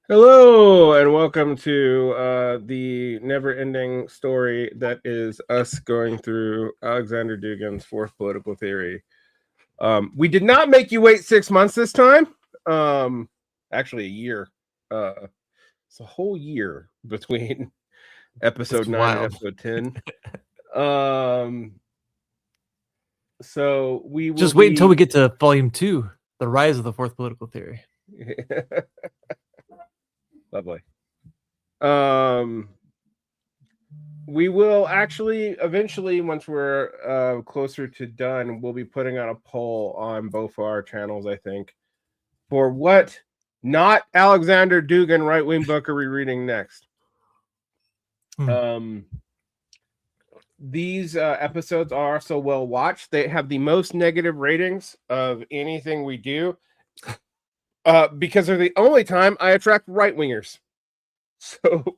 Hello and welcome to the never-ending story that is us going through Aleksandr Dugin's fourth political theory. We did not make you wait 6 months this time. Actually, a year. It's a whole year between episode 9 and episode 10. So we will just wait until we get to volume 2, the rise of the fourth political theory. Lovely. We will actually eventually, once we're closer to done, we'll be putting out a poll on both our channels, I think, for what not Aleksandr Dugin right-wing book are we reading next. These episodes are so well watched. They have the most negative ratings of anything we do because they're the only time I attract right-wingers. So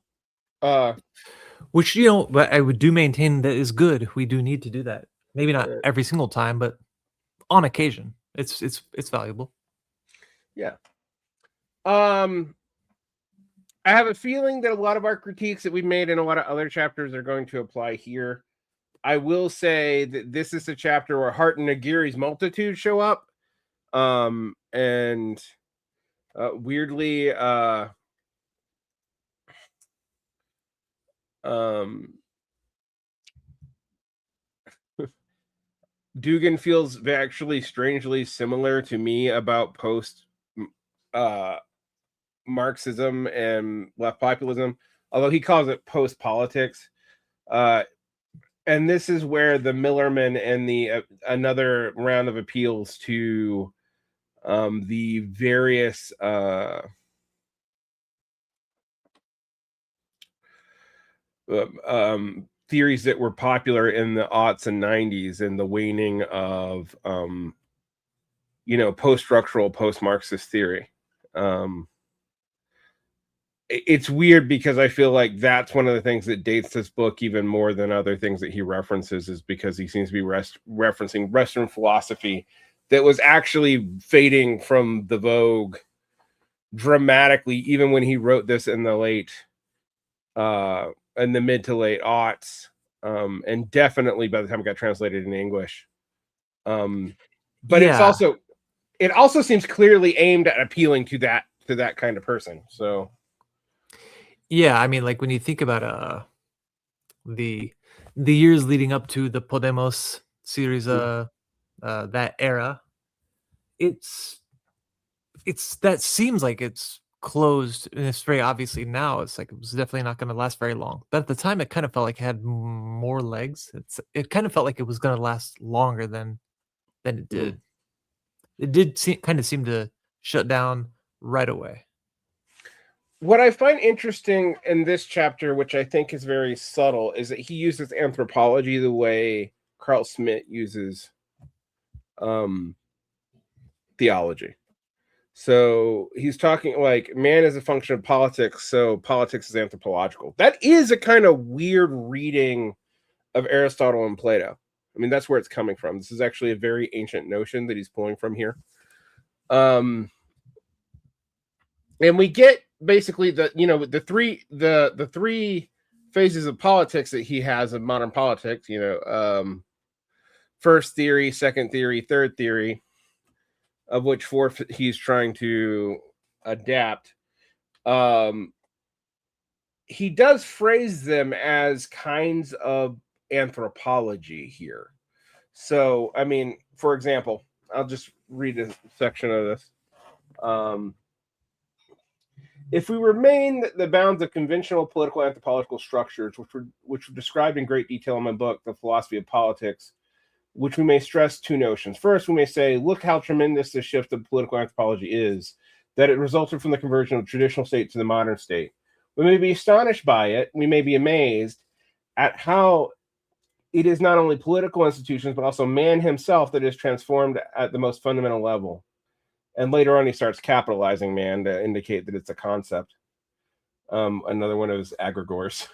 which, but I would do maintain that is good. We do need to do that. Maybe not every single time, but on occasion. It's valuable. Yeah. I have a feeling that a lot of our critiques that we've made in a lot of other chapters are going to apply here. I will say that this is a chapter where Hart and Nagiri's multitude show up. And weirdly, Dugin feels actually strangely similar to me about post Marxism and left populism, although he calls it post politics. And this is where the Millerman and the another round of appeals to the various theories that were popular in the aughts and 90s and the waning of post-structural, post-Marxist theory. It's weird because I feel like that's one of the things that dates this book even more than other things that he references, is because he seems to be referencing Western philosophy that was actually fading from the vogue dramatically, even when he wrote this in the mid to late aughts, and definitely by the time it got translated in English. But yeah. it also seems clearly aimed at appealing to that kind of person. So yeah, I mean, like when you think about the years leading up to the Podemos series, that era, it's that seems like it's closed, and it's very obviously now it's like it was definitely not going to last very long. But at the time, it kind of felt like it had more legs. It kind of felt like it was going to last longer than it did. It did kind of seem to shut down right away. What I find interesting in this chapter, which I think is very subtle, is that he uses anthropology the way Carl Schmitt uses theology. So he's talking like man is a function of politics, so politics is anthropological. That is a kind of weird reading of Aristotle and Plato. I mean, that's where it's coming from. This is actually a very ancient notion that he's pulling from here. And we get basically the three phases of politics that he has of modern politics, first theory, second theory, third theory, of which fourth he's trying to adapt. He does phrase them as kinds of anthropology here. So, I mean, for example, I'll just read a section of this. If we remain the bounds of conventional political anthropological structures, which were described in great detail in my book, The Philosophy of Politics, which we may stress two notions. First, we may say, look how tremendous the shift of political anthropology is, that it resulted from the conversion of the traditional state to the modern state. We may be astonished by it. We may be amazed at how it is not only political institutions, but also man himself that is transformed at the most fundamental level. And later on, he starts capitalizing man to indicate that it's a concept. Another one of his egregores.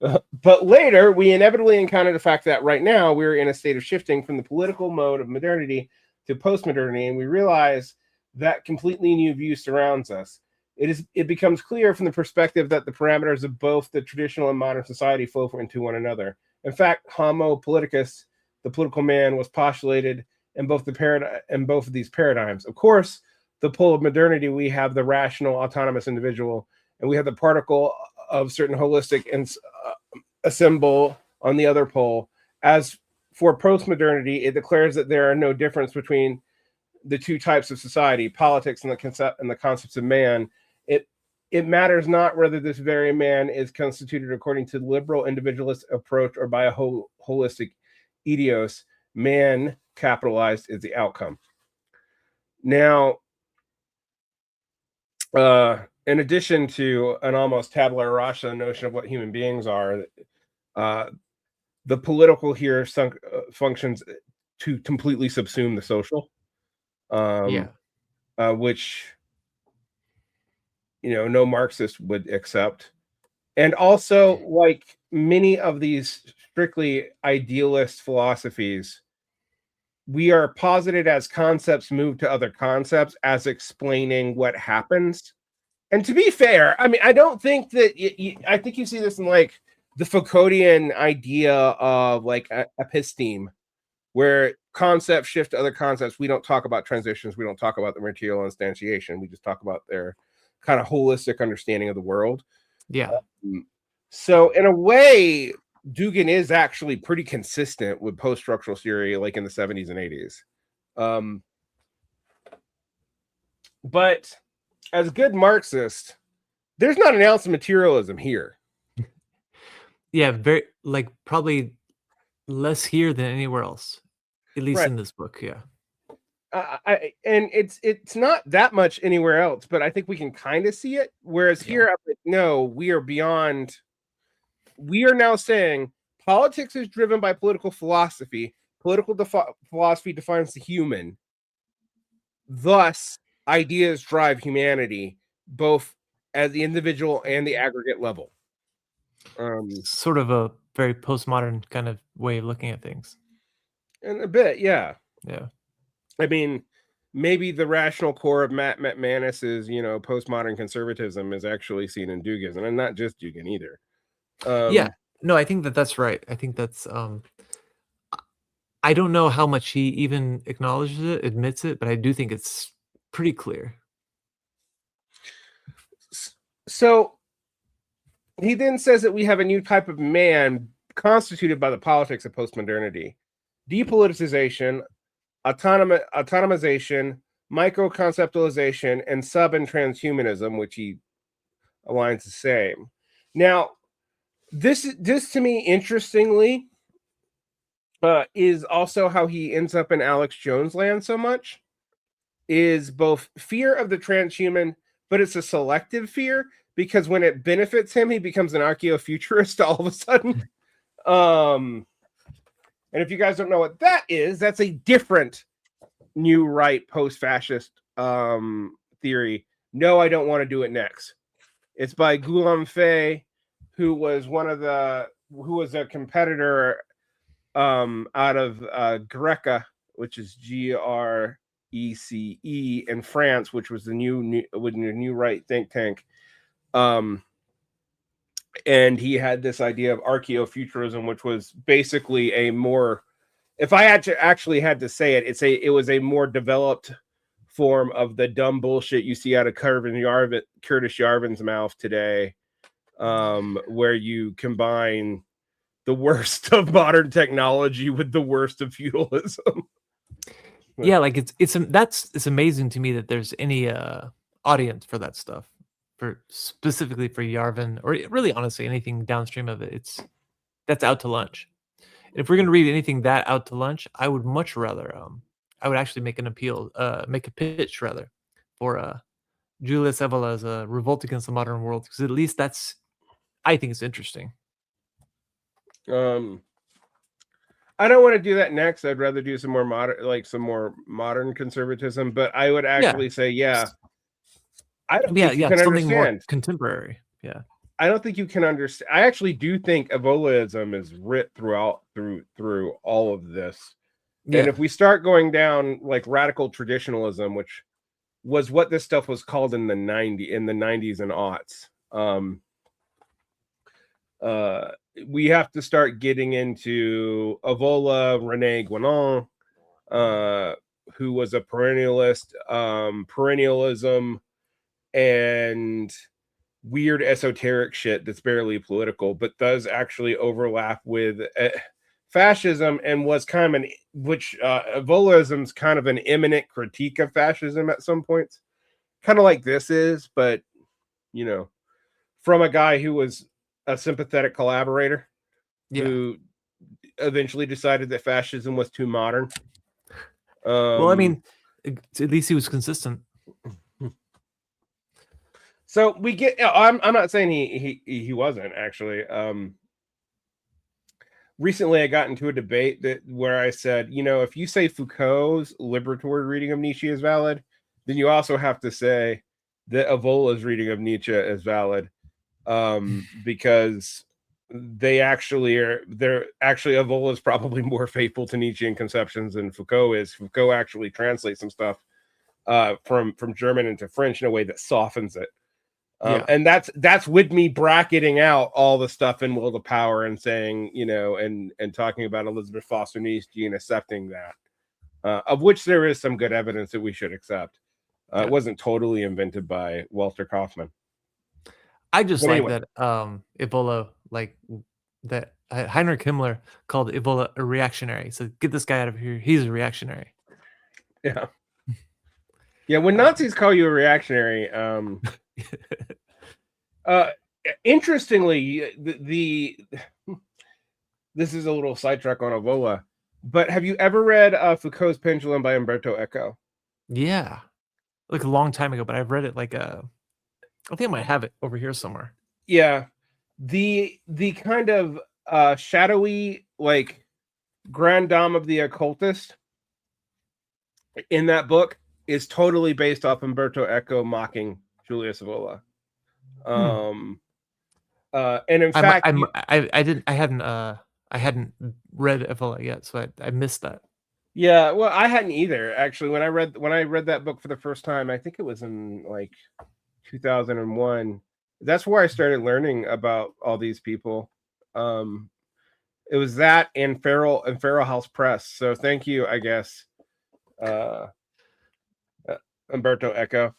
But later, we inevitably encounter the fact that right now we're in a state of shifting from the political mode of modernity to post-modernity, and we realize that completely new view surrounds us. it becomes clear from the perspective that the parameters of both the traditional and modern society flow into one another. In fact, Homo politicus, the political man, was postulated in both of these paradigms. Of course, the pole of modernity, we have the rational, autonomous individual, and we have the particle of certain holistic and a symbol on the other pole. As for post-modernity, it declares that there are no difference between the two types of society, politics and the concepts of man. It matters not whether this very man is constituted according to the liberal individualist approach or by a holistic idios. Man, capitalized, is the outcome. Now, in addition to an almost tabula rasa notion of what human beings are, the political here functions to completely subsume the social, which, no Marxist would accept. And also, like many of these strictly idealist philosophies, we are posited as concepts move to other concepts as explaining what happens. And to be fair, I mean, I don't think that I think you see this in like the Foucauldian idea of like episteme, where concepts shift to other concepts. We don't talk about transitions. We don't talk about the material instantiation. We just talk about their kind of holistic understanding of the world. Yeah. So in a way, Dugin is actually pretty consistent with post-structural theory, like in the 70s and 80s. But as a good Marxist, there's not an ounce of materialism here. Yeah, probably less here than anywhere else, at least in this book. Yeah. And it's not that much anywhere else, but I think we can kind of see it. Whereas here, I'm like, no, we are beyond. We are now saying politics is driven by political philosophy. Political philosophy defines the human. Thus, ideas drive humanity, both at the individual and the aggregate level. Sort of a very postmodern kind of way of looking at things. And a bit, yeah. Yeah. I mean, maybe the rational core of Matt Manis's, postmodern conservatism is actually seen in Dugin, and not just Dugin either. Yeah, no, I think that's right. I think that's I don't know how much he even acknowledges it, admits it, but I do think it's pretty clear. So he then says that we have a new type of man constituted by the politics of postmodernity, depoliticization, autonomization, micro-conceptualization, and sub and transhumanism, which he aligns the same. Now, this to me, interestingly, is also how he ends up in Alex Jones land so much, is both fear of the transhuman, but it's a selective fear, because when it benefits him, he becomes an archaeofuturist all of a sudden. And if you guys don't know what that is, that's a different new right post-fascist theory. No, I don't want to do it next. It's by Guillaume Fay, who was a competitor out of Grece, which is GRECE in France, which was the new right think tank. And he had this idea of archaeofuturism, which was basically a more, if I had to say it, it was a more developed form of the dumb bullshit you see out of Curtis Yarvin's mouth today, where you combine the worst of modern technology with the worst of feudalism. Yeah, like it's amazing to me that there's any audience for that stuff, specifically for Yarvin, or really honestly anything downstream of it. That's out to lunch. And if we're gonna read anything that out to lunch, I would much rather I would actually make a pitch rather for Julius Evola's Revolt Against the Modern World, because at least I think it's interesting. I don't want to do that next. I'd rather do some more modern conservatism, but I would actually say, I don't think you can something understand. More contemporary. Yeah. I don't think you can understand. I actually do think Evolaism is writ through all of this. Yeah. And if we start going down like radical traditionalism, which was what this stuff was called in the 90s and aughts. We have to start getting into Evola, Rene Guénon, who was a perennialist, perennialism, and weird esoteric shit that's barely political, but does actually overlap with fascism, and was kind of Evolaism's kind of an imminent critique of fascism at some points, kind of like this is, but from a guy who was a sympathetic collaborator who eventually decided that fascism was too modern. Well, I mean, at least he was consistent. So we get. I'm not saying he wasn't actually. Recently, I got into a debate where I said, if you say Foucault's liberatory reading of Nietzsche is valid, then you also have to say that Evola's reading of Nietzsche is valid, because Evola's probably more faithful to Nietzschean conceptions than Foucault is. Foucault actually translates some stuff from German into French in a way that softens it. And that's with me bracketing out all the stuff in Will to Power and saying, and talking about Elizabeth Foster Nietzsche and accepting that, of which there is some good evidence that we should accept. It wasn't totally invented by Walter Kaufman. I just like that Evola, like that Heinrich Himmler called Evola a reactionary. So get this guy out of here. He's a reactionary. Yeah. Yeah, when Nazis call you a reactionary, interestingly, this is a little sidetrack on Evola, but have you ever read Foucault's Pendulum by Umberto Eco? Yeah, like a long time ago, but I've read it I think I might have it over here somewhere. Yeah, the kind of shadowy, like, grand dame of the occultist in that book is totally based off Umberto Eco mocking Julius Evola. And in fact, I hadn't read Evola yet, so I missed that. Yeah, well, I hadn't either, actually. When I read that book for the first time, I think it was in like 2001. That's where I started learning about all these people. It was that and Feral House Press. So thank you, I guess, Umberto Eco.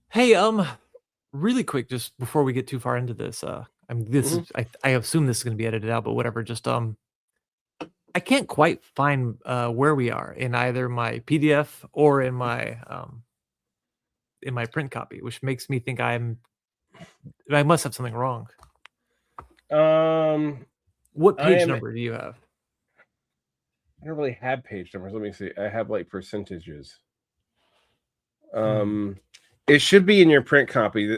Hey, really quick, just before we get too far into this, I assume this is going to be edited out, but whatever. Just I can't quite find where we are in either my PDF or in my print copy, which makes me think I must have something wrong. What page number do you have? I don't really have page numbers. Let me see. I have like percentages. It should be in your print copy.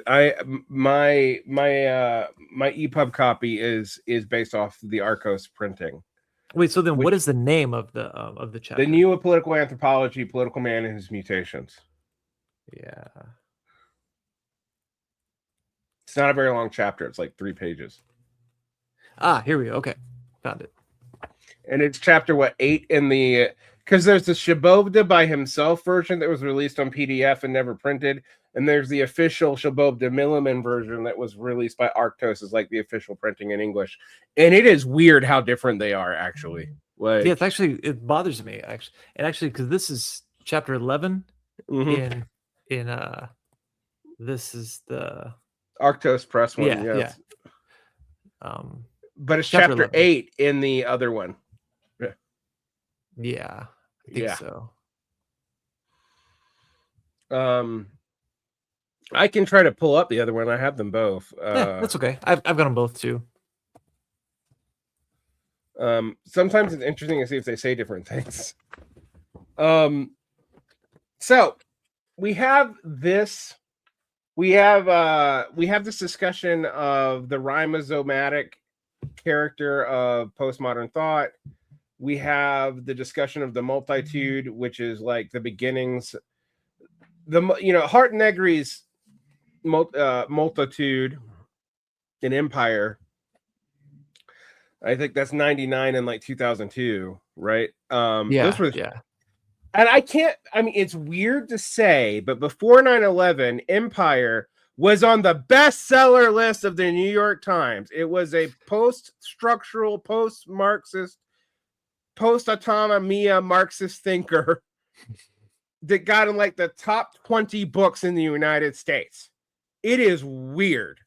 My EPUB copy is based off the Arktos printing. Wait, so then what is the name of the chapter? The New Political Anthropology, Political Man and His Mutations. Yeah. It's not a very long chapter. It's like 3 pages. Here we go. Okay. Found it. And it's chapter 8 in the, because there's the Sleboda by himself version that was released on PDF and never printed, and there's the official Sleboda Millerman version that was released by Arktos as like the official printing in English. And it is weird how different they are, actually. Like, yeah, it bothers me actually, because this is chapter 11 in this is the Arktos Press one. Yeah. But it's chapter 8 in the other one. Yeah, I think so. I can try to pull up the other one. I have them both. That's okay. I've got them both too. Sometimes it's interesting to see if they say different things. So we have this. We have this discussion of the rhizomatic character of postmodern thought. We have the discussion of the multitude, which is like the beginnings. Hart Negri's multitude in Empire. I think that's 99 and like 2002, right? And it's weird to say, but before 9/11, Empire was on the bestseller list of the New York Times. It was a post-structural, post-Marxist, post-autonomia Marxist thinker that got in like the top 20 books in the United States. It is weird.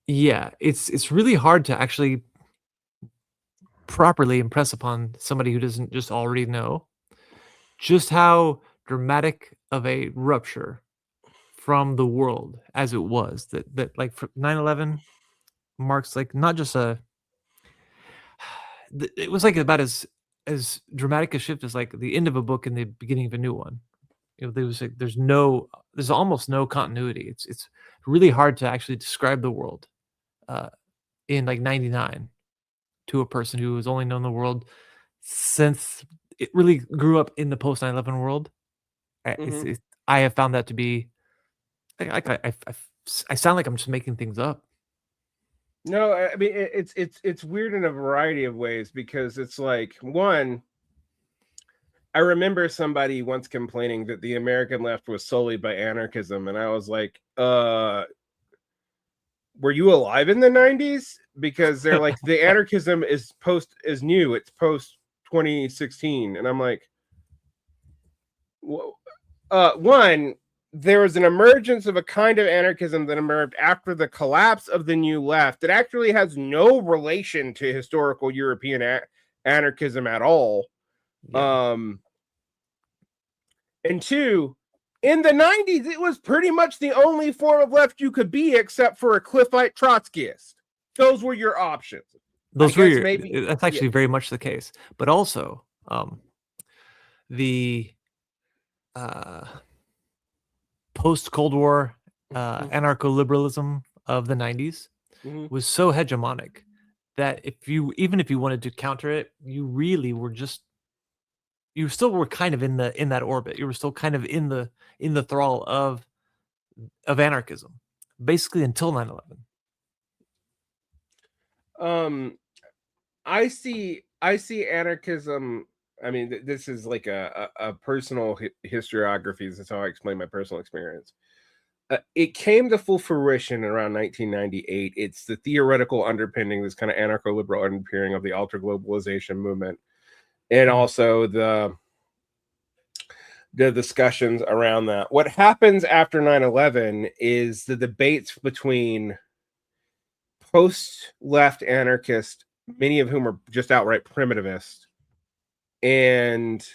Yeah, it's really hard to actually properly impress upon somebody who doesn't just already know just how dramatic of a rupture from the world as it was that like 9/11 marks like not just a it was like about as dramatic a shift as like the end of a book and the beginning of a new one. You know, there was like there's almost no continuity. It's really hard to actually describe the world uh in like 99 to a person who has only known the world since it really grew up in the post 9/11 world. Mm-hmm. I have found that to be I sound like I'm just making things up. No, I mean it's weird in a variety of ways because it's like one. I remember somebody once complaining that the American left was sullied by anarchism, and I was like, were you alive in the 90s? Because they're like, the anarchism is new, it's post 2016. And I'm like, one, there was an emergence of a kind of anarchism that emerged after the collapse of the New Left that actually has no relation to historical European anarchism at all. Yeah. And two, in the 90s, it was pretty much the only form of left you could be, except for a Cliffite Trotskyist. Those were your options. Those were that's actually very much the case. But also, the post-Cold War anarcho-liberalism of the 90s was so hegemonic that even if you wanted to counter it, you really were just you still were kind of in that orbit. You were still kind of in the thrall of anarchism, basically until 9/11. I see anarchism. I mean, this is like a personal historiography. That's how I explain my personal experience. It came to full fruition around 1998. It's the theoretical underpinning, this kind of anarcho-liberal underpinning of the ultra-globalization movement, and also the discussions around that. What happens after 9/11 is the debates between post-left anarchists, many of whom are just outright primitivist, and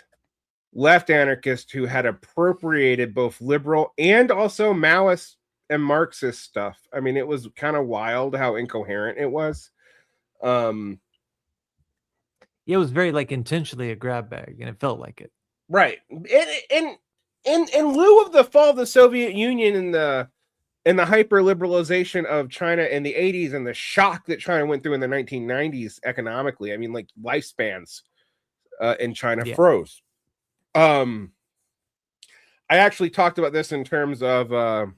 left anarchists who had appropriated both liberal and also Maoist and Marxist stuff. I mean, it was kind of wild how incoherent it was. Yeah, it was very like intentionally a grab bag, and it felt like it. Right. In lieu of the fall of the Soviet Union and the hyper liberalization of China in the 80s and the shock that China went through in the 1990s economically, I mean, like lifespans in China froze. I actually talked about this in terms of the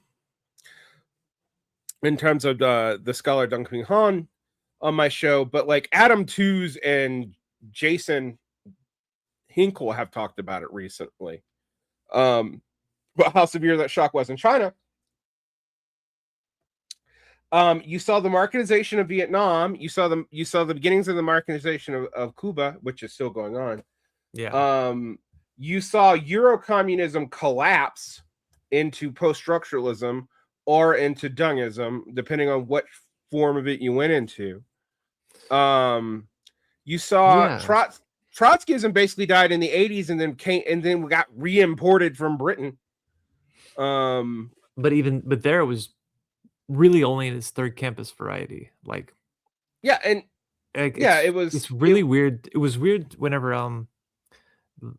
scholar Dugin Han on my show, but like Adam Tooze and Jason Hinkle have talked about it recently. About how severe that shock was in China. You saw the Marketization of Vietnam. You saw the beginnings of the Marketization of Cuba, which is still going on. Yeah. You saw Eurocommunism collapse into post-structuralism or into Dungism, depending on what form of it you went into. You saw Trotskyism basically died in the 80s and then got re-imported from Britain. But there it was really only in its third campus variety. Like, yeah, and it's really weird. It was weird whenever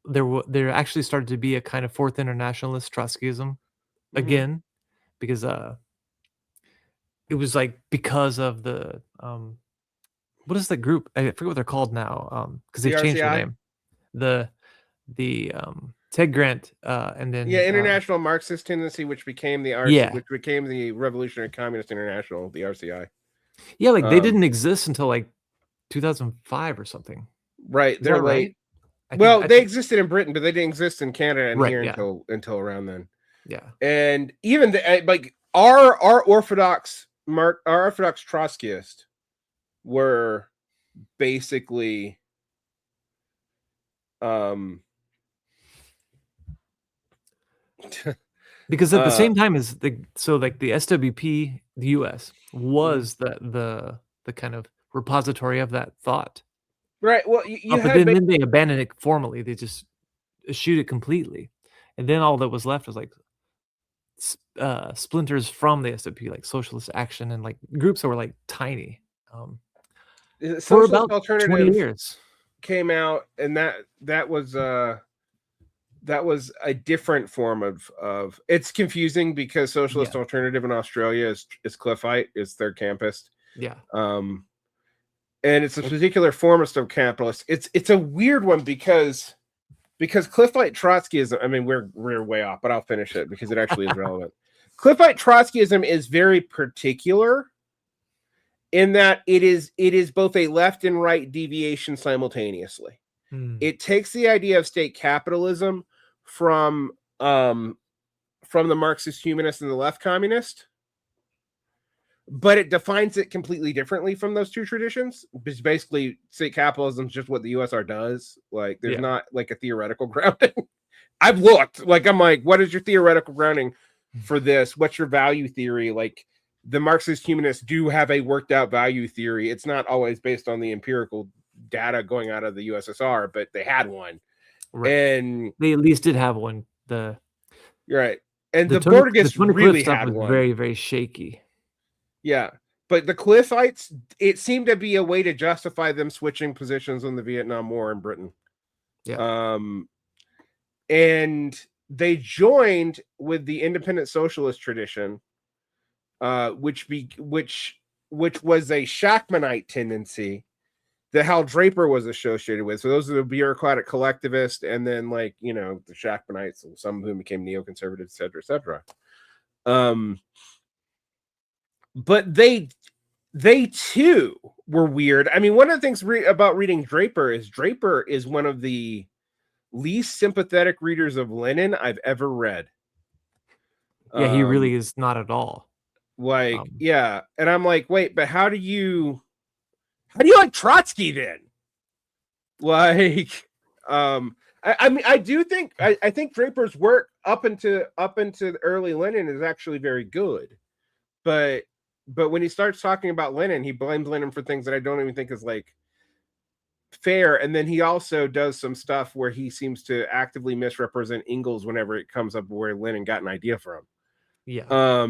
there actually started to be a kind of fourth internationalist Trotskyism again, because it was like because of the what is the group? I forget what they're called now, because they've changed their name. The Ted Grant and then International Marxist Tendency, which became the which became the Revolutionary Communist International, the RCI. Yeah, like they didn't exist until like 2005 or something. Right, they're late. Right? Well, I they think existed in Britain, but they didn't exist in Canada and right, here yeah. until around then. Yeah. And even like our Orthodox Trotskyists were basically Because at the uh same time as the SWP, the US was the kind of repository of that thought. right. Well, you But had then they abandoned it formally. They just eschewed it completely. And then all that was left was like splinters from the SWP, like Socialist Action and like groups that were like tiny. For Socialist about 20 Alternative years. came out, and that was a different form of. It's confusing because Socialist Yeah. Alternative in Australia is Cliffite, is their campus. Yeah. And it's a particular form of capitalist. It's a weird one because Cliffite Trotskyism. I mean, we're way off, but I'll finish it because it actually is relevant. Cliffite Trotskyism is very particular in that it is both a left and right deviation simultaneously. It takes the idea of state capitalism from the Marxist humanist and the left communist, but it defines it completely differently from those two traditions. Because basically, state capitalism is just what the USR does. Like, there's not like a theoretical grounding. I've looked. Like, I'm like, what is your theoretical grounding for this? What's your value theory? Like, the Marxist humanists do have a worked out value theory. It's not always based on the empirical data going out of the USSR, but they had one. Right. And they at least did have one. You're right. And the Tony Borges Cliff really stuff had was one. very, very shaky. Yeah. But the Cliffites, it seemed to be a way to justify them switching positions on the Vietnam War in Britain. Yeah. And they joined with the independent socialist tradition, which was a Shachtmanite tendency that Hal Draper was associated with. So those are the bureaucratic collectivists, and then like the Shachtmanites, some of whom became neoconservatives, et cetera. But they too were weird. I mean, one of the things about reading Draper is one of the least sympathetic readers of Lenin I've ever read. Yeah, he really is not at all. Yeah, and I'm like, wait, but how do you like Trotsky then? Like, I mean, I do think I think Draper's work up into the early Lenin is actually very good, but when he starts talking about Lenin, he blames Lenin for things that I don't even think is like fair. And then he also does some stuff where he seems to actively misrepresent Engels whenever it comes up where Lenin got an idea from. Yeah.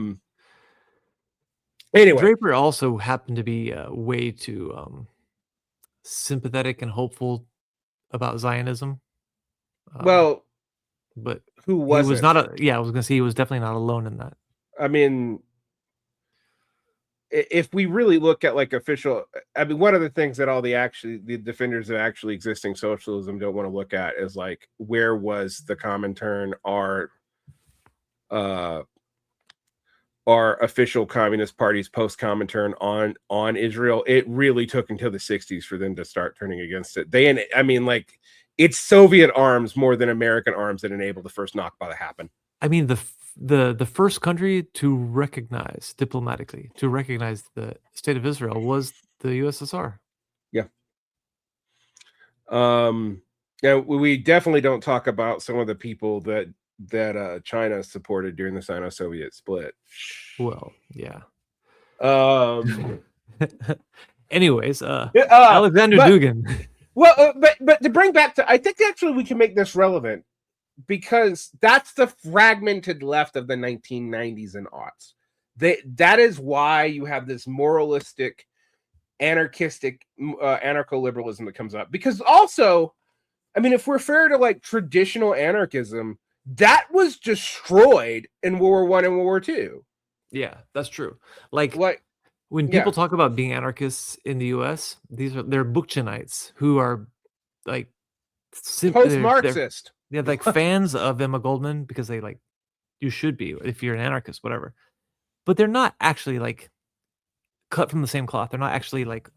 Anyway, Draper also happened to be way too sympathetic and hopeful about Zionism. Well, but who he was not I was gonna say he was definitely not alone in that. I mean, if we really look at like official, I mean, one of the things that all the defenders of actually existing socialism don't want to look at is like, where was the Comintern, our official communist parties post Comintern on Israel? It really took until the 60s for them to start turning against it. I mean, like, it's Soviet arms more than American arms that enabled the first Nakba to happen. I mean, the first country to recognize diplomatically the state of Israel was the USSR. Yeah. Now we definitely don't talk about some of the people that China supported during the Sino-Soviet split. Well, yeah. Anyways, Aleksandr Dugin. Well, but to bring back to, I think actually we can make this relevant because that's the fragmented left of the 1990s and aughts. That is why you have this moralistic, anarchistic, anarcho-liberalism that comes up. Because also, I mean, if we're fair to like traditional anarchism, that was destroyed in World War I and World War II. Yeah, that's true. Like when people talk about being anarchists in the US, they're Bookchinites who are like post-Marxist. They're like fans of Emma Goldman because they like, you should be if you're an anarchist, whatever. But they're not actually like cut from the same cloth. They're not actually like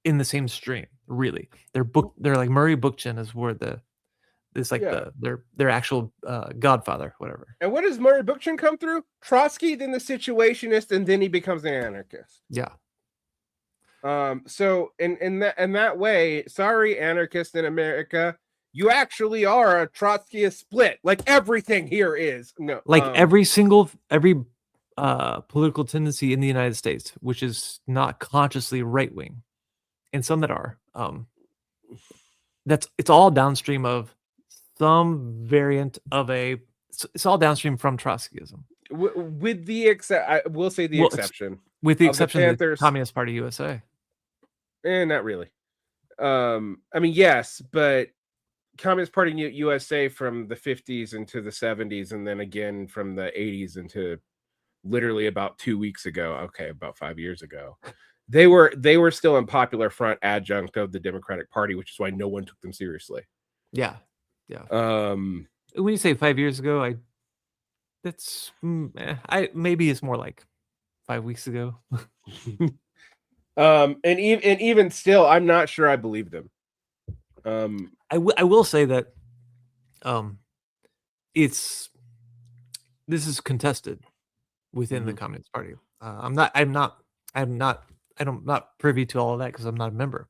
in the same stream. Really, they're like Murray Bookchin is where it's like Yeah. their actual godfather, whatever. And what does Murray Bookchin come through? Trotsky, then the situationist, and then he becomes an anarchist. Yeah. So in that way, sorry, anarchists in America, you actually are a Trotskyist split. Like everything here is. No, Like every political tendency in the United States, which is not consciously right wing, and some that are, it's all downstream of some variant of it's all downstream from Trotskyism. With the I will say the exception. With the of exception of the Communist Party USA. Not really. I mean, yes, but Communist Party USA from the 50s into the 70s, and then again from the 80s into literally about 2 weeks ago. Okay, about 5 years ago. They were still in Popular Front adjunct of the Democratic Party, which is why no one took them seriously. Yeah. When you say 5 years ago, maybe it's more like 5 weeks ago. And even still, I'm not sure I believe them. I will say that this is contested within the Communist Party. I'm not privy to all of that because I'm not a member,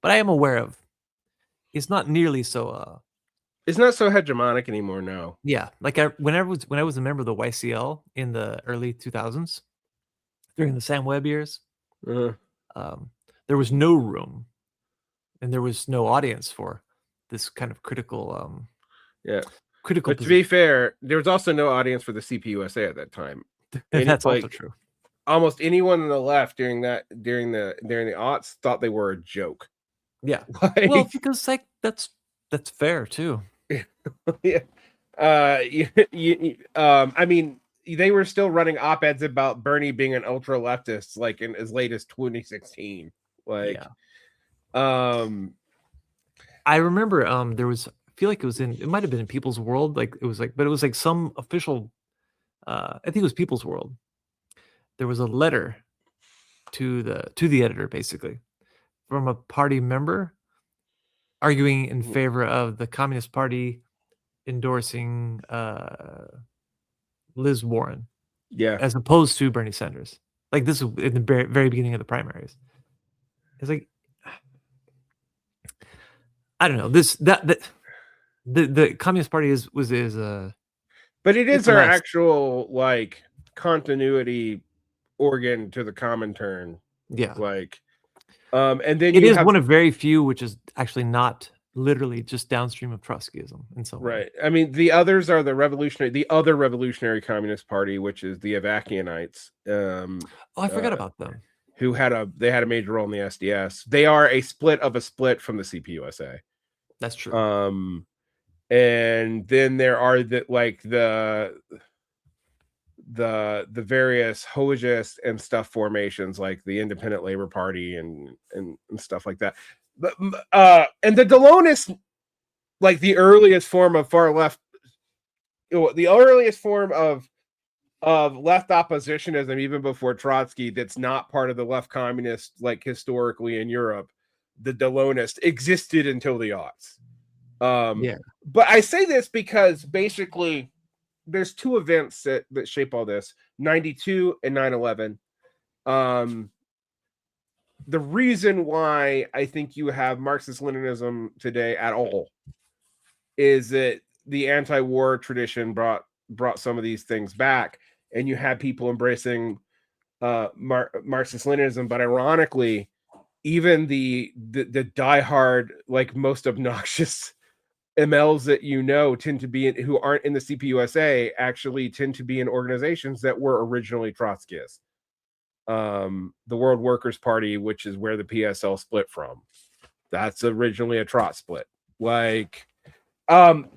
but I am aware of. It's not nearly so. It's not so hegemonic anymore. No. Yeah, like when I was a member of the YCL in the early 2000s, during the Sam Webb years, there was no room, and there was no audience for this kind of critical. Critical. But to be fair, there was also no audience for the CPUSA at that time. That's also true. Almost anyone on the left during the aughts thought they were a joke. Yeah. Well, because like that's fair too. Yeah. I mean, they were still running op-eds about Bernie being an ultra leftist like in as late as 2016. Like, I remember there was, I feel like it might have been in People's World, but it was like some official, I think it was People's World. There was a letter to the editor, basically, from a party member arguing in favor of the Communist Party endorsing Liz Warren, as opposed to Bernie Sanders. Like this is in the very beginning of the primaries. It's like, I don't know, the Communist Party but it is our actual like continuity organ to the Comintern. Yeah, like, and then it is one of very few which is actually not literally just downstream of Trotskyism in some way. Right. I mean, the others are the other revolutionary Communist Party, which is the Avakianites. I forgot about them. Who had a major role in the SDS. They are a split of a split from the CPUSA. That's true. And then there are the various Hojist and stuff formations, like the Independent Labor Party and stuff like that. But and the Delonists, like the earliest form of far left, the earliest form of left oppositionism, even before Trotsky, that's not part of the left communist, like historically in Europe, the Delonists existed until the aughts. But I say this because basically there's two events that shape all this: 92 and 9/11. The reason why I think you have Marxist-Leninism today at all is that the anti-war tradition brought some of these things back, and you had people embracing Marxist-Leninism. But ironically, even the diehard, like most obnoxious MLs that tend to be who aren't in the CPUSA actually tend to be in organizations that were originally Trotskyist. The World Workers Party, which is where the PSL split from, that's originally a Trot split. Like, so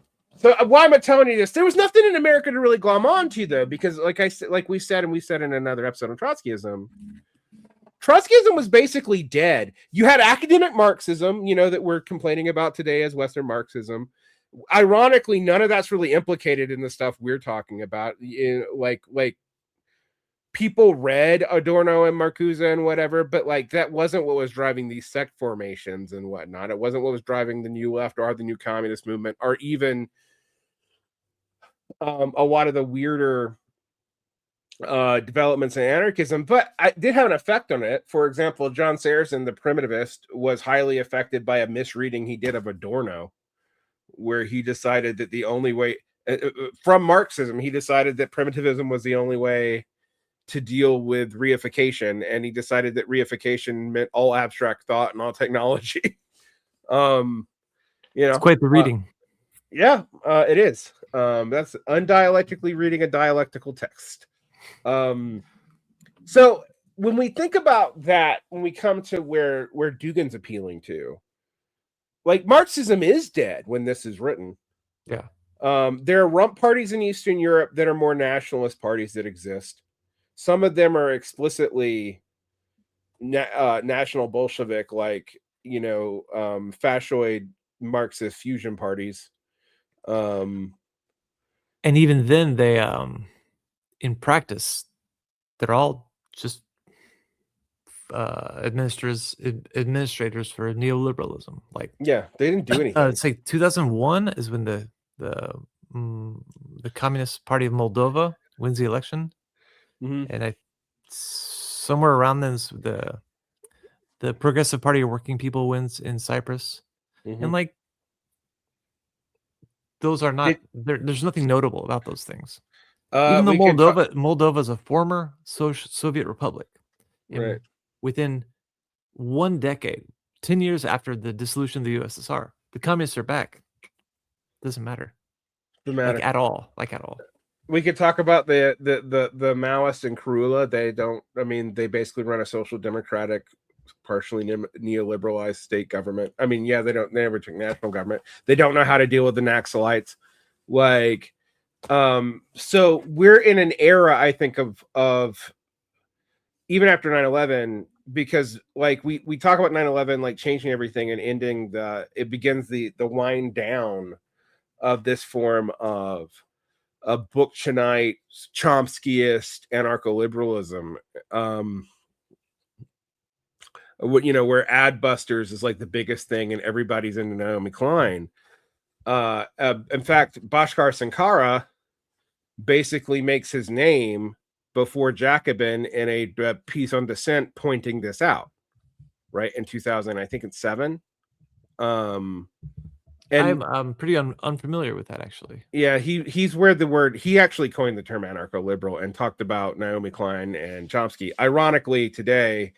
why am I telling you this? There was nothing in America to really glom onto, though, because we said in another episode on Trotskyism was basically dead. You had academic Marxism, that we're complaining about today as Western Marxism. Ironically, none of that's really implicated in the stuff we're talking about. people read Adorno and Marcuse and whatever, but like that wasn't what was driving these sect formations and whatnot. It wasn't what was driving the new left or the new communist movement, or even a lot of the weirder developments in anarchism, but I did have an effect on it. For example, John Saracen, the primitivist, was highly affected by a misreading he did of Adorno, where he decided that the only way from Marxism, he decided that primitivism was the only way to deal with reification, and he decided that reification meant all abstract thought and all technology. It's quite the reading. It is. That's undialectically reading a dialectical text. So when we think about that, when we come to where Dugin's appealing to, like, Marxism is dead when this is written. Yeah. There are rump parties in Eastern Europe that are more nationalist parties that exist. Some of them are explicitly national Bolshevik, like, fascioid Marxist fusion parties. And even then, they in practice, they're all just administrators for neoliberalism. Like, they didn't do anything. It's like 2001 is when the Communist Party of Moldova wins the election, and somewhere around then the Progressive Party of Working People wins in Cyprus, and like those are not there's nothing notable about those things. Even though Moldova is a former Soviet republic, right? Within 1 decade, 10 years after the dissolution of the USSR, the communists are back. Doesn't matter. Like at all. We could talk about the Maoists in Karula. They basically run a social democratic, partially neoliberalized state government. I mean, they never took national government. They don't know how to deal with the Naxalites. Like, so we're in an era, I think, of even after 9/11, because like we talk about 9/11 like changing everything and ending it begins the wind down of this form of a Bookchinite, Chomskyist anarcho-liberalism, where Adbusters is like the biggest thing and everybody's into Naomi Klein. In fact, Bhaskar Sankara basically makes his name before Jacobin in a piece on dissent pointing this out, right, in 2000, I think it's 7. And I'm pretty unfamiliar with that, actually. Yeah, he's where he actually coined the term anarcho-liberal and talked about Naomi Klein and Chomsky. Ironically, today,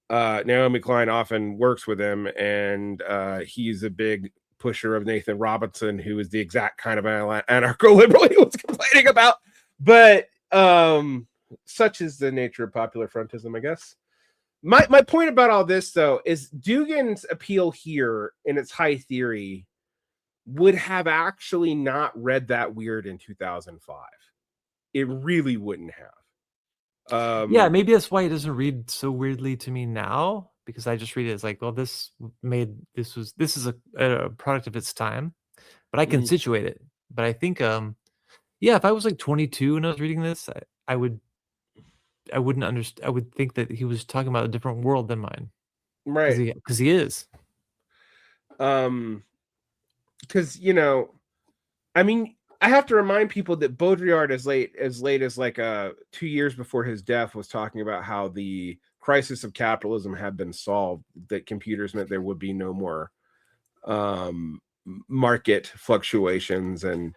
Naomi Klein often works with him, and he's a big pusher of Nathan Robinson, who is the exact kind of anarcho-liberal he was complaining about. But such is the nature of popular frontism, I guess. My point about all this, though, is Dugin's appeal here in its high theory would have actually not read that weird in 2005. It really wouldn't have. Maybe that's why it doesn't read so weirdly to me now, because I just read it as like, well, this is a product of its time, but I can situate it. But I think if I was like 22 and I was reading this, I wouldn't understand. I would think that he was talking about a different world than mine, right? Because he is. Because I mean, I have to remind people that Baudrillard, as late as like 2 years before his death, was talking about how the crisis of capitalism had been solved, that computers meant there would be no more market fluctuations. And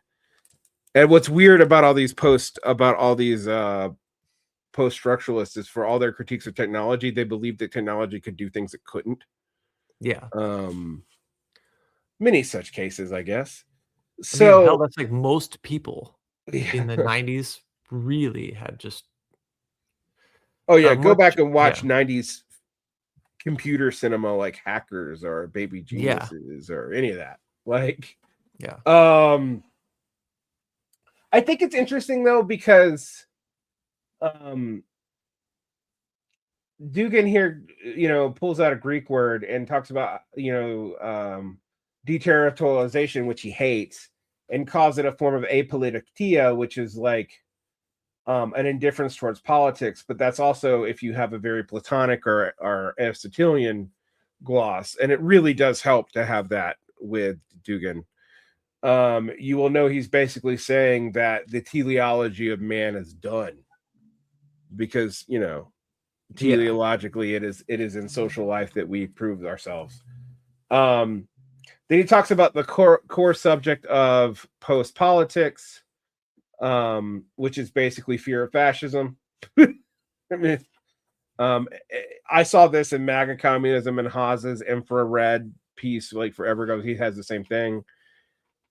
what's weird about all these post-structuralists is, for all their critiques of technology, they believed that technology could do things it couldn't. Many such cases, I guess. So, hell, that's like most people in the 90s really had just. Go back and watch 90s computer cinema, like Hackers or Baby Geniuses or any of that. Like, I think it's interesting though, because Dugin here, pulls out a Greek word and talks about, deterritorialization, which he hates, and calls it a form of apolitikia, which is like an indifference towards politics, but that's also if you have a very Platonic or Aristotelian gloss, and it really does help to have that with Dugin. You will know he's basically saying that the teleology of man is done because, you know, teleologically it is in social life that we prove ourselves. Then he talks about the core subject of post politics, which is basically fear of fascism. I mean, I saw this in MAGA communism and Haas's infrared piece, like forever ago. He has the same thing.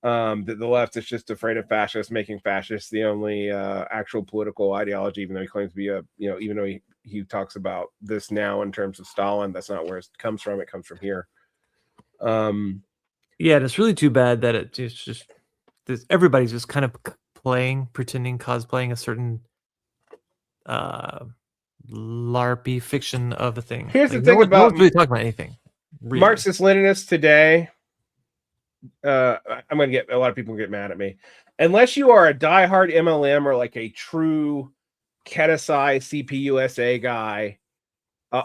That the left is just afraid of fascists, making fascists the only actual political ideology, even though he claims to be even though he talks about this now in terms of Stalin, that's not where it comes from. It comes from here. Yeah, and it's really too bad that it's just everybody's just kind of cosplaying a certain LARPy fiction of a thing. Here's the thing about no one's really talking about anything. Really. Marxist-Leninists today. I'm gonna get a lot of people get mad at me, unless you are a diehard MLM or like a true Kedasai CPUSA guy.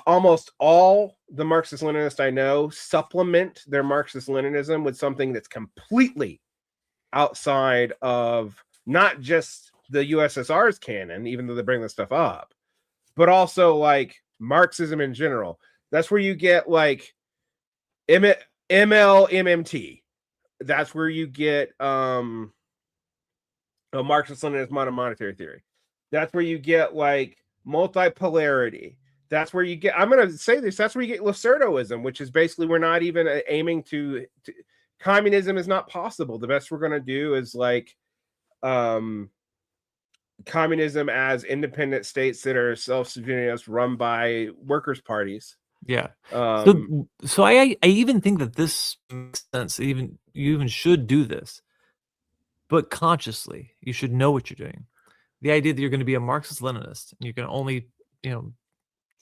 Almost all the Marxist-Leninists I know supplement their Marxist-Leninism with something that's completely outside of not just the USSR's canon, even though they bring this stuff up, but also like Marxism in general. That's where you get like MLMMT. That's where you get a Marxist-Leninist monetary theory. That's where you get like multipolarity. That's where you get, I'm going to say this, that's where you get Lacerdoism, which is basically we're not even aiming to communism is not possible. The best we're going to do is like communism as independent states that are self-sufficient, run by workers' parties. Yeah. So I even think that this makes sense. You even should do this, but consciously. You should know what you're doing. The idea that you're going to be a Marxist-Leninist and you can only,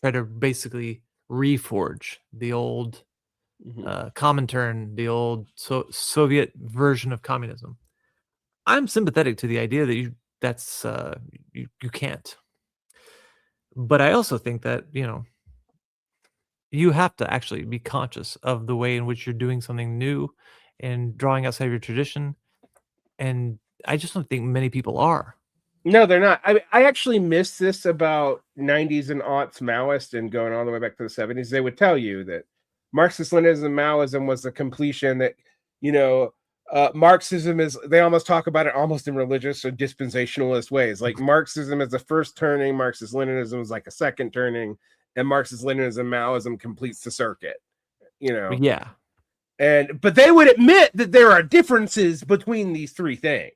try to basically reforge the old Comintern, the old Soviet version of communism. I'm sympathetic to the idea that you can't. But I also think that, you have to actually be conscious of the way in which you're doing something new and drawing outside of your tradition. And I just don't think many people are. No, they're not. I actually miss this about 90s and aughts Maoist and going all the way back to the 70s. They would tell you that Marxist-Leninism, Maoism was the completion that, Marxism is, they almost talk about it almost in religious or dispensationalist ways. Like Marxism is the first turning, Marxist-Leninism is like a second turning, and Marxist-Leninism, Maoism completes the circuit, Yeah. But they would admit that there are differences between these three things.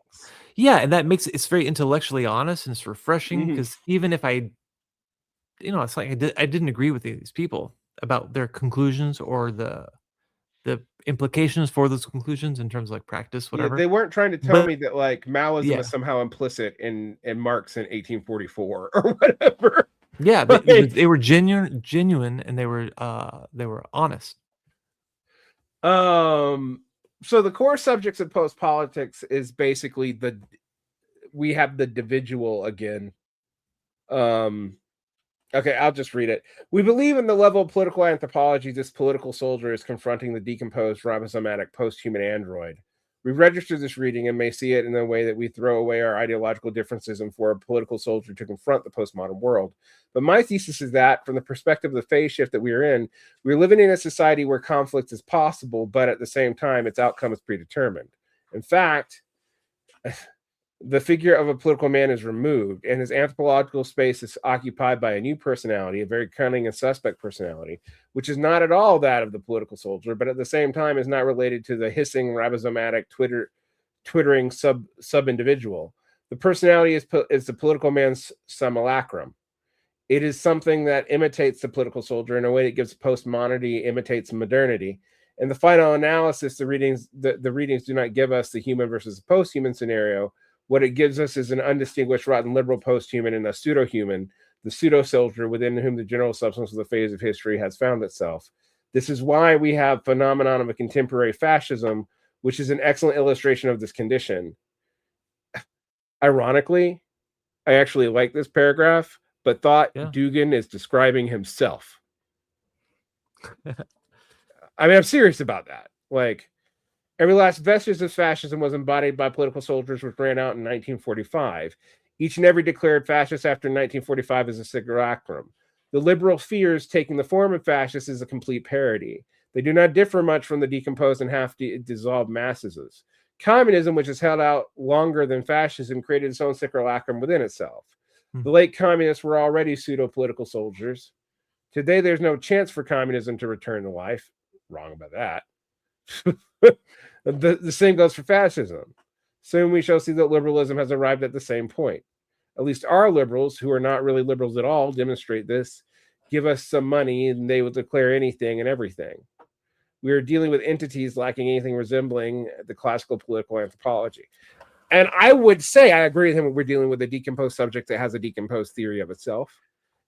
Yeah, and that makes it's very intellectually honest and it's refreshing because even if I, it's like I didn't agree with these people about their conclusions or the implications for those conclusions in terms of like practice, whatever. They weren't trying to tell me that like Maoism is somehow implicit in Marx in 1844 or whatever. Yeah, they were genuine, and they were honest. So the core subjects of post politics is basically we have the individual again. Okay, I'll just read it. We believe in the level of political anthropology, this political soldier is confronting the decomposed ribosomatic post-human android. We register this reading and may see it in the way that we throw away our ideological differences and for a political soldier to confront the postmodern world. But my thesis is that, from the perspective of the phase shift that we are in, we're living in a society where conflict is possible, but at the same time, its outcome is predetermined. In fact, the figure of a political man is removed, and his anthropological space is occupied by a new personality, a very cunning and suspect personality, which is not at all that of the political soldier, but at the same time is not related to the hissing, ribosomatic, twittering sub-individual. The personality is the political man's simulacrum. It is something that imitates the political soldier in a way that gives postmodernity, imitates modernity. In the final analysis, the readings do not give us the human versus post-human scenario. What it gives us is an undistinguished, rotten, liberal post-human and a pseudo-human, the pseudo-soldier within whom the general substance of the phase of history has found itself. This is why we have phenomenon of a contemporary fascism, which is an excellent illustration of this condition. Ironically, I actually like this paragraph, but thought Yeah. Dugin is describing himself. I mean, I'm serious about that. Like, every last vestige of fascism was embodied by political soldiers, which ran out in 1945. Each and every declared fascist after 1945 is a simulacrum. The liberal fears taking the form of fascists is a complete parody. They do not differ much from the decomposed and half-dissolved masses. Communism, which has held out longer than fascism, created its own simulacrum within itself. The late communists were already pseudo-political soldiers. Today, there's no chance for communism to return to life. Wrong about that. The same goes for fascism. Soon we shall see that liberalism has arrived at the same point. At least our liberals, who are not really liberals at all, demonstrate this. Give us some money and they will declare anything and everything. We are dealing with entities lacking anything resembling the classical political anthropology. And I would say I agree with him. We're dealing with a decomposed subject that has a decomposed theory of itself.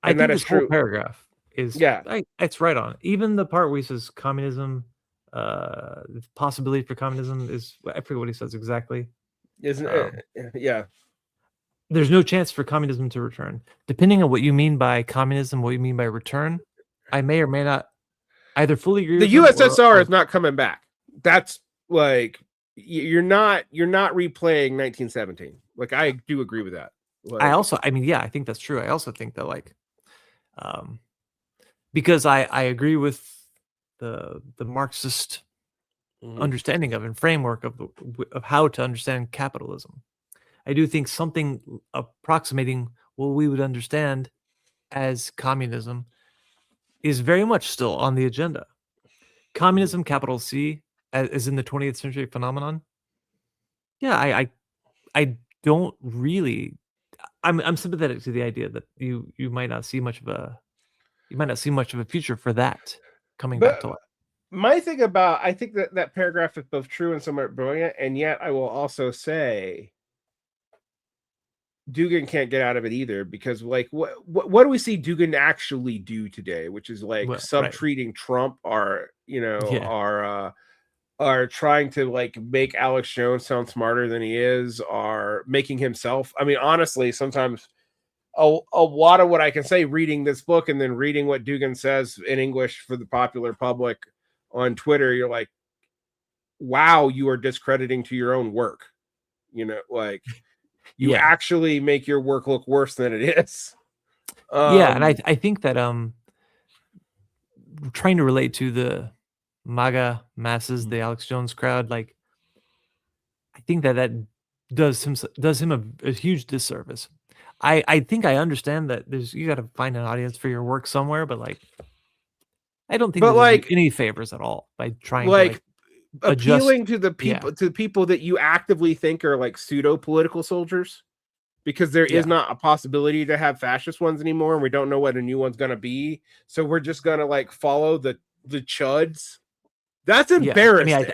And I think that is this whole true. paragraph is, Yeah. it's right on. Even the part where he says communism, the possibility for communism is, I forget what he says exactly. Isn't yeah. There's no chance for communism to return. Depending on what you mean by communism, what you mean by return, I may or may not either fully agree The with him USSR or is not coming back. That's like you're not replaying 1917. Like I do agree with that. Like, I mean, yeah, I think that's true. I also think that like, because I agree with the Marxist understanding of and framework of how to understand capitalism. I do think something approximating what we would understand as communism is very much still on the agenda. Communism, capital C, as in the 20th century phenomenon. Yeah, I don't really. I'm sympathetic to the idea that you might not see much of a future for that coming back but to life. my thing about I think that paragraph is both true and somewhat brilliant, and yet I will also say Dugin can't get out of it either because like what do we see Dugin actually do today, which is like Well, right. subtreating Trump or Yeah. are trying to like make Alex Jones sound smarter than he is, are making himself. I mean, honestly, sometimes a lot of what I can say reading this book and then reading what Dugin says in English for the popular public on Twitter, you're like, wow, you are discrediting to your own work. Like you Yeah. actually make your work look worse than it is. Yeah, and I think that trying to relate to the MAGA masses, the Alex Jones crowd, like I think that does him a huge disservice. I think I understand that you got to find an audience for your work somewhere, but like I don't think but that does you like any favors at all by trying to like adjust. appealing to the people that you actively think are like pseudo political soldiers, because there is Yeah. not a possibility to have fascist ones anymore, and we don't know what a new one's going to be. So we're just going to like follow the chuds. That's Yeah, I mean, embarrassing.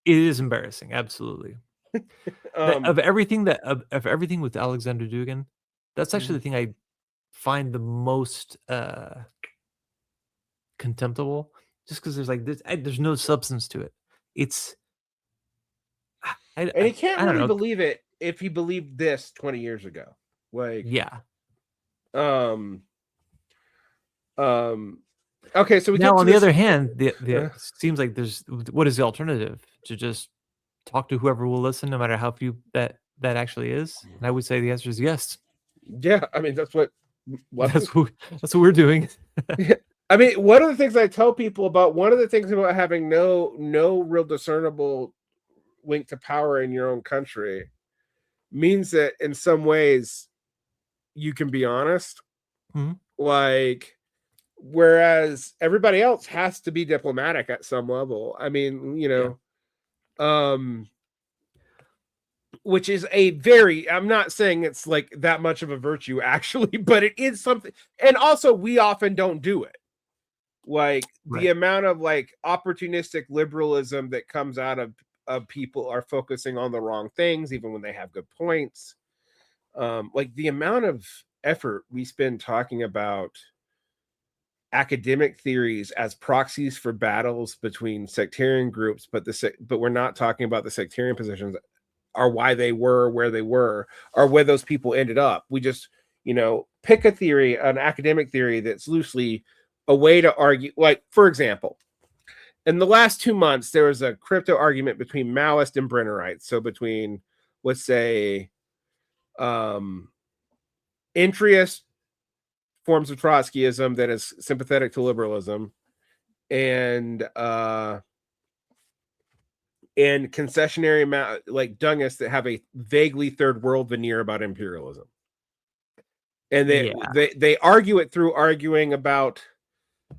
it is embarrassing, absolutely. Of everything of everything with Aleksandr Dugin, that's actually the thing I find the most contemptible, just because there's like there's no substance to it. It's and he can't I don't really know. believe it if he believed this 20 years ago. Like, Yeah. um, okay, so we Now, get to on the this. other hand, the seems like there's what is the alternative to just talk to whoever will listen, no matter how few that actually is? And I would say the answer is yes. Yeah, I mean that's what That's what we're doing. I mean, one of the things I tell people about one of the things about having no real discernible link to power in your own country means that in some ways you can be honest. Mhm. Like, whereas everybody else has to be diplomatic at some level. I mean, which is a very, I'm not saying it's like that much of a virtue actually, but it is something. And also we often don't do it. Like the amount of like opportunistic liberalism that comes out of people are focusing on the wrong things, even when they have good points. Like the amount of effort we spend talking about academic theories as proxies for battles between sectarian groups, but we're not talking about the sectarian positions. why they were where they were, or where those people ended up. We just, pick a theory, an academic theory that's loosely a way to argue. Like, for example, in the last 2 months, there was a crypto argument between Maoist and Brennerites. So between, let's say, interest forms of Trotskyism that is sympathetic to liberalism, and concessionary like Dungists that have a vaguely third world veneer about imperialism. And they argue it through arguing about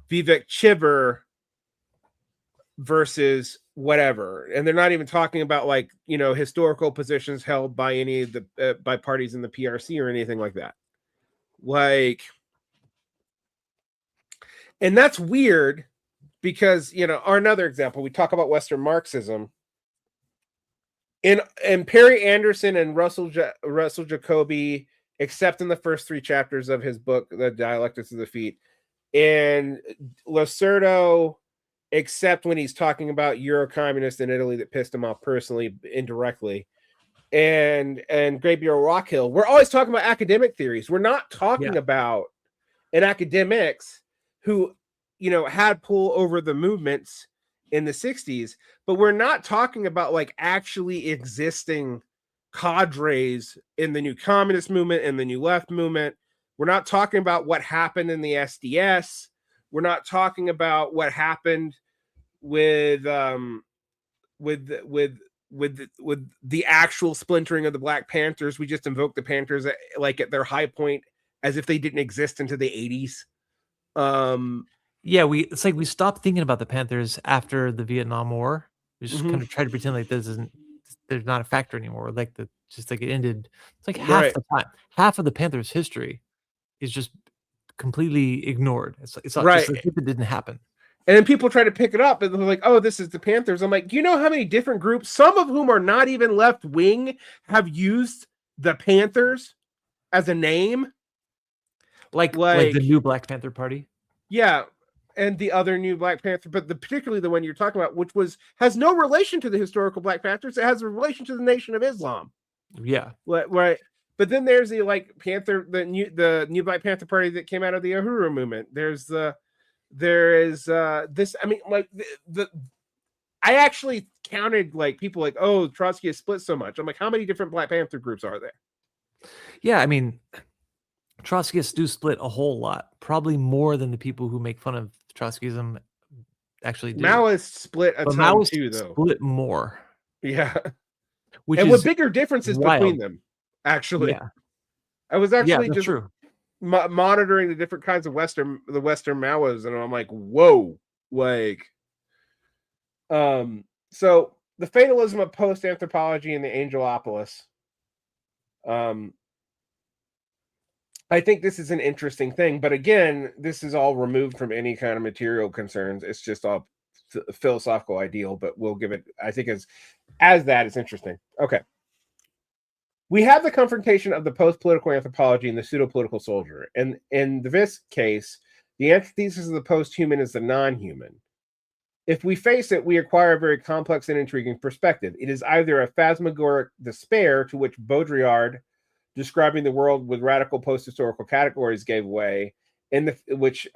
Vivek Chiver versus whatever, and they're not even talking about like historical positions held by any of the by parties in the PRC or anything like that. Like, and that's weird because or another example, we talk about Western Marxism. And Perry Anderson and Russell Jacoby, except in the first 3 chapters of his book, The Dialectics of the Feet, and Lacerdo, except when he's talking about Euro-communists in Italy that pissed him off personally, indirectly, and Gabriel Rockhill. We're always talking about academic theories. We're not talking about academics who, had pull over the movements in the 60s, but we're not talking about like actually existing cadres in the new communist movement and the new left movement. We're not talking about what happened in the SDS. We're not talking about what happened with the actual splintering of the Black Panthers. We just invoked the Panthers at their high point as if they didn't exist into the 80s. It's like we stopped thinking about the Panthers after the Vietnam War. We just kind of tried to pretend like there's not a factor anymore. Like it ended. It's like half the time, half of the Panthers' history is just completely ignored. It's just as if it didn't happen. And then people try to pick it up and they're like, oh, this is the Panthers. I'm like, do you know how many different groups, some of whom are not even left wing, have used the Panthers as a name? Like the new Black Panther Party? Yeah. And the other new Black Panther, but particularly the one you're talking about, which has no relation to the historical Black Panthers. It has a relation to the Nation of Islam. Yeah. Right. But then there's the the new Black Panther Party that came out of the Uhuru movement. There is this. I mean, I actually counted people like, oh, Trotsky is split so much. I'm like, how many different Black Panther groups are there? Yeah, I mean, Trotskyists do split a whole lot, probably more than the people who make fun of Trotskyism actually do. Maoists split a ton too, though. Split more. Yeah. With bigger differences between them, actually. Yeah. I was actually just monitoring the different kinds of Western Maois, and I'm like, whoa. So the fatalism of post-anthropology and the Angelopoulos. I think this is an interesting thing, but again, this is all removed from any kind of material concerns. It's just a philosophical ideal, but we'll give it, I think as that is interesting. Okay. We have the confrontation of the post-political anthropology and the pseudo-political soldier. And in this case, the antithesis of the post-human is the non-human. If we face it, we acquire a very complex and intriguing perspective. It is either a phantasmagoric despair to which Baudrillard, describing the world with radical post-historical categories, gave way, and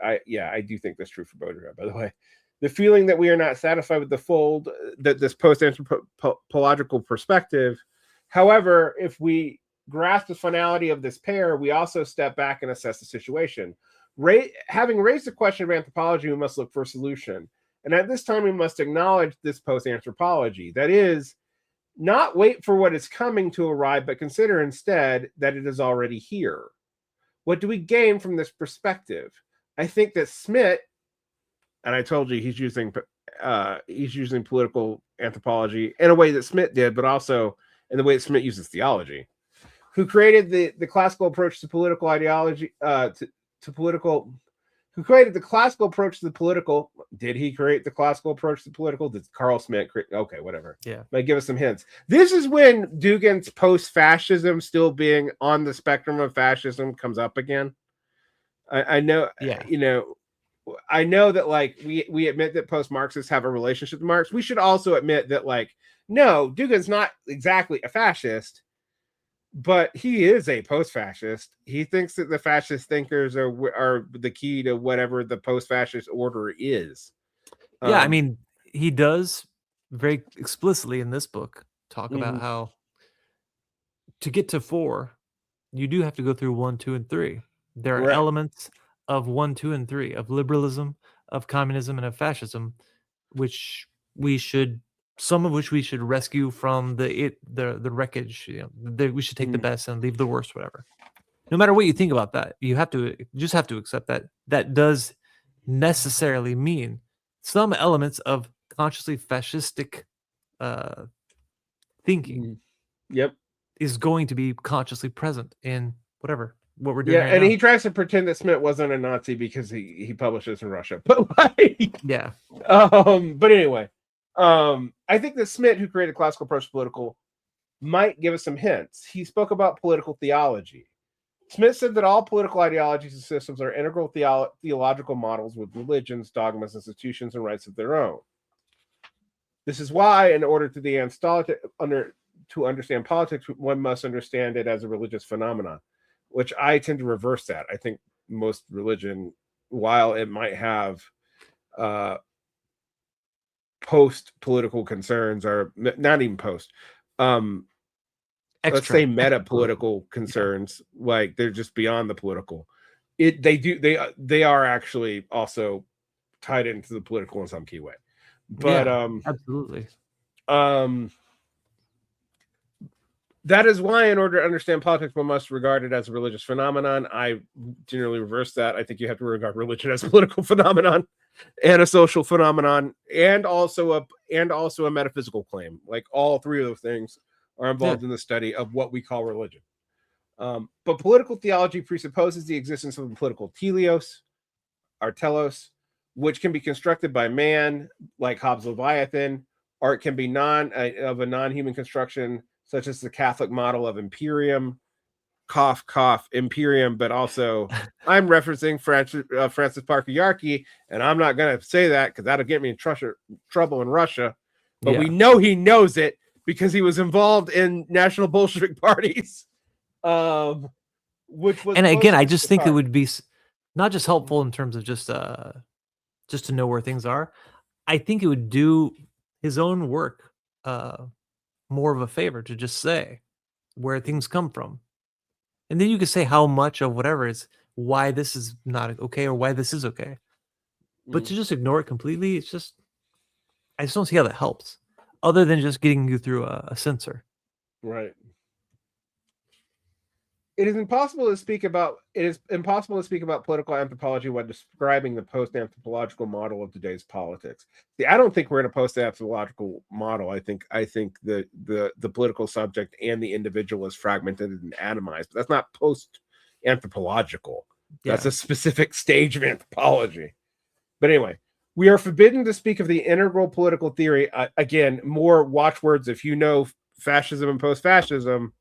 I do think that's true for Baudrillard, by the way. The feeling that we are not satisfied with the fold, that this post-anthropological perspective. However, if we grasp the finality of this pair, we also step back and assess the situation. Having raised the question of anthropology, we must look for a solution. And at this time, we must acknowledge this post-anthropology. That is, not wait for what is coming to arrive, but consider instead that it is already here. What do we gain from this perspective? I think that Smith, and I told you he's using political anthropology in a way that Smith did, but also in the way that Smith uses theology, who created the classical approach to political ideology, who created the classical approach to the political. Did he create the classical approach to the political? Did Carl Smith create? Okay, whatever. Yeah. Might give us some hints. This is when Dugin's post-fascism, still being on the spectrum of fascism, comes up again. I know, I know that we admit that post-Marxists have a relationship to Marx. We should also admit that No, Dugin's not exactly a fascist, but he is a post-fascist. He thinks that the fascist thinkers are the key to whatever the post-fascist order is. Yeah, I mean, he does very explicitly in this book talk about Mhm. how to get to 4, you do have to go through 1, 2, and 3. There are Right. elements of 1, 2, and 3 of liberalism, of communism, and of fascism, which we should some of which we should rescue from the wreckage. We should take the Mhm. best and leave the worst, whatever. No matter what you think about that, you just have to accept that that does necessarily mean some elements of consciously fascistic uh, thinking Mhm. Yep. is going to be consciously present in what we're doing Yeah, right and now. he tries to pretend that Smith wasn't a Nazi because he publishes in Russia. But like, Yeah, but anyway, I think that Smith, who created classical approach to political, might give us some hints. He spoke about political theology. Smith said that all political ideologies and systems are integral theological models with religions, dogmas, institutions, and rights of their own. This is why, in order to understand politics, one must understand it as a religious phenomenon, which I tend to reverse that. I think most religion, while it might have uh, post-political concerns, or not even post, let's say extra political. meta-political Yeah, concerns, like they're just beyond the political. They are actually also tied into the political in some key way. But yeah, absolutely. um that is why, in order to understand politics, one must regard it as a religious phenomenon. I generally reverse that. I think you have to regard religion as a political phenomenon and a social phenomenon, and also a metaphysical claim. Like all three of those things are Yeah, involved in the study of what we call religion. But political theology presupposes the existence of a political teleos, or telos, which can be constructed by man, like Hobbes' Leviathan, or it can be of a non-human construction, such as the Catholic model of imperium, cough, cough, imperium, but also I'm referencing Francis Parker Yarki, and I'm not going to say that because that'll get me in trouble in Russia. But we yeah. know he knows it because he was involved in national Bolshevik parties, um, which was And again, I closer to just the think it target. would be not just helpful in terms of just to know where things are. I think it would do his own work uh, more of a favor to just say where things come from, and then you could say how much of whatever is why this is not okay or why this is okay. But Mm, to just ignore it completely, I just don't see how that helps, other than just getting you through a censor. right. It is impossible to speak about political anthropology when describing the post-anthropological model of today's politics. See, I don't think we're in a post-anthropological model. I think the political subject and the individual is fragmented and atomized, but that's not post-anthropological. That's Yeah, a specific stage of anthropology. But anyway, we are forbidden to speak of the integral political theory. Again, more watchwords if you know fascism and post-fascism.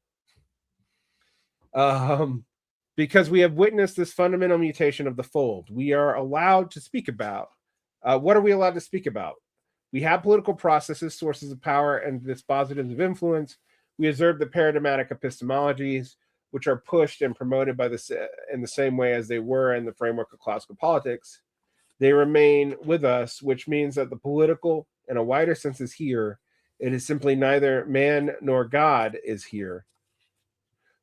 Um, because we have witnessed this fundamental mutation of the fold. We are allowed to speak about what are we allowed to speak about? We have political processes, sources of power, and dispositives of influence. We observe the paradigmatic epistemologies, which are pushed and promoted in the same way as they were in the framework of classical politics. They remain with us, which means that the political, in a wider sense, is here. It is simply neither man nor God is here.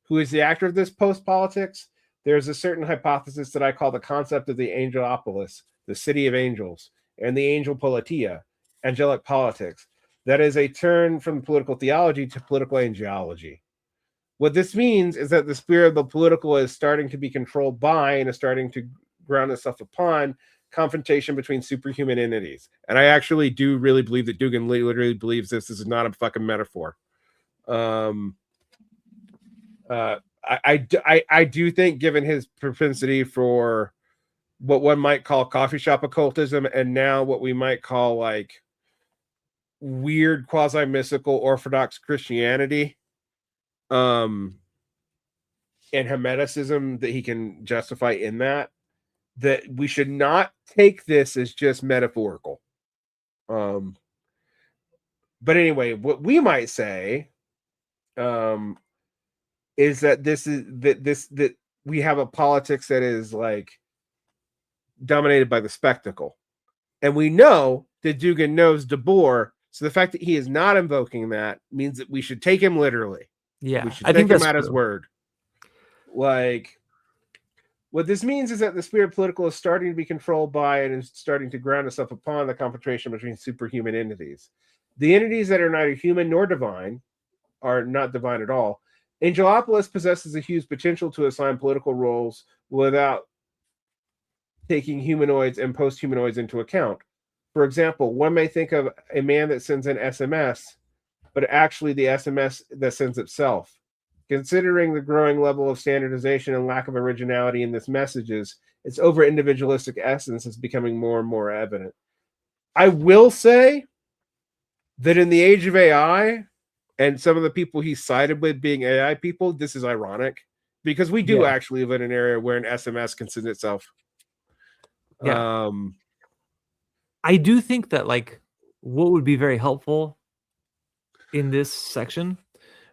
Who is the actor of this post politics? There's a certain hypothesis that I call the concept of the Angelopoulos, the city of angels, and the angel politia, angelic politics. That is a turn from political theology to political angelology. What this means is that the spirit of the political is starting to be controlled by and is starting to ground itself upon confrontation between superhuman entities. And I actually do really believe that Dugin literally believes this is not a fucking metaphor. Um, I do think, given his propensity for what one might call coffee shop occultism, and now what we might call like weird quasi mystical Orthodox Christianity, um, and Hermeticism that he can justify in that we should not take this as just metaphorical. Um, But anyway, what we might say is that that we have a politics that is like dominated by the spectacle. And we know that Dugin knows De Boer, so the fact that he is not invoking that means that we should take him literally. Yeah, We should I think take him that's at his true. word. Like, what this means is that the spirit political is starting to be controlled by and is starting to ground itself upon the confrontation between superhuman entities. The entities that are neither human nor divine are not divine at all. Angelopoulos possesses a huge potential to assign political roles without taking humanoids and post-humanoids into account. For example, one may think of a man that sends an SMS, but actually the SMS that sends itself. Considering the growing level of standardization and lack of originality in this messages, its over-individualistic essence is becoming more and more evident. I will say that in the age of AI, and some of the people he sided with being AI people, this is ironic because we do Yeah. actually live in an area where an SMS can send itself. Yeah. I do think that like what would be very helpful in this section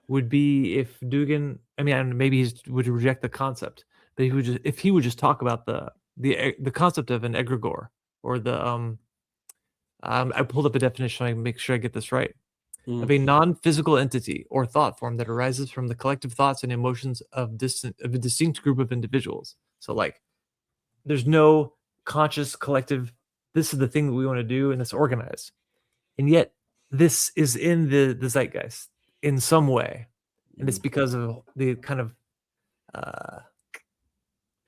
would be if Dugin, I mean, maybe he would reject the concept, but if he would just talk about the concept of an egregore or I pulled up a definition. I make sure I get this right. Of a non-physical entity or thought form that arises from the collective thoughts and emotions of a distinct group of individuals. So like, there's no conscious collective. This is the thing that we want to do, and it's organized, and yet this is in the zeitgeist in some way, and it's because of the kind of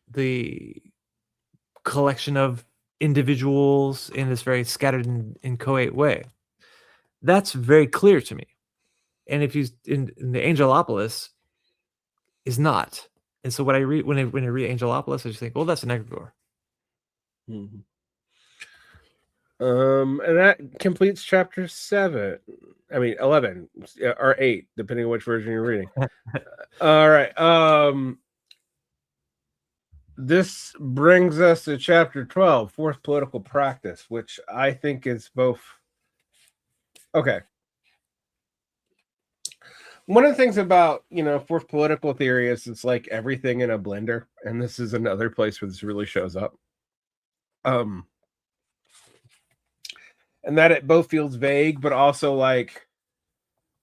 the collection of individuals in this very scattered and inchoate way. That's very clear to me. And if he's in the Angelopoulos is not. And so what I read when I read Angelopoulos, I just think, well, that's an egregore. And that completes chapter 7. I mean 11 or 8, depending on which version you're reading. All right. This brings us to chapter 12, fourth political practice, which I think is both. Okay. One of the things about, fourth political theory is it's like everything in a blender, and this is another place where this really shows up. And that it both feels vague, but also like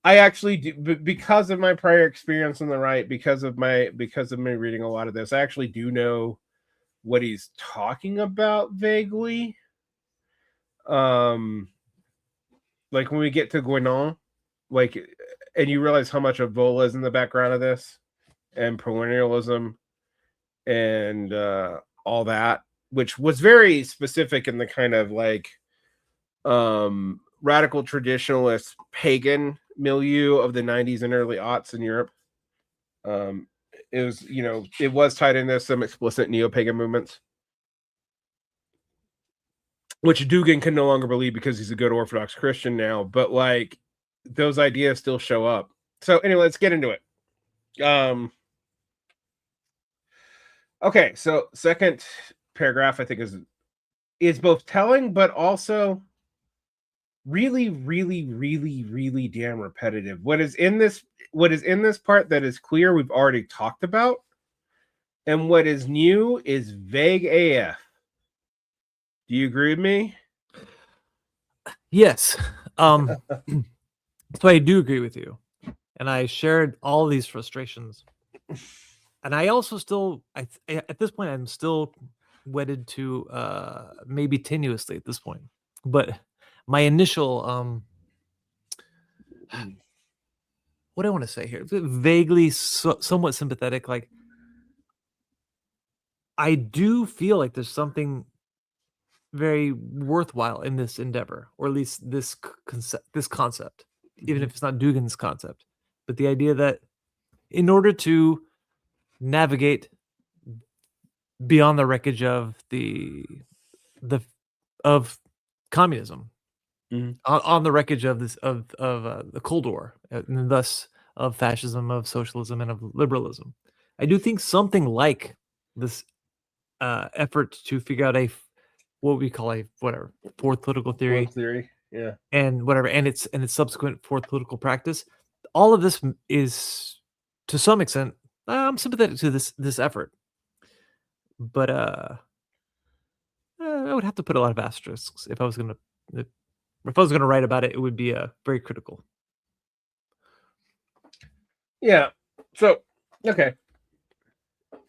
I actually do, because of my prior experience on the right, because of me reading a lot of this, I actually do know what he's talking about vaguely. Like when we get to Guénon, like, and you realize how much of Vola is in the background of this, and colonialism, and all that, which was very specific in the kind of like radical traditionalist pagan milieu of the 90s and early aughts in Europe. It was, it was tied into some explicit neo-pagan movements, which Dugin can no longer believe because he's a good Orthodox Christian now, but like those ideas still show up. So anyway, let's get into it. Okay, so second paragraph I think is both telling but also really, really, really, really damn repetitive. What is in this part that is clear we've already talked about, and what is new is vague AF. Do you agree with me? Yes. So I do agree with you. And I shared all these frustrations. And I also still, at this point, I'm still wedded to maybe tenuously at this point. But my initial, what do I want to say here? Vaguely, somewhat sympathetic. Like, I do feel like there's something very worthwhile in this endeavor, or at least this concept, even if it's not Dugin's concept. But the idea that in order to navigate beyond the wreckage of of communism, on the wreckage of the Cold War, and thus of fascism, of socialism, and of liberalism, I do think something like this effort to figure out what we call a fourth political theory. Yeah. and whatever, and its subsequent fourth political practice. All of this is, to some extent, I'm sympathetic to this effort, but I would have to put a lot of asterisks if I was gonna write about it. It would be very critical. Yeah. So, okay.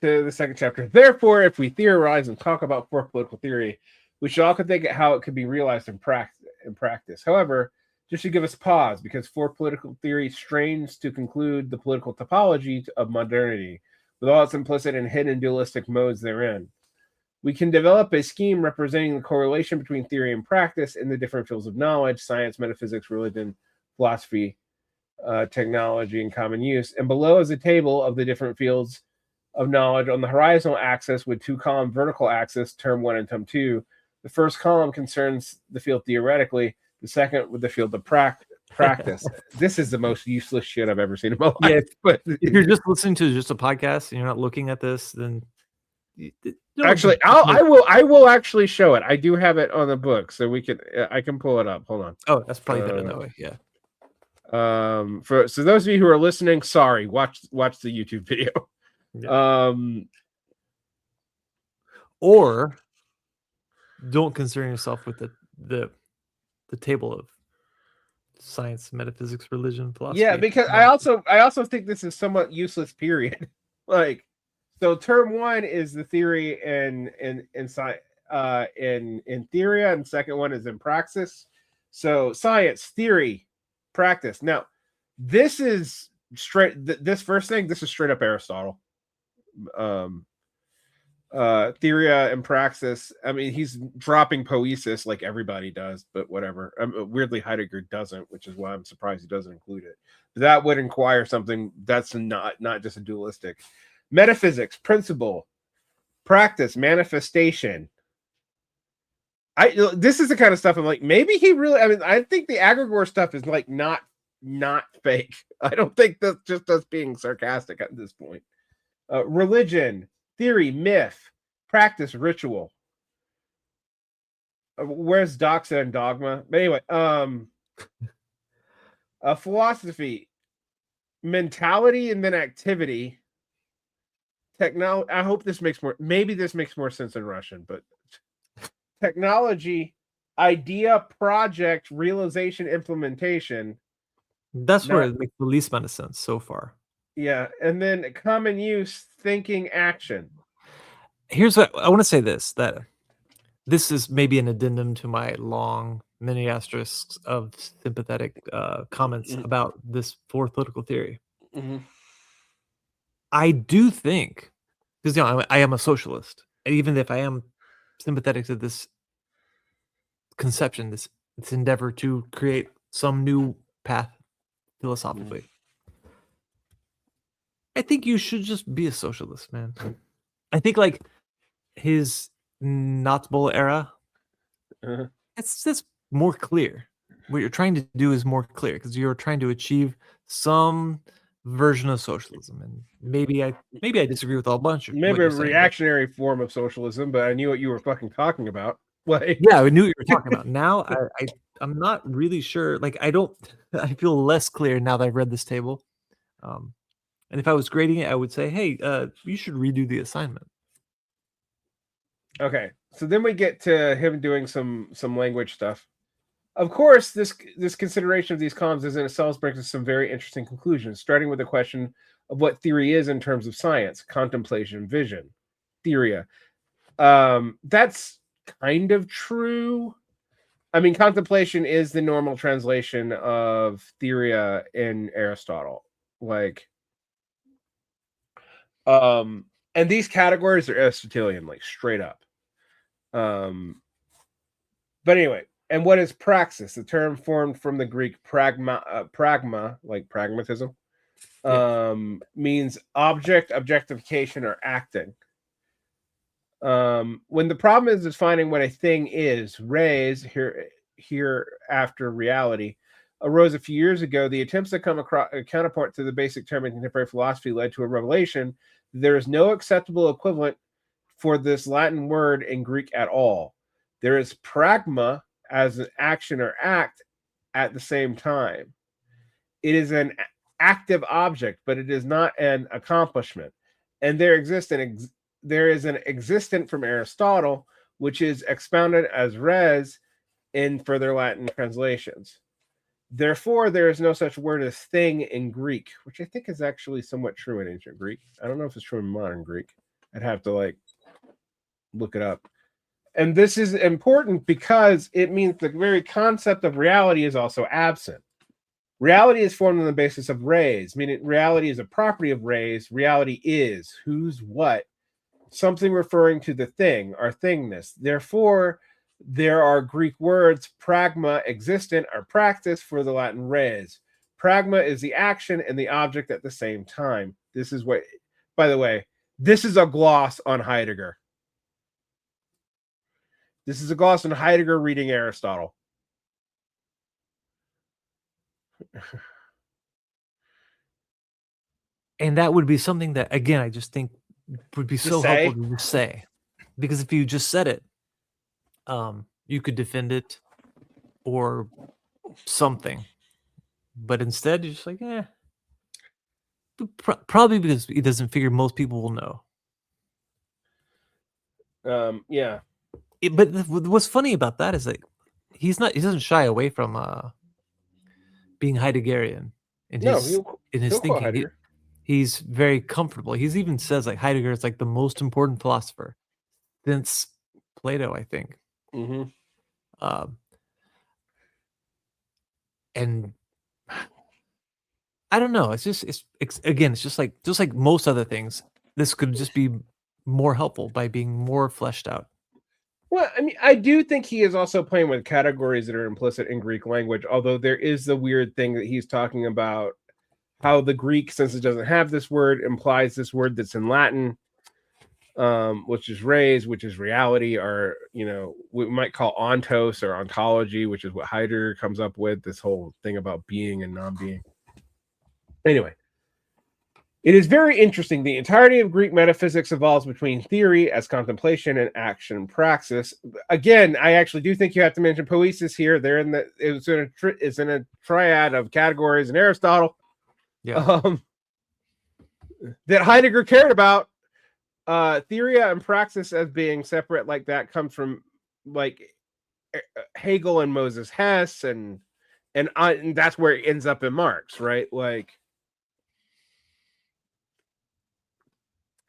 To the second chapter. Therefore, if we theorize and talk about fourth political theory, we should all think at how it could be realized in practice. However, just to give us pause, because fourth political theory strains to conclude the political topology of modernity, with all its implicit and hidden dualistic modes therein. We can develop a scheme representing the correlation between theory and practice in the different fields of knowledge, science, metaphysics, religion, philosophy, technology, and common use. And below is a table of the different fields of knowledge on the horizontal axis with two column vertical axis, term 1 and term 2. The first column concerns the field theoretically, the second with the field of practice. This is the most useless shit I've ever seen in my life. Yeah, but if you're just listening to just a podcast and you're not looking at this, then actually, I will actually show it. I do have it on the book, so I can pull it up. Hold on. Oh, that's probably better that way. Yeah. So those of you who are listening, sorry, watch the YouTube video. Yeah. Or don't concern yourself with the table of science, metaphysics, religion, philosophy. Yeah, because I also think this is somewhat useless. Period. Like, so term 1 is the theory in theoria, and second one is in praxis. So science, theory, practice. Now, this is straight. This first thing, this is straight up Aristotle. Theoria and praxis. I mean, he's dropping poesis like everybody does, but whatever. Weirdly, Haidiger doesn't, which is why I'm surprised he doesn't include it. That would inquire something that's not just a dualistic. Metaphysics, principle, practice, manifestation. This is the kind of stuff I'm like, maybe he really. I mean, I think the Agrigor stuff is like not fake. I don't think that's just us being sarcastic at this point. Religion, theory, myth, practice, ritual. Where's doxa and dogma? But anyway, philosophy, mentality, and then activity. Technology. I hope this makes more. Maybe this makes more sense in Russian, but technology, idea, project, realization, implementation. That's where it makes the least amount of sense so far. Yeah, and then common use, thinking, action. Here's what I want to say: that this is maybe an addendum to my long many asterisks of sympathetic comments about this fourth political theory. Mm-hmm. I do think, because I am a socialist, and even if I am sympathetic to this conception, this endeavor to create some new path philosophically, I think you should just be a socialist, man. I think like his Natsbol era, it's more clear. What you're trying to do is more clear because you're trying to achieve some version of socialism, and maybe I disagree with a bunch of maybe a reactionary form of socialism, but I knew what you were fucking talking about. Like, yeah, I knew what you were talking about. Now I'm not really sure. Like, I feel less clear now that I've read this table. And if I was grading it, I would say, hey, you should redo the assignment. Okay, so then we get to him doing some language stuff. Of course, this consideration of these columns in itself brings us some very interesting conclusions, starting with the question of what theory is in terms of science, contemplation, vision, theoria. That's kind of true. I mean, contemplation is the normal translation of theoria in Aristotle. Like, and these categories are Aristotelian, like straight up. But anyway, and what is praxis? The term formed from the Greek pragma, like pragmatism, means object, objectification, or acting. When the problem is defining what a thing is, res here after reality arose a few years ago. The attempts to come across a counterpart to the basic term in contemporary philosophy led to a revelation. There is no acceptable equivalent for this Latin word in Greek at all. There is pragma as an action or act at the same time. It is an active object, but it is not an accomplishment. And there is an existent from Aristotle, which is expounded as res in further Latin translations. Therefore, there is no such word as thing in Greek, which I think is actually somewhat true in ancient Greek. I don't know if it's true in modern Greek. I'd have to look it up. And this is important because it means the very concept of reality is also absent. Reality is formed on the basis of res, meaning reality is a property of res. Reality is who's what, something referring to the thing or thingness. Therefore, there are Greek words, pragma, existent, or praxis for the Latin res. Pragma is the action and the object at the same time. This is what, by the way, this is a gloss on Heidegger. This is a gloss on Heidegger reading Aristotle. And that would be something that, again, I just think would be so helpful to just say. Because if you just said it, you could defend it or something. But instead, you're just like, probably because he doesn't figure most people will know. Yeah. But what's funny about that is like he doesn't shy away from being Heideggerian in his thinking. He's very comfortable. He's even says like Heidegger is like the most important philosopher since Plato, I think. Mm-hmm. And I don't know. It's just like most other things. This could just be more helpful by being more fleshed out. Well, I mean, I do think he is also playing with categories that are implicit in Greek language, although there is the weird thing that he's talking about how the Greek, since it doesn't have this word, implies this word that's in Latin, which is res, which is reality, or, we might call ontos or ontology, which is what Heidegger comes up with, this whole thing about being and non-being. Anyway, it is very interesting. The entirety of Greek metaphysics evolves between theory as contemplation and action praxis. Again, I actually do think you have to mention poiesis here. It's in a triad of categories in Aristotle. Yeah. That Heidegger cared about. Theoria and praxis as being separate like that comes from like Hegel and Moses Hess, and that's where it ends up in Marx, right? Like,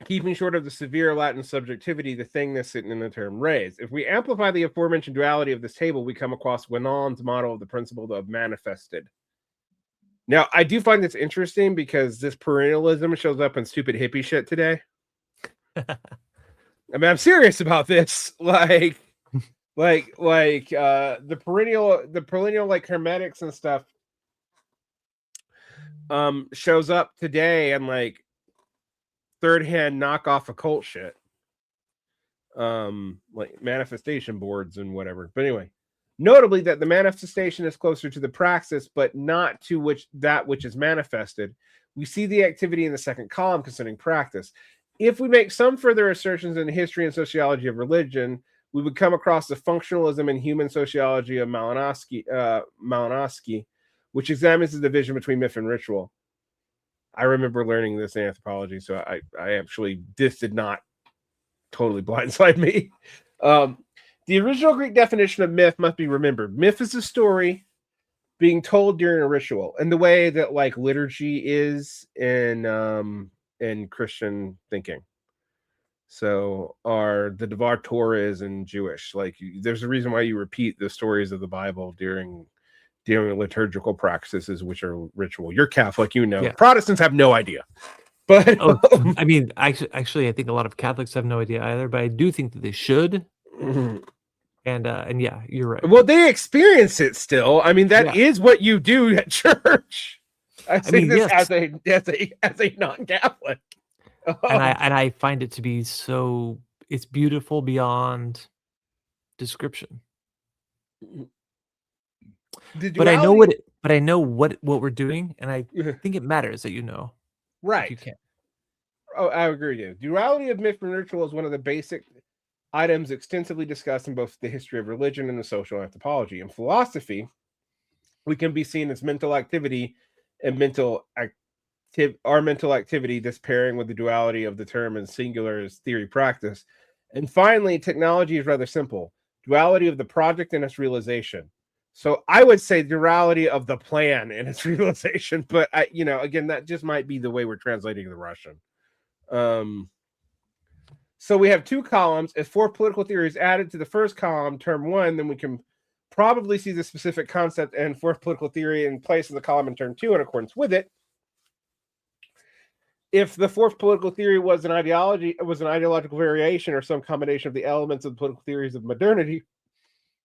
keeping short of the severe Latin subjectivity, the thingness sitting in the term res. If we amplify the aforementioned duality of this table, we come across Guénon's model of the principle of manifested. Now, I do find this interesting because this perennialism shows up in stupid hippie shit today. I mean, I'm serious about this. The perennial like hermetics and stuff shows up today and like third-hand knockoff occult shit, like manifestation boards and whatever. But anyway, notably that the manifestation is closer to the praxis, but not to which is manifested. We see the activity in the second column concerning practice. If we make some further assertions in the history and sociology of religion, we would come across the functionalism and human sociology of Malinowski, which examines the division between myth and ritual. I remember learning this in anthropology, so I actually, this did not totally blindside me. The original Greek definition of myth must be remembered. Myth is a story being told during a ritual, in the way that like liturgy is in Christian thinking. So are the Devar Torah is in Jewish. Like, there's a reason why you repeat the stories of the Bible during liturgical practices, which are ritual. You're Catholic, Yeah. Protestants have no idea. But I mean, actually, I think a lot of Catholics have no idea either. But I do think that they should. Mm-hmm. And yeah, you're right. Well, they experience it still. I mean, that is what you do at church. I say this as a non-Catholic. And I find it to be so, it's beautiful beyond description. But I know what we're doing, and I think it matters that right. You can. Oh, I agree with you. Duality of myth and ritual is one of the basic items extensively discussed in both the history of religion and the social anthropology. In philosophy, we can be seen as mental activity and our mental activity, this pairing with the duality of the term and singular as theory practice. And finally, technology is rather simple. Duality of the project and its realization. So I would say duality of the plan and its realization, but again, that just might be the way we're translating the Russian. So we have two columns. If four political theories added to the first column, term one, then we can probably see the specific concept and fourth political theory in place in the column in term two in accordance with it. If the fourth political theory was an ideological variation or some combination of the elements of the political theories of modernity,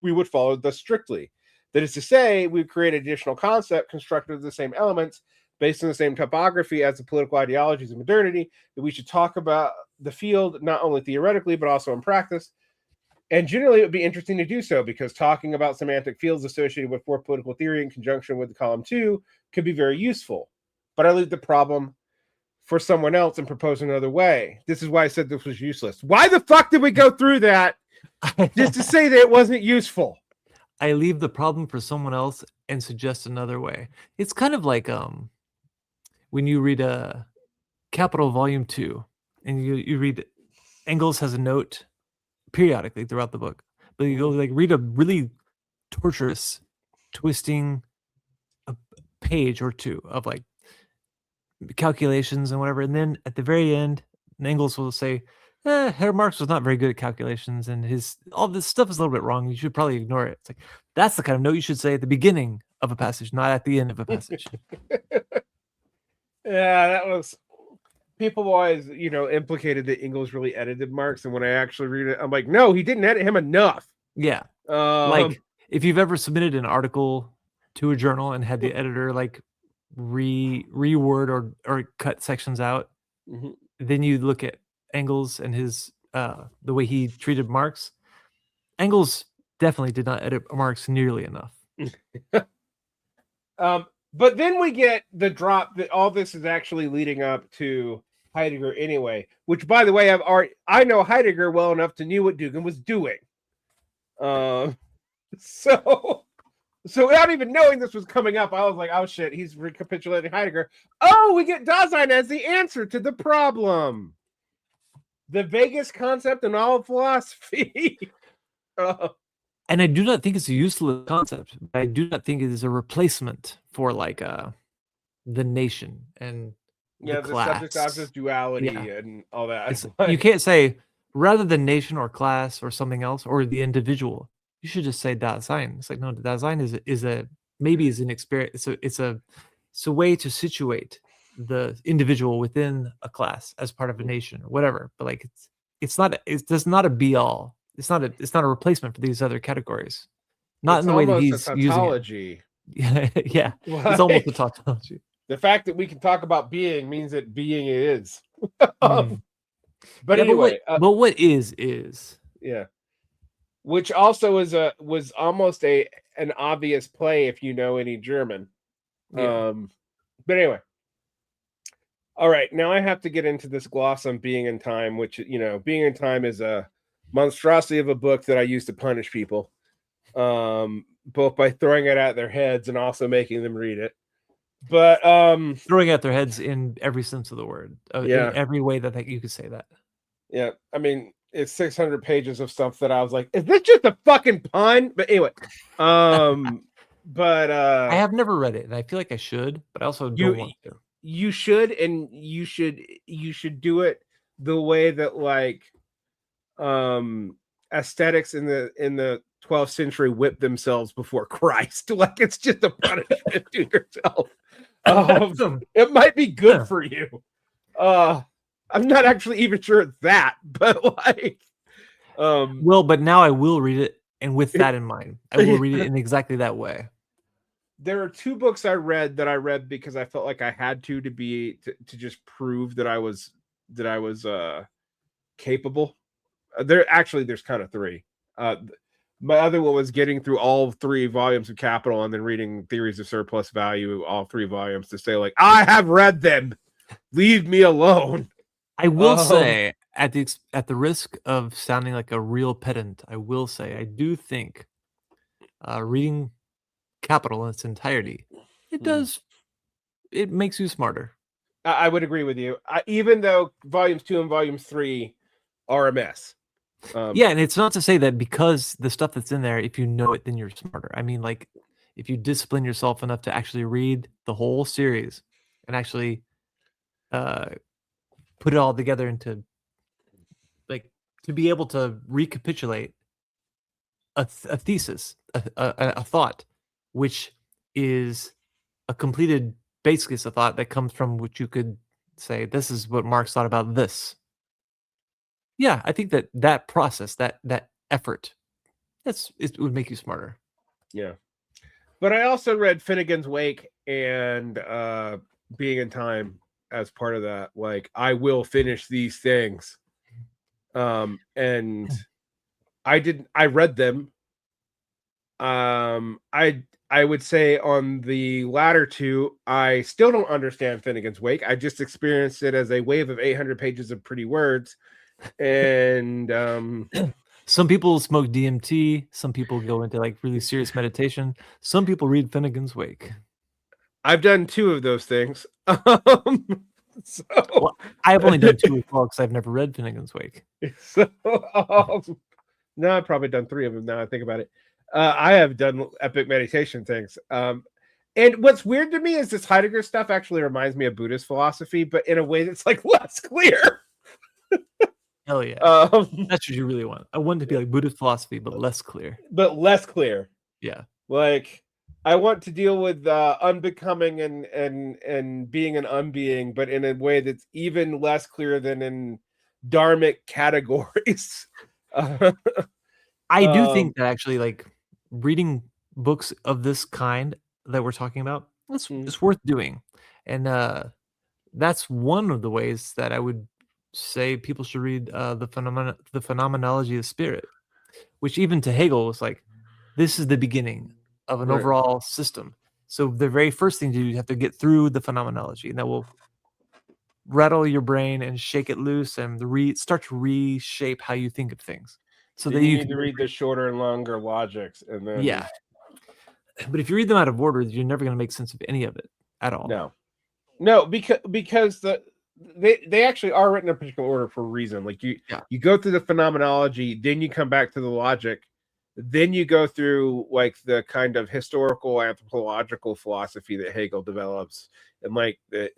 we would follow this strictly. That is to say, we create an additional concept constructed of the same elements based on the same topography as the political ideologies of modernity, that we should talk about the field not only theoretically but also in practice. And generally, it would be interesting to do so because talking about semantic fields associated with fourth political theory in conjunction with column two could be very useful. But I leave the problem for someone else and propose another way. This is why I said this was useless. Why the fuck did we go through that just to say that it wasn't useful? I leave the problem for someone else and suggest another way. It's kind of like when you read Capital Volume 2 and you read Engels has a note periodically throughout the book, but you go like read a really torturous, twisting a page or two of like calculations and whatever, and then at the very end, Engels will say, Herr Marx was not very good at calculations, and all this stuff is a little bit wrong. You should probably ignore it. It's like that's the kind of note you should say at the beginning of a passage, not at the end of a passage. Yeah, that was. People always, implicated that Engels really edited Marx, and when I actually read it, I'm like, no, he didn't edit him enough. Yeah, like if you've ever submitted an article to a journal and had the editor like reword or cut sections out, then you look at Engels and his the way he treated Marx. Engels definitely did not edit Marx nearly enough. But then we get the drop that all this is actually leading up to Heidegger anyway, which, by the way, I know Heidegger well enough to know what Dugin was doing. So without even knowing this was coming up, I was like, oh shit, he's recapitulating Heidegger. Oh, we get Dasein as the answer to the problem. The vaguest concept in all of philosophy. And I do not think it's a useless concept. I do not think it is a replacement for like the nation and the subject object duality and all that. You can't say rather than nation or class or something else or the individual. You should just say Dasein. It's like no, Dasein is an experience. It's a way to situate the individual within a class as part of a nation or whatever. But like it's not a be all. It's not a replacement for these other categories. Not in the way that he's using it. Yeah. It's almost a tautology. The fact that we can talk about being means that being is. But anyway, but what is yeah. Which also was almost an obvious play if you know any German. Yeah. But anyway. All right, now I have to get into this gloss on Being in Time, which Being in Time is a monstrosity of a book that I use to punish people, both by throwing it at their heads and also making them read it. But throwing at their heads in every sense of the word, in every way that you could say that. Yeah, I mean it's 600 pages of stuff that I was like, is this just a fucking pun? But anyway, but I have never read it, and I feel like I should, but I also don't want to. You should, and you should do it the way that like aesthetics in the 12th century whipped themselves before Christ. Like it's just a punishment to yourself. It might be good for you. I'm not actually even sure it's that, but like well, but now I will read it, and with that in mind, I will read it in exactly that way. There are two books I read because I felt like I had to just prove that I was capable. There's kind of three. My other one was getting through all 3 volumes of Capital and then reading Theories of Surplus Value, all 3 volumes, to say like, I have read them. Leave me alone. I will say, at the risk of sounding like a real pedant, I will say I do think reading Capital in its entirety, it makes you smarter. I would agree with you. Even though volumes 2 and volumes 3 are a mess. Yeah, and it's not to say that because the stuff that's in there, if you know it, then you're smarter. I mean, like, if you discipline yourself enough to actually read the whole series and actually put it all together into, like, to be able to recapitulate a thesis, a thought, which is a completed, basically it's a thought that comes from which you could say, this is what Marx thought about this. Yeah, I think that process, that effort, it would make you smarter. Yeah. But I also read Finnegan's Wake and Being in Time as part of that. Like, I will finish these things. And I read them. I would say on the latter two, I still don't understand Finnegan's Wake. I just experienced it as a wave of 800 pages of pretty words. And some people smoke DMT, some people go into like really serious meditation, some people read Finnegan's Wake. I've done 2 of those things. So well, I've only done 2 as well because I've never read Finnegan's Wake. So no, I've probably done 3 of them now I think about it. I have done epic meditation things. And what's weird to me is this Heidegger stuff actually reminds me of Buddhist philosophy, but in a way that's like less clear. Hell yeah. That's what you really want. I want it to be like Buddhist philosophy, but less clear. Yeah. Like, I want to deal with unbecoming and being an unbeing, but in a way that's even less clear than in dharmic categories. I do think that actually, like, reading books of this kind that we're talking about, it's worth doing. And that's one of the ways that I would say people should read the Phenomenology of Spirit, which even to Hegel was like, this is the beginning of an overall system. So the very first thing to do, you have to get through the phenomenology, and that will rattle your brain and shake it loose and start to reshape how you think of things. So that you need to read the shorter and longer logics, and then But if you read them out of order, you're never going to make sense of any of it at all. No, because they actually are written in a particular order for a reason. Like you go through the phenomenology, then you come back to the logic, then you go through like the kind of historical anthropological philosophy that Hegel develops, and like the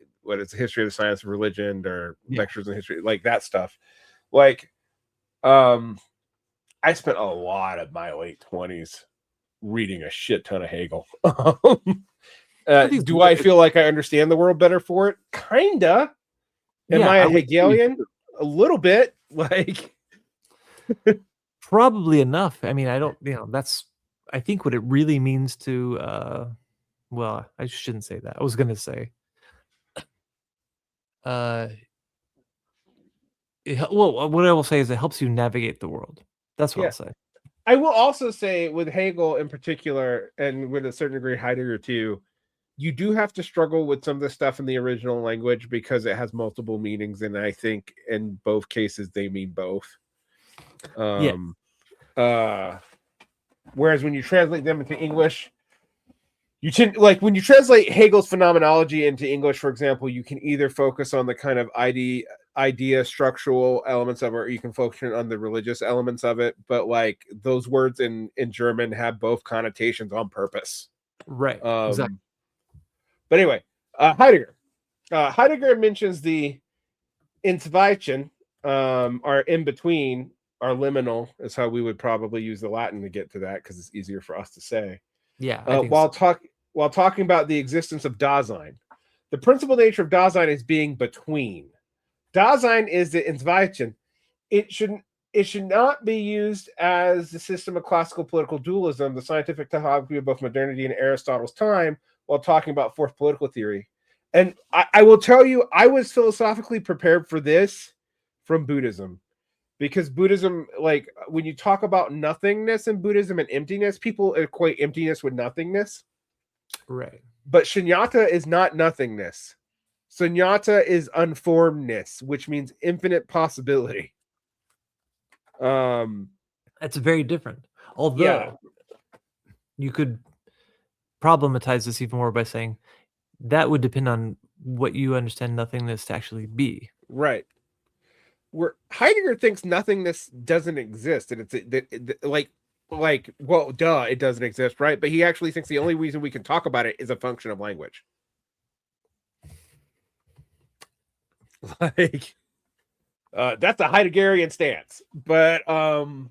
history of the science of religion or lectures in history, like that stuff. Like, I spent a lot of my late 20s reading a shit ton of Hegel. Do I feel like I understand the world better for it? Kinda. Am I a Hegelian? A little bit. Like, probably enough. I mean, I don't, that's, I think what it really means to, well, I shouldn't say that. I was going to say, what I will say is it helps you navigate the world. That's what I'll say. I will also say with Hegel in particular, and with a certain degree Heidegger too, you do have to struggle with some of the stuff in the original language because it has multiple meanings, and I think in both cases they mean both. Whereas when you translate them into English, you tend, like when you translate Hegel's phenomenology into English, for example, you can either focus on the kind of idea structural elements of it, or you can focus on the religious elements of it. But like those words in German have both connotations on purpose. Right. Exactly. But anyway, Heidegger. Heidegger mentions the Inzwischen, are in between, are liminal, is how we would probably use the Latin to get to that because it's easier for us to say. Yeah. While talking about the existence of Dasein, the principal nature of Dasein is being between. Dasein is the Inzwischen. It should not be used as the system of classical political dualism, the scientific typology of both modernity and Aristotle's time, while talking about fourth political theory. And I will tell you, I was philosophically prepared for this from Buddhism, because Buddhism, like when you talk about nothingness in Buddhism and emptiness, people equate emptiness with nothingness. Right. But shunyata is not nothingness. Sunyata is unformedness, which means infinite possibility. That's very different. Although Yeah. you could problematize this even more by saying that would depend on what you understand nothingness to actually be. Right. Where Heidegger thinks nothingness doesn't exist, and well, duh, it doesn't exist, right? But he actually thinks the only reason we can talk about it is a function of language. Like, that's a Heideggerian stance, but I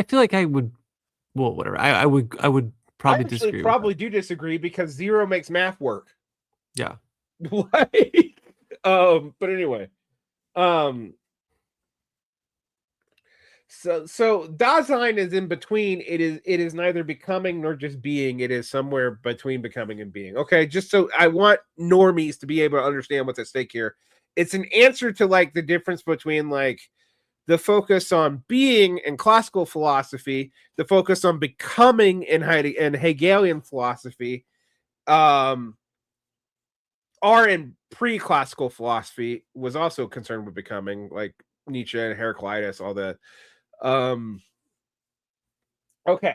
feel like I would. Well, whatever. I would probably disagree. Probably do disagree because zero makes math work. Yeah. Like, but anyway, so Dasein is in between. It is neither becoming nor just being. It is somewhere between becoming and being. Okay, just so I want normies to be able to understand what's at stake here. It's an answer to like the difference between like the focus on being in classical philosophy, the focus on becoming in Hegelian philosophy, are in pre-classical philosophy was also concerned with becoming, like Nietzsche and Heraclitus, all that. Okay.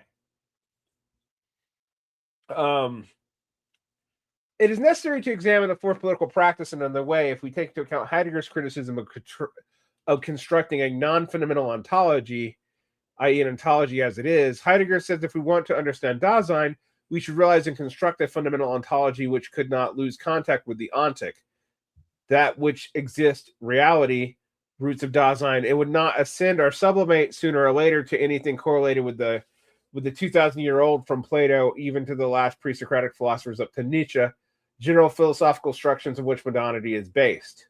It is necessary to examine the fourth political practice in another way if we take into account Heidegger's criticism of constructing a non-fundamental ontology, i.e. an ontology as it is. Heidegger says if we want to understand Dasein, we should realize and construct a fundamental ontology which could not lose contact with the ontic, that which exists, reality, roots of Dasein. It would not ascend or sublimate sooner or later to anything correlated with the 2,000-year-old from Plato even to the last pre-Socratic philosophers up to Nietzsche, general philosophical structures of which modernity is based.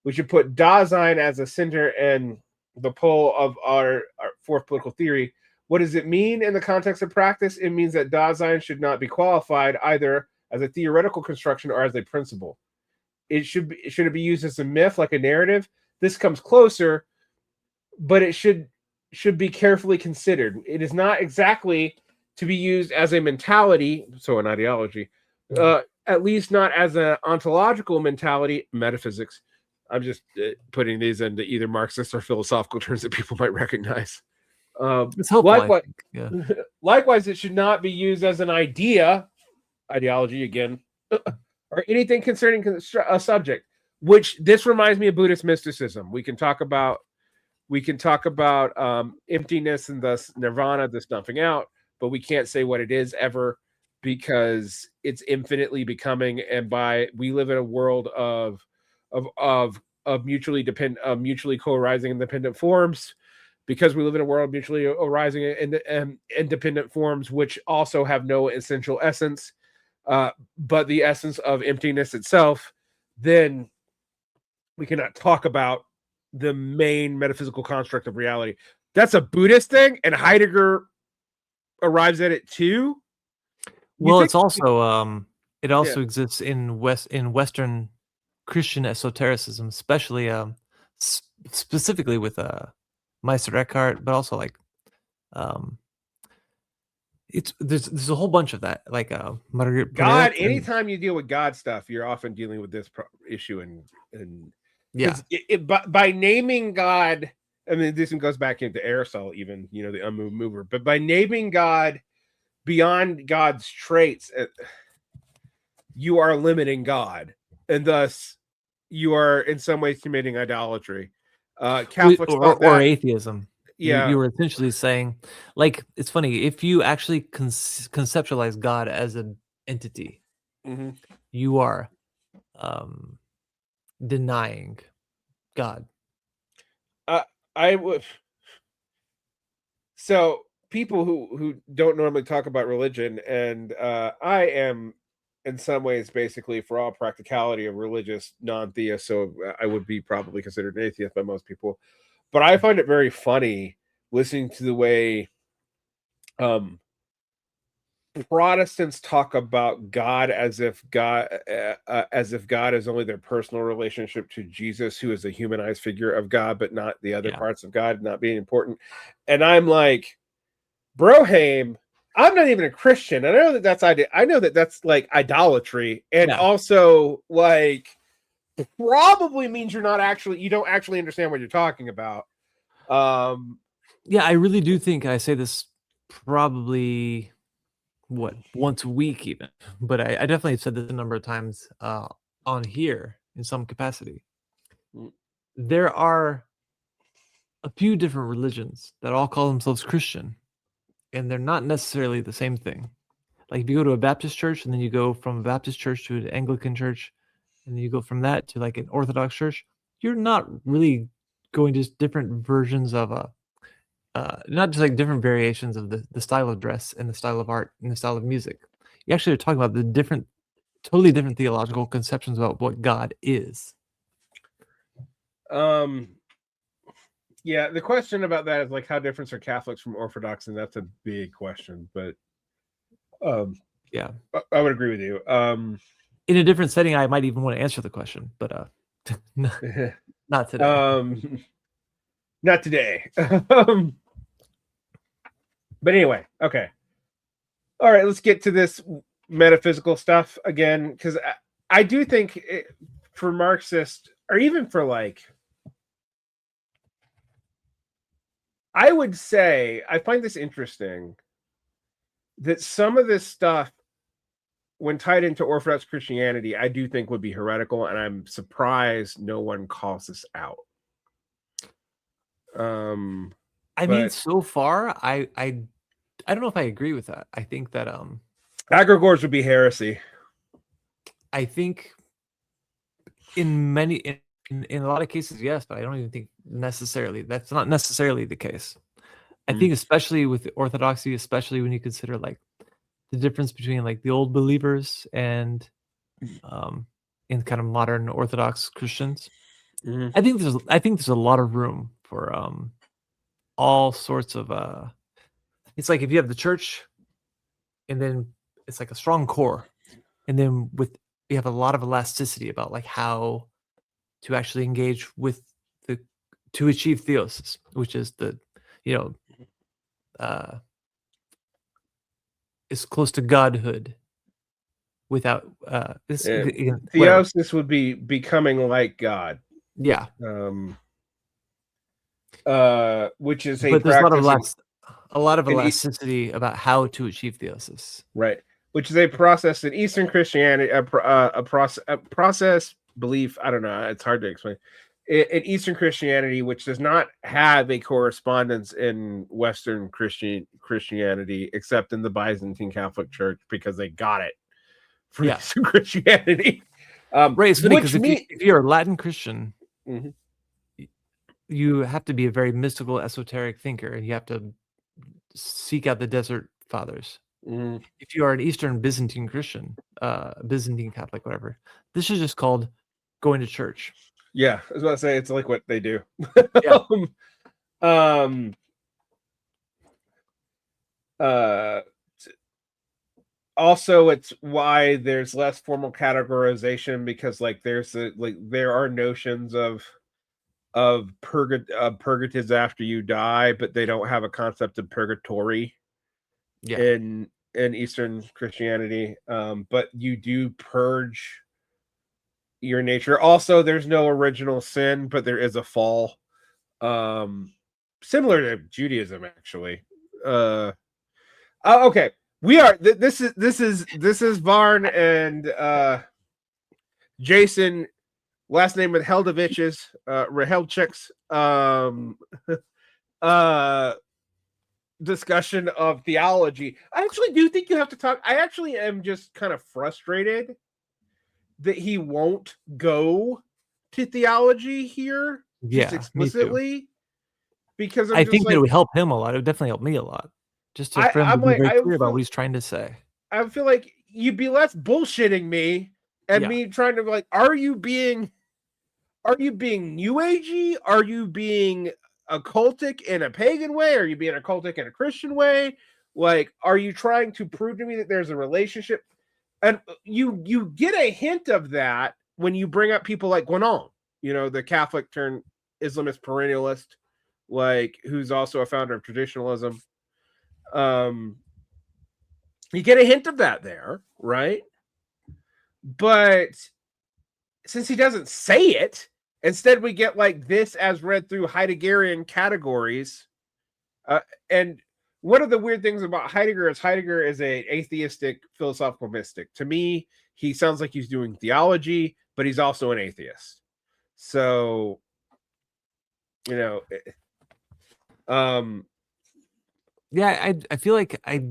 We should put Dasein as a center and the pole of our fourth political theory. What does it mean in the context of practice? It means that Dasein should not be qualified either as a theoretical construction or as a principle. Should it be used as a myth, like a narrative? This comes closer, but it should be carefully considered. It is not exactly to be used as a mentality, so an ideology, at least not as an ontological mentality, metaphysics. I'm just putting these into either Marxist or philosophical terms that people might recognize. It's helpful. Likewise, likewise, it should not be used as an ideology again, or anything concerning a subject. Which this reminds me of Buddhist mysticism. We can talk about emptiness and thus nirvana, the stumping out, but we can't say what it is ever because it's infinitely becoming. And we live in a world of mutually mutually co-arising independent forms, because we live in a world of mutually arising and independent forms, which also have no essential essence, but the essence of emptiness itself. Then we cannot talk about the main metaphysical construct of reality. That's a Buddhist thing, and Heidegger arrives at it too. Well, it's also it also exists in Western Christian esotericism, especially specifically with Meister Eckhart, but also like there's a whole bunch of that, like God. Anytime you deal with God stuff, you're often dealing with this issue, and yeah, by naming God, I mean, this one goes back into Aristotle, even, the unmoved mover, but by naming God beyond God's traits, you are limiting God, and thus you are in some ways committing idolatry. Catholics or atheism. Yeah, you were essentially saying, like, it's funny, if you actually conceptualize God as an entity, you are denying God. I would. So people who don't normally talk about religion, and I am in some ways basically, for all practicality, a religious non-theist, so I would be probably considered an atheist by most people. But I find it very funny listening to the way Protestants talk about God as if God is only their personal relationship to Jesus, who is a humanized figure of God, but not the other parts of God not being important. And I'm like, Broham, I'm not even a Christian. I know that that's idea. I know that that's like idolatry, and also like probably means you don't actually understand what you're talking about. Yeah, I really do think I say this probably once a week even, but I definitely said this a number of times on here in some capacity. There are a few different religions that all call themselves Christian, and they're not necessarily the same thing. Like if you go to a Baptist church and then you go from a Baptist church to an Anglican church, and then you go from that to like an Orthodox church, you're not really going to different versions of not just like different variations of the style of dress and the style of art and the style of music. You actually are talking about the totally different theological conceptions about what God is. Yeah, the question about that is like how different are Catholics from Orthodox, and that's a big question. But yeah, I would agree with you. In a different setting, I might even want to answer the question, but not today. Not today. But anyway, okay. All right, let's get to this metaphysical stuff again, because I do think for Marxists, or even for like, I would say, I find this interesting that some of this stuff, when tied into Orthodox Christianity, I do think would be heretical, and I'm surprised no one calls this out. I mean, so far, I don't know if I agree with that. I think that aggregors would be heresy. I think in a lot of cases, yes, but I don't even think necessarily that's not necessarily the case. I think especially with the Orthodoxy, especially when you consider like the difference between like the old believers and in kind of modern Orthodox Christians. I think there's a lot of room for all sorts of it's like if you have the church and then it's like a strong core, and then you have a lot of elasticity about like how to actually engage with to achieve theosis, which is is close to godhood without theosis would be becoming like God. Yeah. Which is but there's a lot of elasticity about how to achieve theosis. Right. Which is a process in Eastern Christianity, a process belief. I don't know. It's hard to explain. In Eastern Christianity, which does not have a correspondence in Western Christianity, except in the Byzantine Catholic Church, because they got it from Eastern Christianity. Right. It's funny because if you're a Latin Christian, you have to be a very mystical, esoteric thinker, and you have to seek out the desert fathers. If you are an Eastern Byzantine Christian, Byzantine Catholic, whatever, this is just called going to church. Yeah, I was about to say it's like what they do. Also, it's why there's less formal categorization, because like there are notions of purgatives after you die, but they don't have a concept of purgatory in Eastern Christianity. But you do purge your nature. Also, there's no original sin, but there is a fall. Similar to Judaism, actually. Okay. We are this is Varn and Jason, last name with Heldovich's Rehelchik's discussion of theology. I actually do think you have to talk. I actually am just kind of frustrated that he won't go to theology here just explicitly, because I think that it would help him a lot. It would definitely help me a lot, just to for him to be very clear about what he's trying to say. I feel like you'd be less bullshitting me and me trying to be like, are you being new agey? Are you being occultic in a pagan way? Are you being occultic in a Christian way? Like, are you trying to prove to me that there's a relationship? And you get a hint of that when you bring up people like Guénon, the Catholic turned Islamist perennialist, like, who's also a founder of traditionalism. You get a hint of that there, right? But since he doesn't say it, instead we get like this as read through Heideggerian categories. And one of the weird things about Heidegger is an atheistic philosophical mystic. To me, he sounds like he's doing theology, but he's also an atheist. So, yeah, I feel like I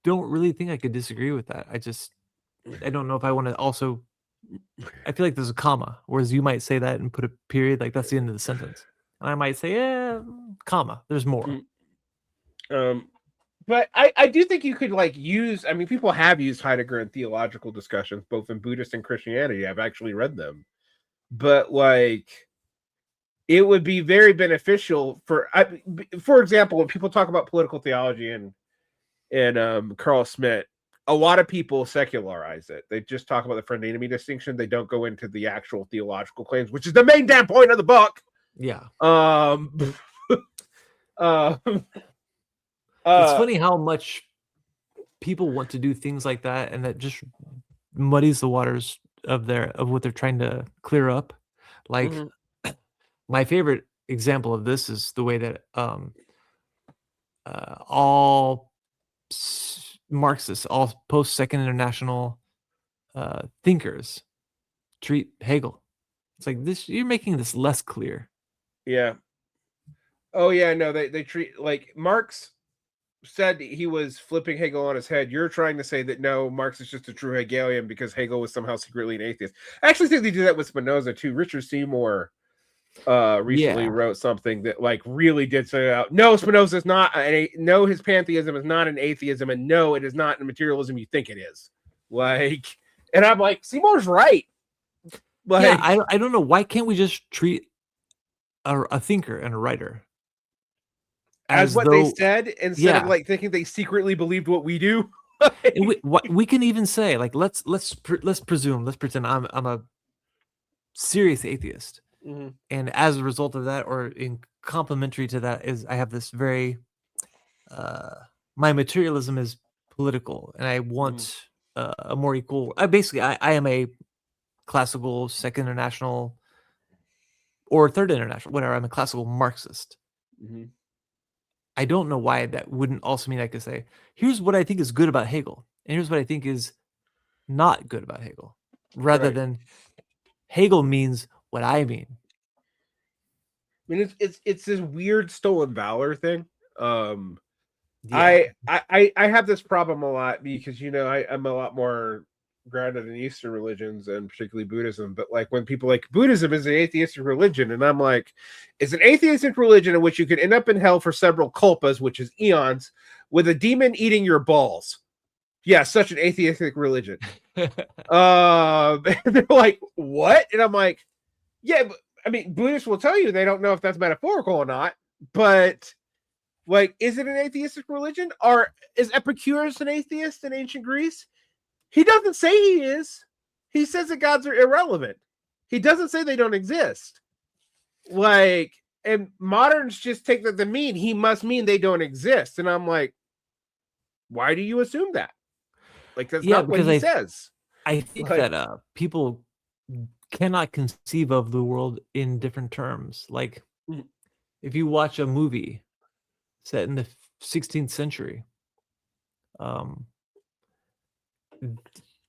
don't really think I could disagree with that. I don't know if I want to also. I feel like there's a comma, whereas you might say that and put a period, like that's the end of the sentence. And I might say, yeah, comma. There's more. But I do think you could like use. I mean, people have used Heidegger in theological discussions, both in Buddhist and Christianity. I've actually read them, but like, it would be very beneficial for example, when people talk about political theology and Carl Schmitt, a lot of people secularize it. They just talk about the friend enemy distinction. They don't go into the actual theological claims, which is the main damn point of the book. Yeah. It's funny how much people want to do things like that, and that just muddies the waters of what they're trying to clear up. Like, my favorite example of this is the way that all Marxists, all post-Second International thinkers treat Hegel. It's like this. You're making this less clear. Yeah. Oh yeah, no, they treat, like, Marx said he was flipping Hegel on his head. You're trying to say that no, Marx is just a true Hegelian because Hegel was somehow secretly an atheist. I actually think they did that with Spinoza too. Richard Seymour recently wrote something that like really did say out, no, Spinoza is not no, his pantheism is not an atheism, and no, it is not a materialism you think it is. Like, and I'm like, Seymour's right. Like, yeah, I don't know, why can't we just treat a thinker and a writer as what they said, instead of like thinking they secretly believed what we do? we can even say, like, let's pretend I'm a serious atheist, and as a result of that, or in complementary to that, is I have this very my materialism is political, and I want a more equal. I am a classical Second International or Third International, whatever. I'm a classical Marxist. I don't know why that wouldn't also mean I could say, here's what I think is good about Hegel, and here's what I think is not good about Hegel, rather than Hegel means what I mean. I mean, it's this weird stolen valor thing. I have this problem a lot because, you know, I'm a lot more grounded in Eastern religions and particularly Buddhism. But like, when people like, Buddhism is an atheistic religion, and I'm like, it's an atheistic religion in which you could end up in hell for several kalpas, which is eons, with a demon eating your balls. Yeah, such an atheistic religion. They're like, what? And I'm like, yeah, but, I mean, Buddhists will tell you they don't know if that's metaphorical or not, but like, is it an atheistic religion? Or is Epicurus an atheist in ancient Greece? He doesn't say he is. He says that gods are irrelevant. He doesn't say they don't exist. Like, and moderns just take that to mean he must mean they don't exist. And I'm like, why do you assume that? Like, that's not what he says. I think that people cannot conceive of the world in different terms. Like, if you watch a movie set in the 16th century,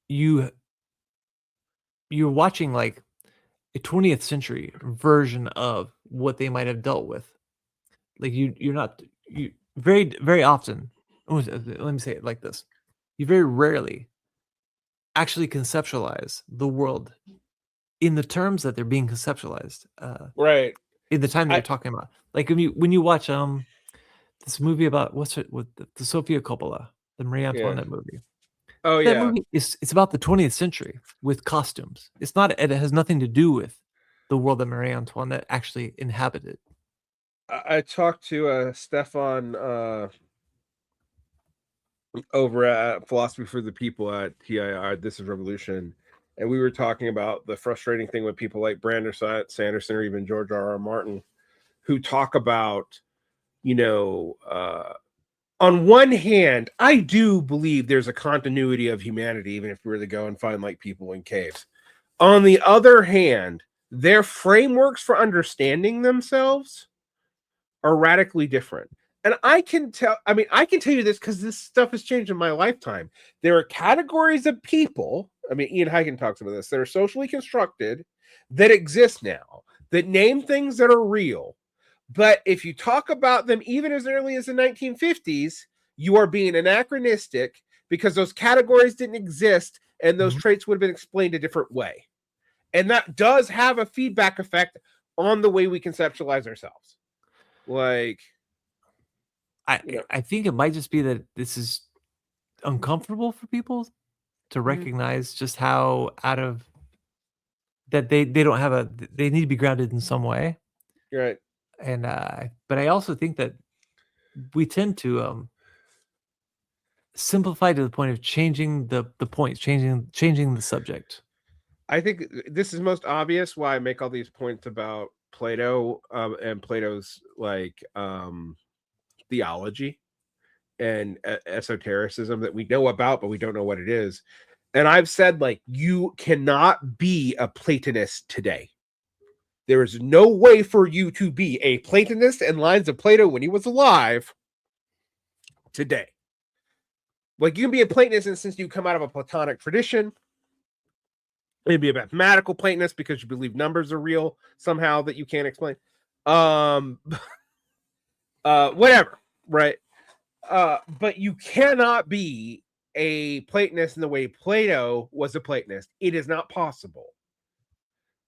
you're watching like a 20th century version of what they might have dealt with. Like, you very, very often, let me say it like this, you very rarely actually conceptualize the world in the terms that they're being conceptualized, in the time that you're talking about. Like, when you watch this movie about with the Sofia Coppola, the Marie Antoinette movie. Oh, that movie it's about the 20th century with costumes. It has nothing to do with the world that Marie Antoinette actually inhabited. I talked to Stefan over at Philosophy for the People at TIR, This is Revolution, and we were talking about the frustrating thing with people like Brandon Sanderson or even George R.R. Martin, who talk about, you know, on one hand, I do believe there's a continuity of humanity, even if we were to go and find like people in caves. On the other hand, their frameworks for understanding themselves are radically different. And I can tell you this because this stuff has changed in my lifetime. There are categories of people, I mean, Ian Huygens talks about this, that are socially constructed that exist now, that name things that are real. But if you talk about them even as early as the 1950s, you are being anachronistic because those categories didn't exist and those traits would have been explained a different way. And that does have a feedback effect on the way we conceptualize ourselves. Like, I think it might just be that this is uncomfortable for people to recognize just how out of that they don't have they need to be grounded in some way. Right. And but I also think that we tend to simplify to the point of changing the points, changing the subject. I think this is most obvious why I make all these points about Plato and Plato's like theology and esotericism that we know about, but we don't know what it is. And I've said, like, you cannot be a Platonist today. There is no way for you to be a Platonist in lines of Plato when he was alive today. Like, you can be a Platonist since you come out of a Platonic tradition. Maybe a mathematical Platonist because you believe numbers are real somehow that you can't explain. Whatever, right? But you cannot be a Platonist in the way Plato was a Platonist. It is not possible.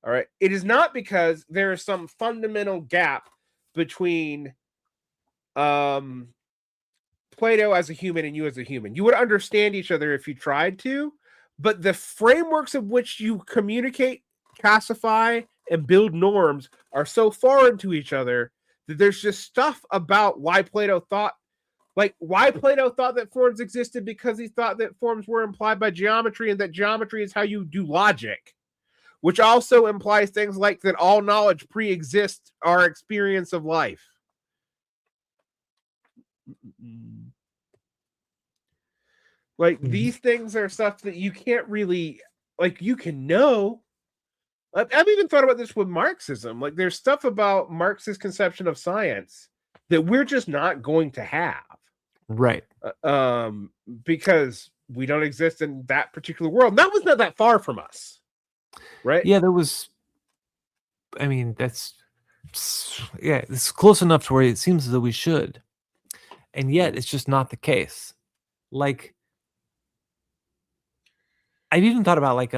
All right. It is not because there is some fundamental gap between Plato as a human and you as a human. You would understand each other if you tried to, but the frameworks of which you communicate, classify, and build norms are so foreign to each other that there's just stuff about why Plato thought that forms existed because he thought that forms were implied by geometry and that geometry is how you do logic, which also implies things like that all knowledge pre-exists our experience of life. Like, these things are stuff that you can't really, like, you can know. I've even thought about this with Marxism. Like, there's stuff about Marx's conception of science that we're just not going to have. Right. Because we don't exist in that particular world. That was not that far from us. Right? Yeah, there was. I mean, it's close enough to where it seems as though we should. And yet it's just not the case. Like, I've even thought about, like,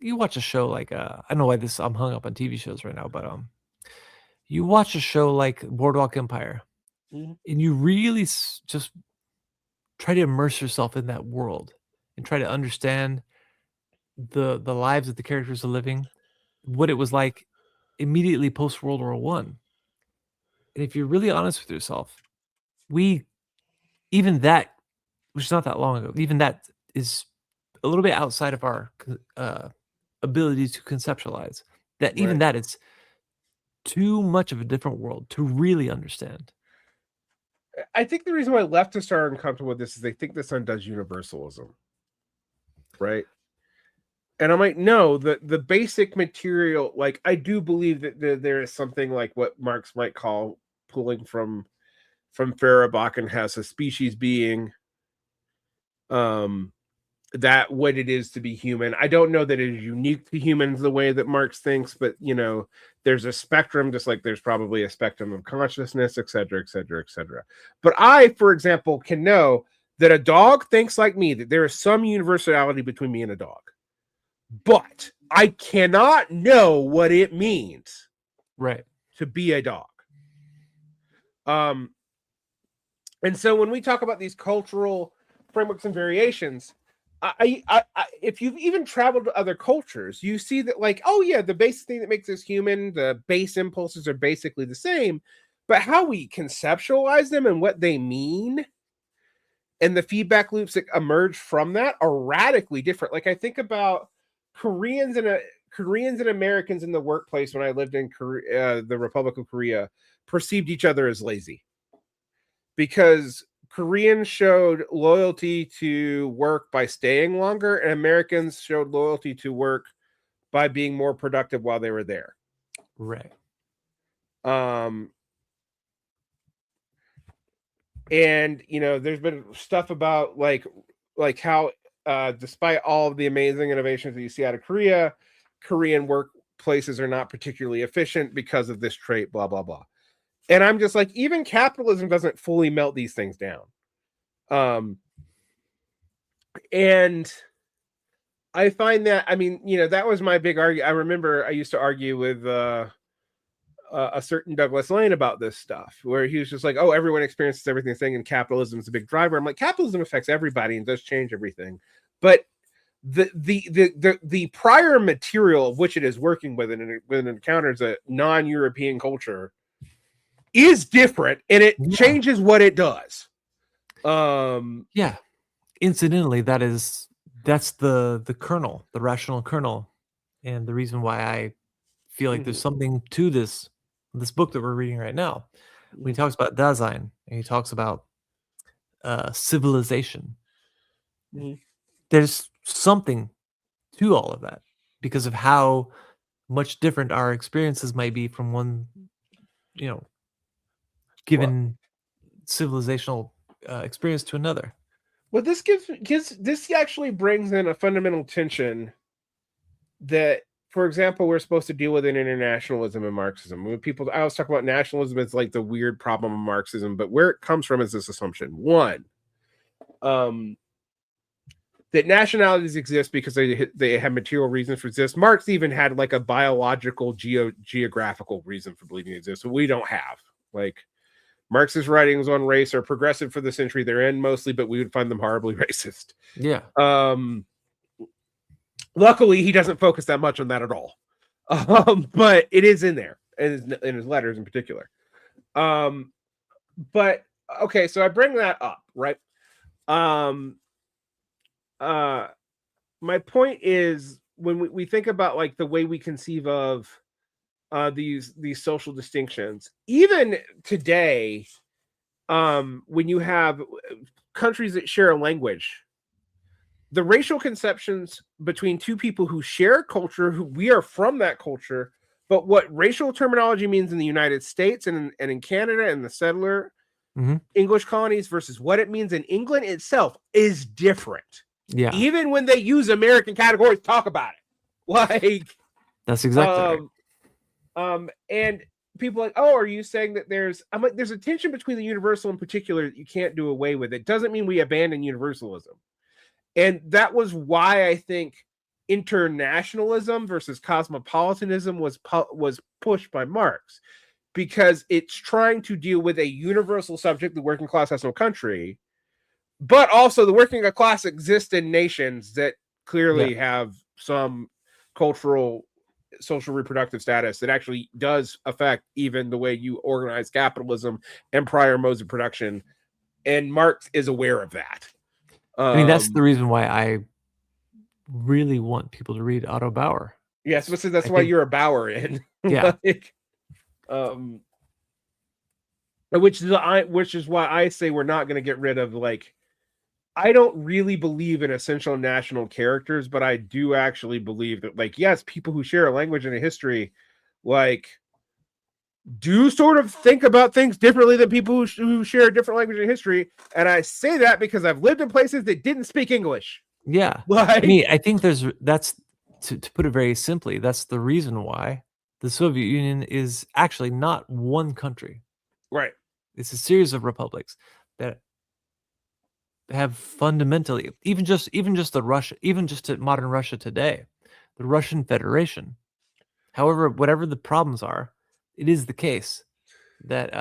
you watch a show like I don't know why I'm hung up on TV shows right now, but you watch a show like Boardwalk Empire, and you really just try to immerse yourself in that world and try to understand the lives that the characters are living, what it was like immediately post World War One. And if you're really honest with yourself, even that, which is not that long ago, even that is a little bit outside of our ability to conceptualize. That even that is too much of a different world to really understand. I think the reason why leftists are uncomfortable with this is they think this undoes universalism, right? And I'm like, no, the basic material, like, I do believe that there is something like what Marx might call pulling from Feuerbach and has a species being, that what it is to be human. I don't know that it is unique to humans the way that Marx thinks, but, you know, there's a spectrum, just like there's probably a spectrum of consciousness, et cetera, et cetera, et cetera. But I, for example, can know that a dog thinks like me, that there is some universality between me and a dog. But I cannot know what it means, right, to be a dog. And so when we talk about these cultural frameworks and variations, I if you've even traveled to other cultures, you see that, like, oh yeah, the basic thing that makes us human, the base impulses are basically the same, but how we conceptualize them and what they mean and the feedback loops that emerge from that are radically different. Like, I think about Koreans and Americans in the workplace when I lived in Korea, the Republic of Korea, perceived each other as lazy because Koreans showed loyalty to work by staying longer, and Americans showed loyalty to work by being more productive while they were there. Right. And there's been stuff about like how despite all of the amazing innovations that you see out of Korea, Korean workplaces are not particularly efficient because of this trait, blah blah blah. And I'm just like, even capitalism doesn't fully melt these things down. And I find that, that was my big argument. I remember I used to argue with a certain Douglas Lane about this stuff, where he was just like, "Oh, everyone experiences everything thing, and capitalism is a big driver." I'm like, capitalism affects everybody and does change everything, but the prior material of which it is working with, and when it encounters a non-European culture, is different, and it changes what it does. Yeah. Incidentally, that's the kernel, the rational kernel, and the reason why I feel like there's something to this book that we're reading right now. When he talks about Dasein and he talks about civilization, there's something to all of that because of how much different our experiences might be from one, given civilizational experience to another. Well, this this actually brings in a fundamental tension that, for example, we're supposed to deal with in internationalism and Marxism. When I always talk about nationalism as like the weird problem of Marxism, but where it comes from is this assumption: one, that nationalities exist because they have material reasons for exist. Marx even had like a biological geographical reason for believing it exists, so we don't have. Like, Marx's writings on race are progressive for the century they're in mostly, but we would find them horribly racist. Yeah. Luckily, he doesn't focus that much on that at all. But it is in there, in his letters in particular. But okay, so I bring that up, right? My point is, when we think about like the way we conceive of these social distinctions, even today, when you have countries that share a language, the racial conceptions between two people who share a culture, who we are from that culture, but what racial terminology means in the United States and in Canada and the settler English colonies versus what it means in England itself is different. Yeah. Even when they use American categories to talk about it. Like, that's exactly right. And people are like, oh, are you saying that I'm like, there's a tension between the universal and particular that you can't do away with. It doesn't mean we abandon universalism. And that was why I think internationalism versus cosmopolitanism was pushed by Marx, because it's trying to deal with a universal subject. The working class has no country, but also the working class exists in nations that clearly have some cultural, social, reproductive status that actually does affect even the way you organize capitalism and prior modes of production. And Marx is aware of that. I mean, that's the reason why I really want people to read Otto Bauer. Yes, that's why you're a Bauer in. Yeah. Which is why I say we're not going to get rid of, like, I don't really believe in essential national characters, but I do actually believe that, like, yes, people who share a language and a history, like, do sort of think about things differently than people who share a different language and history. And I say that because I've lived in places that didn't speak English. Yeah. Like, I mean, I think that's to put it very simply, that's the reason why the Soviet Union is actually not one country. Right. It's a series of republics that have fundamentally, even just modern Russia today, the Russian Federation. However, whatever the problems are, it is the case that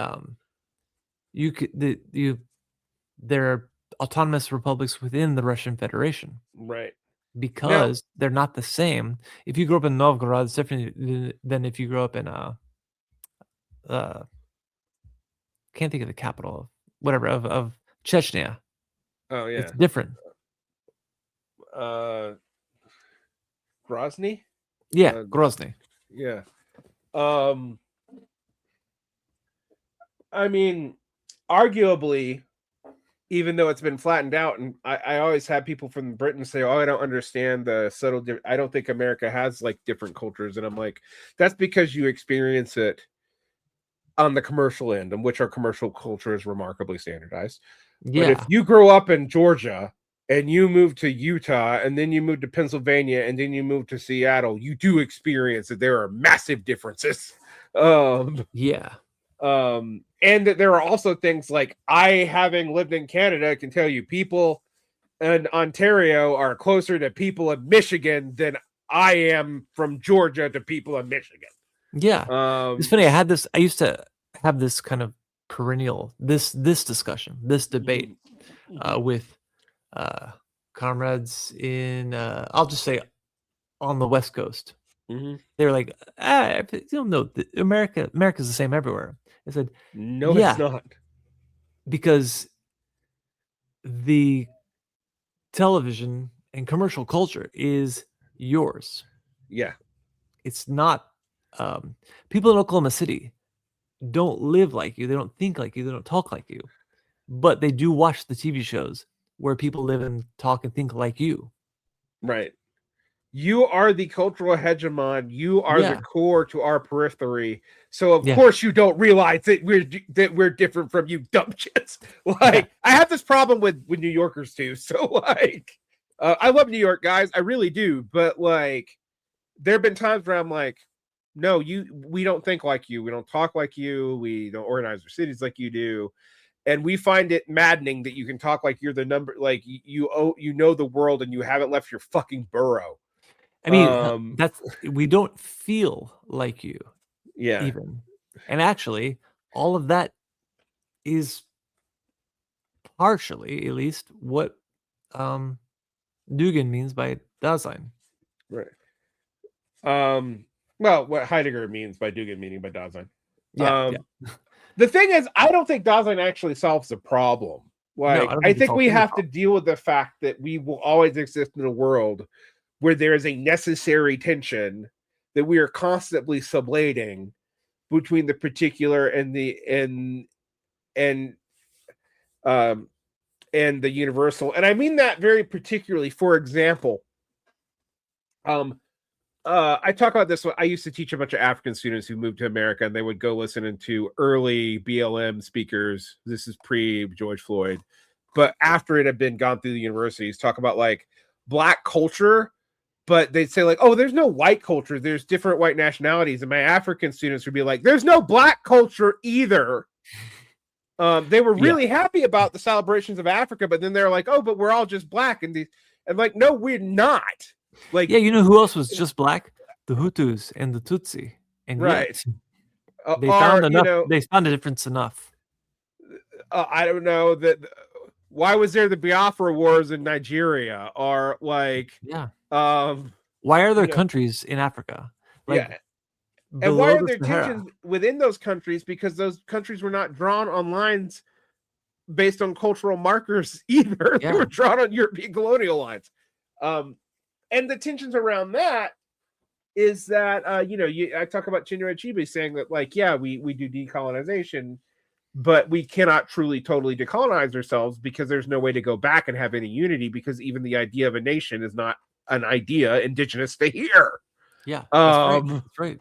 there are autonomous republics within the Russian Federation. Right. Because they're not the same. If you grow up in Novgorod, it's different than if you grow up in can't think of the capital of Chechnya. Oh yeah, it's different. Grozny. Yeah, Grozny. Yeah. I mean, arguably, even though it's been flattened out. And I always have people from Britain say, "Oh, I don't understand the subtle. I don't think America has like different cultures." And I'm like, that's because you experience it on the commercial end, in which our commercial culture is remarkably standardized. But if Yeah. you grow up in Georgia and you move to Utah and then you move to Pennsylvania and then you move to Seattle, you do experience that there are massive differences. Yeah. And that there are also things like, I, having lived in Canada, can tell you people in Ontario are closer to people in Michigan than I am from Georgia to people in Michigan. Yeah. It's funny. I used to have this kind of perennial, this discussion, this debate with comrades in, I'll just say on the West Coast. They were like, you don't know, America's the same everywhere. I said, no, yeah, it's not. Because the television and commercial culture is yours. Yeah. It's not, people in Oklahoma City don't live like you. They don't think like you. They don't talk like you. But they do watch the TV shows where people live and talk and think like you. Right. You are the cultural hegemon. You are the core to our periphery. So of course you don't realize that we're different from you dumb shits. Like, I have this problem with New Yorkers too. So like, I love New York, guys. I really do. But like, there have been times where I'm like, no, we don't think like you. We don't talk like you. We don't organize our cities like you do. And we find it maddening that you can talk like you're the number, like you know the world and you haven't left your fucking borough. I mean, we don't feel like you. Yeah. Even. And actually, all of that is partially, at least, what Dugin means by Dasein. Right. Well, what Heidegger means by Dugin meaning by Dasein. Yeah. The thing is, I don't think Dasein actually solves the problem. Like, I think we have to deal with the fact that we will always exist in a world where there is a necessary tension that we are constantly sublating between the particular and the universal. And I mean that very particularly. For example, I talk about this. I used to teach a bunch of African students who moved to America, and they would go listen to early BLM speakers. This is pre George Floyd, but after it had been gone through the universities, talk about like Black culture. But they'd say like, oh, there's no white culture. There's different white nationalities. And my African students would be like, there's no Black culture either. They were really happy about the celebrations of Africa, but then they're like, oh, but we're all just Black. And like, no, we're not. Like, yeah, you know who else was just Black? The Hutus and the Tutsi. And right. They found enough. They found a difference enough. I don't know that. Why was there the Biafra wars in Nigeria? Or like, why are there countries in Africa? Like, and why are there tensions within those countries? Because those countries were not drawn on lines based on cultural markers either. They were drawn on European colonial lines. And the tensions around that is that, I talk about Chinua Achebe saying that, like, we do decolonization, but we cannot truly, totally decolonize ourselves because there's no way to go back and have any unity, because even the idea of a nation is not an idea indigenous to here. Yeah, that's right.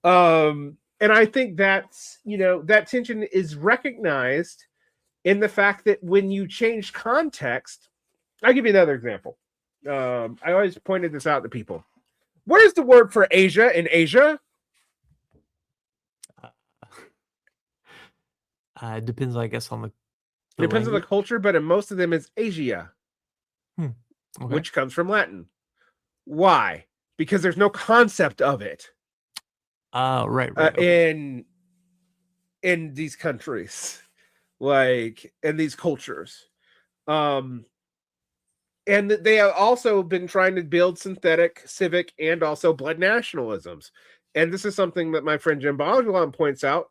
And I think that's, that tension is recognized in the fact that when you change context, I'll give you another example. I always pointed this out to people. What is the word for Asia in Asia? It depends, I guess, on the depends language. On the culture, but in most of them it's Asia, which comes from Latin. Why? Because there's no concept of it. Right. In these countries, like in these cultures. And they have also been trying to build synthetic, civic, and also blood nationalisms. And this is something that my friend Jim Balajuan points out.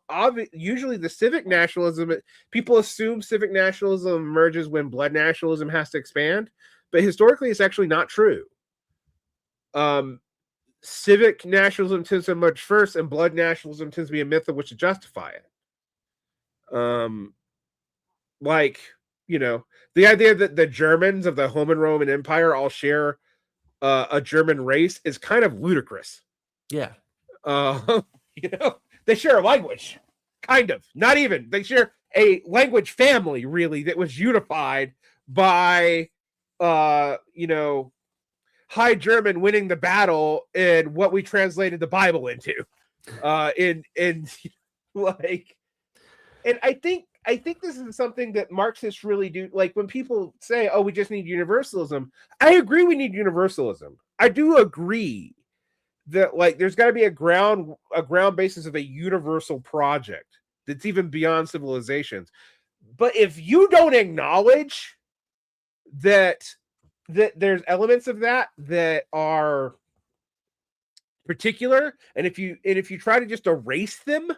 Usually the civic nationalism, people assume civic nationalism emerges when blood nationalism has to expand. But historically, it's actually not true. Civic nationalism tends to emerge first, and blood nationalism tends to be a myth of which to justify it. Like, the idea that the Germans of the Homan Roman Empire all share a German race is kind of ludicrous. Yeah. They share a language, kind of. Not even. They share a language family, really, that was unified by, High German winning the battle in what we translated the Bible into. And I think this is something that Marxists really do. Like when people say, "Oh, we just need universalism," I agree. We need universalism. I do agree that there's got to be a ground basis of a universal project that's even beyond civilizations. But if you don't acknowledge that there's elements of that are particular, and if you try to just erase them,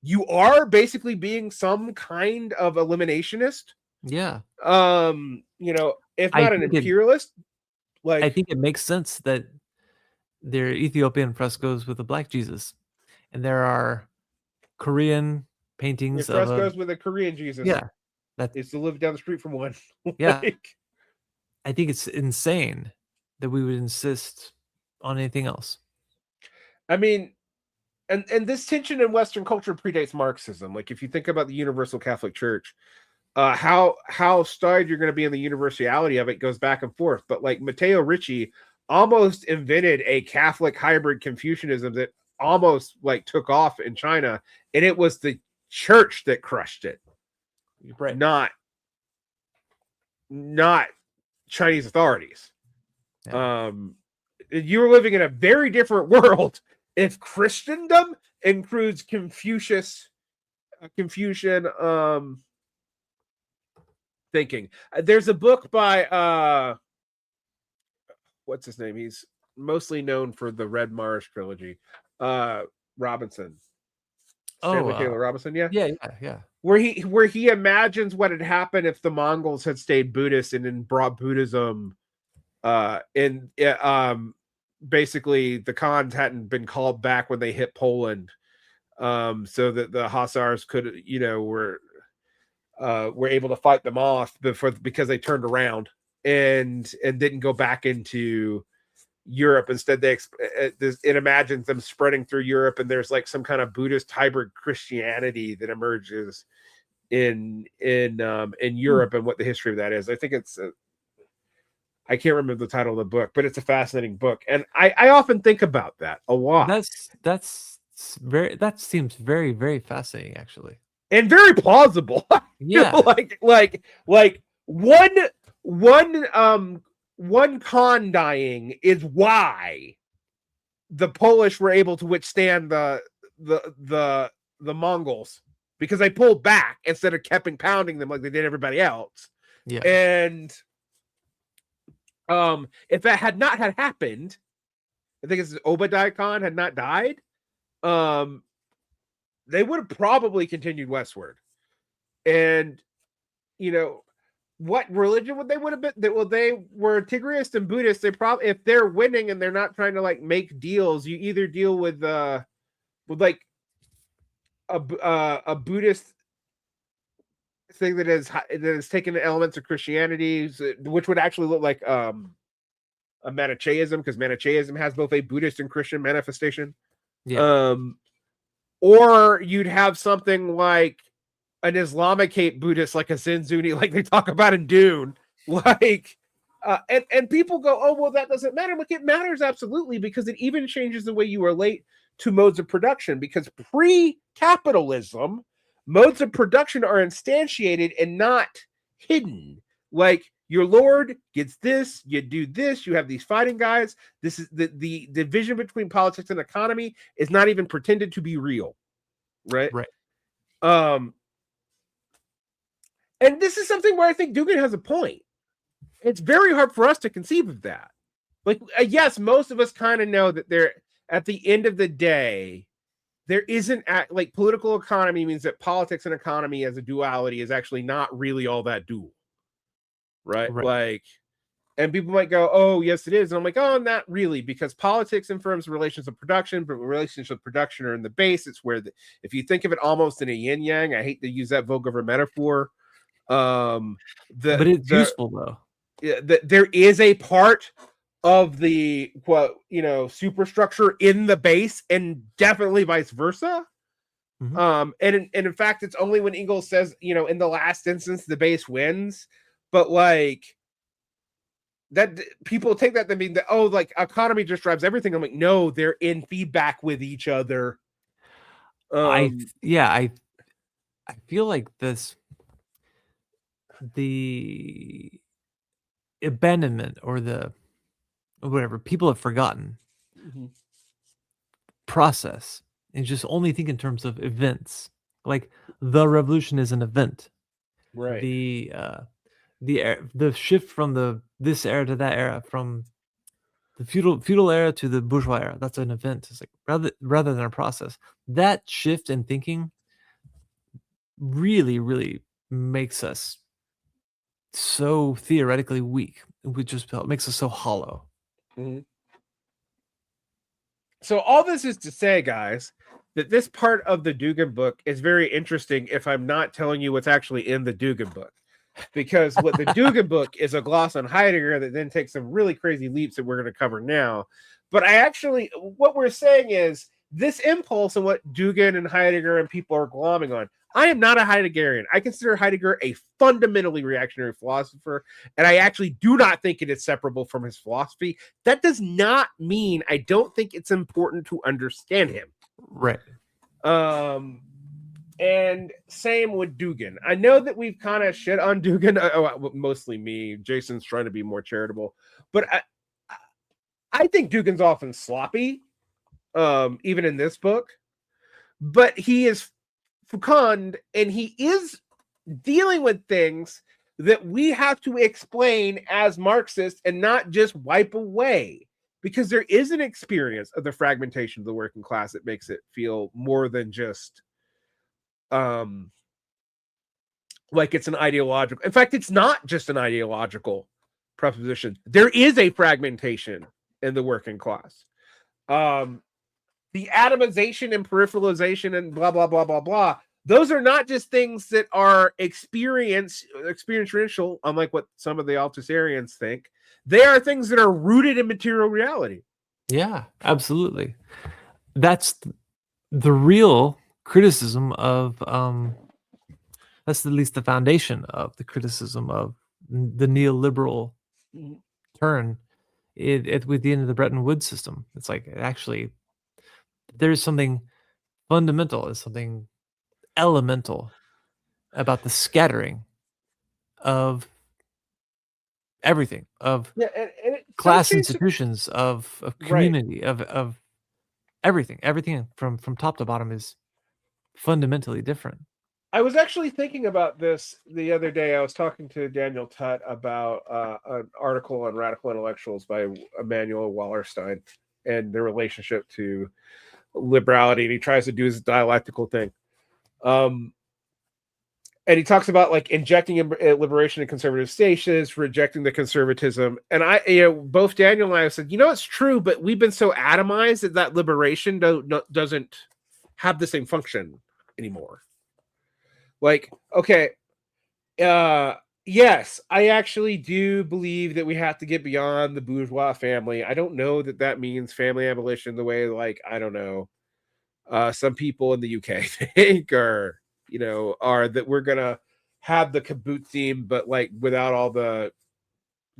you are basically being some kind of eliminationist. Yeah. If not an imperialist. I think it makes sense that there are Ethiopian frescoes with a black Jesus, and there are Korean paintings frescoes with a Korean Jesus. Yeah, that is to live down the street from one. Yeah, I think it's insane that we would insist on anything else. I mean, and this tension in Western culture predates Marxism. Like if you think about the Universal Catholic Church, how starred you're going to be in the universality of it goes back and forth. But like Matteo Ricci almost invented a Catholic hybrid Confucianism that almost took off in China, and it was the church that crushed it, right? Not Chinese authorities. Yeah. You were living in a very different world if Christendom includes Confucian thinking. There's a book by what's his name? He's mostly known for the Red Mars trilogy. Robinson. Stanley Taylor Robinson, yeah. Where he imagines what had happened if the Mongols had stayed Buddhist and then brought Buddhism basically the Khans hadn't been called back when they hit Poland, so that the Hussars could were able to fight them off because they turned around and didn't go back into Europe. Instead, it imagines them spreading through Europe, and there's some kind of Buddhist hybrid Christianity that emerges in Europe, and what the history of that is. I think it's I can't remember the title of the book, but it's a fascinating book, and I often think about that a lot. That seems very, very fascinating, actually, and very plausible. Yeah, one Khan dying is why the Polish were able to withstand the Mongols, because they pulled back instead of kept pounding them like they did everybody else. Yeah. And if that had not happened, I think it's Obadiah Khan had not died, they would have probably continued westward. And what religion would they have been? Well, they were Tigriist and Buddhist. They probably, if they're winning and they're not trying to make deals, you either deal with a Buddhist thing that is taking the elements of Christianity, which would actually look like a Manichaeism, because Manichaeism has both a Buddhist and Christian manifestation. Yeah. Or you'd have something like an Islamic hate Buddhist, like a Zinzuni, like they talk about in Dune. And people go, oh, well, that doesn't matter. It matters absolutely, because it even changes the way you relate to modes of production, because pre-capitalism, modes of production are instantiated and not hidden. Your lord gets this, you do this, you have these fighting guys. This is the division between politics and economy is not even pretended to be real. Right. And this is something where I think Dugin has a point. It's very hard for us to conceive of that. Yes, most of us kind of know that at the end of the day, there isn't political economy means that politics and economy as a duality is actually not really all that dual. Right. And people might go, oh, yes, it is. And I'm like, oh, not really, because politics infirms relations of production, but relations of production are in the base. It's where if you think of it almost in a yin yang, I hate to use that vulgar metaphor. But it's useful though. There is a part of the superstructure in the base, and definitely vice versa. And in fact, it's only when Engels says, in the last instance, the base wins. But like that, people take that to mean that, like economy just drives everything. I'm like, no, they're in feedback with each other. I feel like the abandonment or the whatever people have forgotten process and just only think in terms of events. Like the revolution is an event. Right. The shift from this era to that era, from the feudal era to the bourgeois era, that's an event. It's like rather than a process. That shift in thinking really, really makes us so theoretically weak. It just makes us so hollow. So all this is to say, guys, that this part of the Dugin book is very interesting if I'm not telling you what's actually in the Dugin book. Because what the Dugin book is a gloss on Heidegger that then takes some really crazy leaps that we're going to cover now. But what we're saying is this impulse and what Dugin and Heidegger and people are glomming on. I am not a Heideggerian. I consider Heidegger a fundamentally reactionary philosopher, and I actually do not think it is separable from his philosophy. That does not mean I don't think it's important to understand him. Right. And same with Dugin. I know that we've kind of shit on Dugin. Mostly me. Jason's trying to be more charitable. But I think Dugin's often sloppy, even in this book. But he is fecund, and he is dealing with things that we have to explain as Marxists and not just wipe away. Because there is an experience of the fragmentation of the working class that makes it feel more than just like it's an ideological. In fact, it's not just an ideological proposition. There is a fragmentation in the working class. The atomization and peripheralization and blah blah blah blah blah. Those are not just things that are experiential, unlike what some of the Althusserians think. They are things that are rooted in material reality. Yeah, absolutely. That's the real criticism of that's at least the foundation of the criticism of the neoliberal turn with the end of the Bretton Woods system. It's like, actually, there's something fundamental, there's something elemental about the scattering of everything, of class institutions, of community, right, of everything from top to bottom is fundamentally different. I was actually thinking about this the other day. I was talking to Daniel Tutt about an article on radical intellectuals by Emanuel Wallerstein and their relationship to liberality, and he tries to do his dialectical thing. And he talks about like injecting liberation in conservative status, rejecting the conservatism. And both Daniel and I have said, it's true, but we've been so atomized that liberation doesn't have the same function anymore. Like, okay, yes, I actually do believe that we have to get beyond the bourgeois family. I don't know that means family abolition the way, like, I don't know, some people in the UK think, or are that we're gonna have the kibbutzim, but like without all the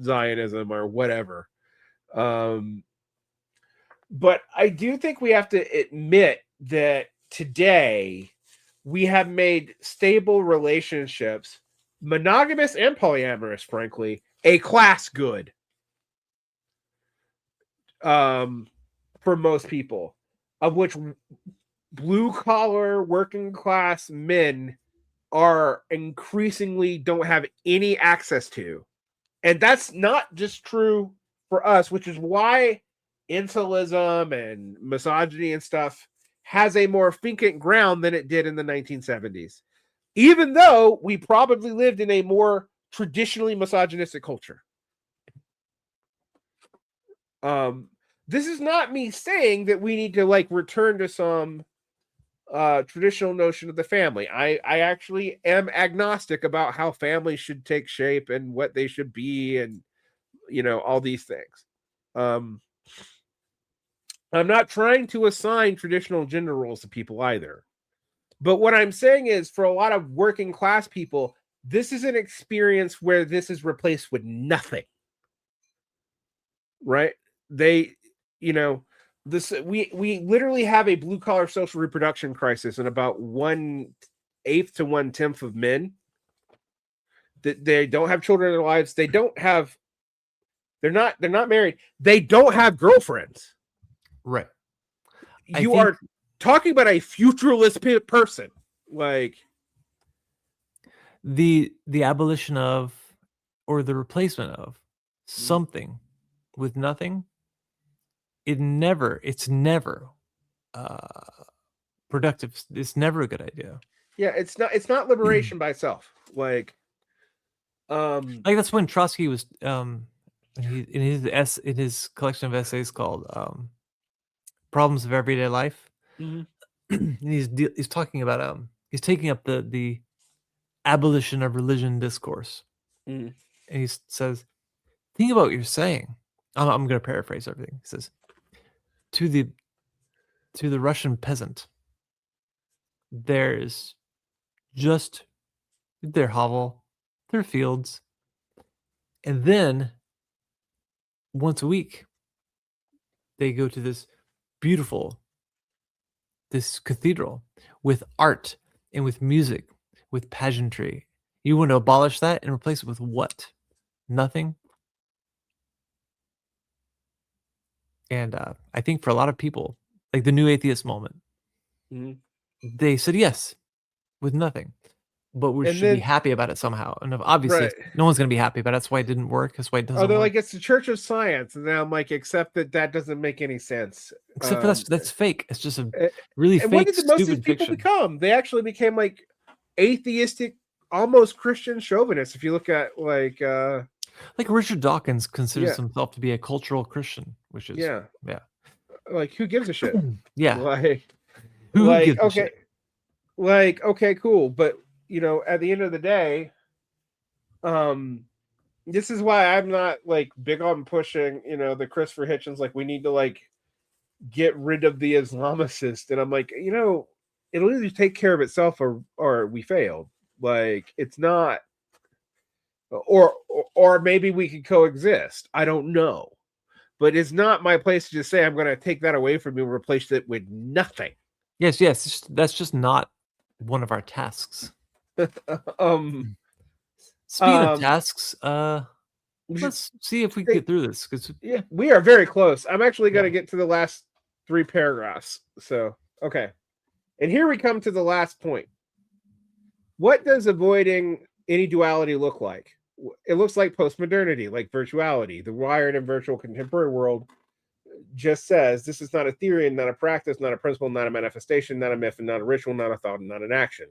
Zionism or whatever. But I do think we have to admit that today we have made stable relationships, monogamous and polyamorous, frankly, a class good. For most people, of which blue collar working class men are increasingly don't have any access to. And that's not just true for us, which is why incelism and misogyny and stuff has a more vacant ground than it did in the 1970s, even though we probably lived in a more traditionally misogynistic culture. This is not me saying that we need to like return to some traditional notion of the family. I actually am agnostic about how families should take shape and what they should be, and all these things. I'm not trying to assign traditional gender roles to people either. But what I'm saying is, for a lot of working class people, this is an experience where this is replaced with nothing. Right? They, this we literally have a blue collar social reproduction crisis, and about 1/8 to 1/10 of men that they don't have children in their lives. They're not married. They don't have girlfriends. Right. You are talking about a futureless person. Like the abolition of, or the replacement of something with nothing. It's never productive. It's never a good idea. Yeah, it's not liberation by itself. Like that's when Trotsky was in his collection of essays called Problems of Everyday Life. And he's talking about he's taking up the abolition of religion discourse. And he says, think about what you're saying. I'm going to paraphrase everything. He says, to the Russian peasant, there's just their hovel, their fields, and then once a week they go to this cathedral with art and with music, with pageantry. You want to abolish that and replace it with what? Nothing. And I think for a lot of people, like the new atheist moment, they said yes with nothing, but we should be happy about it somehow. And obviously, no one's going to be happy about it. That's why it didn't work. That's why it doesn't. They're work. like, it's the Church of Science, and then I'm like, except that doesn't make any sense. Except for that's fake. It's just a really fake. What did most of these people fiction. become? They actually became like atheistic, almost Christian chauvinists. If you look at like Richard Dawkins considers himself to be a cultural Christian, which is yeah. Like, who gives a shit? Yeah. Like, who gives a shit? Like, okay, cool, but at the end of the day, this is why I'm not like big on pushing, the Christopher Hitchens, like, we need to like get rid of the Islamicist, and I'm like, it'll either take care of itself or we failed. Like, it's not, or maybe we could coexist. I don't know, but it's not my place to just say I'm going to take that away from you and replace it with nothing. Yes, that's just not one of our tasks. Speaking of tasks, let's see if we can get through this, because we are very close. I'm actually going to get to the last 3 paragraphs. So, okay. And here we come to the last point. What does avoiding any duality look like? It looks like postmodernity, like virtuality. The wired and virtual contemporary world just says this is not a theory and not a practice, not a principle, not a manifestation, not a myth, and not a ritual, not a thought, and not an action.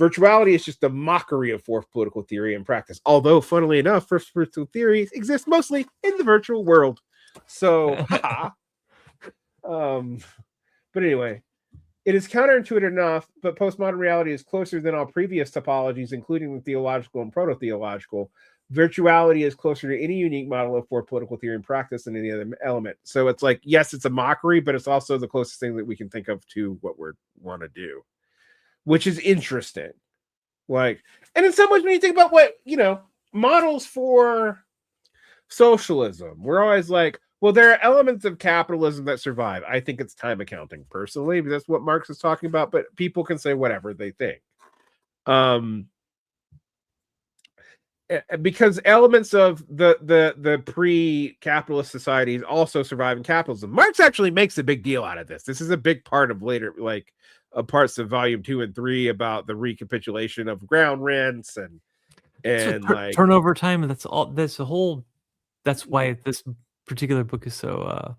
Virtuality is just a mockery of fourth political theory and practice. Although, funnily enough, first political theories exist mostly in the virtual world. So, but anyway, it is counterintuitive enough, but postmodern reality is closer than all previous topologies, including the theological and proto-theological. Virtuality is closer to any unique model of fourth political theory and practice than any other element. So it's like, yes, it's a mockery, but it's also the closest thing that we can think of to what we want to do, which is interesting. Like, and in some ways, when you think about what, models for socialism, we're always like, well, there are elements of capitalism that survive. I think it's time accounting, personally, but that's what Marx is talking about, but people can say whatever they think. Because elements of the pre-capitalist societies also survive in capitalism. Marx actually makes a big deal out of this. This is a big part of later, like, parts of volume 2 and 3 about the recapitulation of ground rents and like turnover time, and that's all. That's why this particular book is so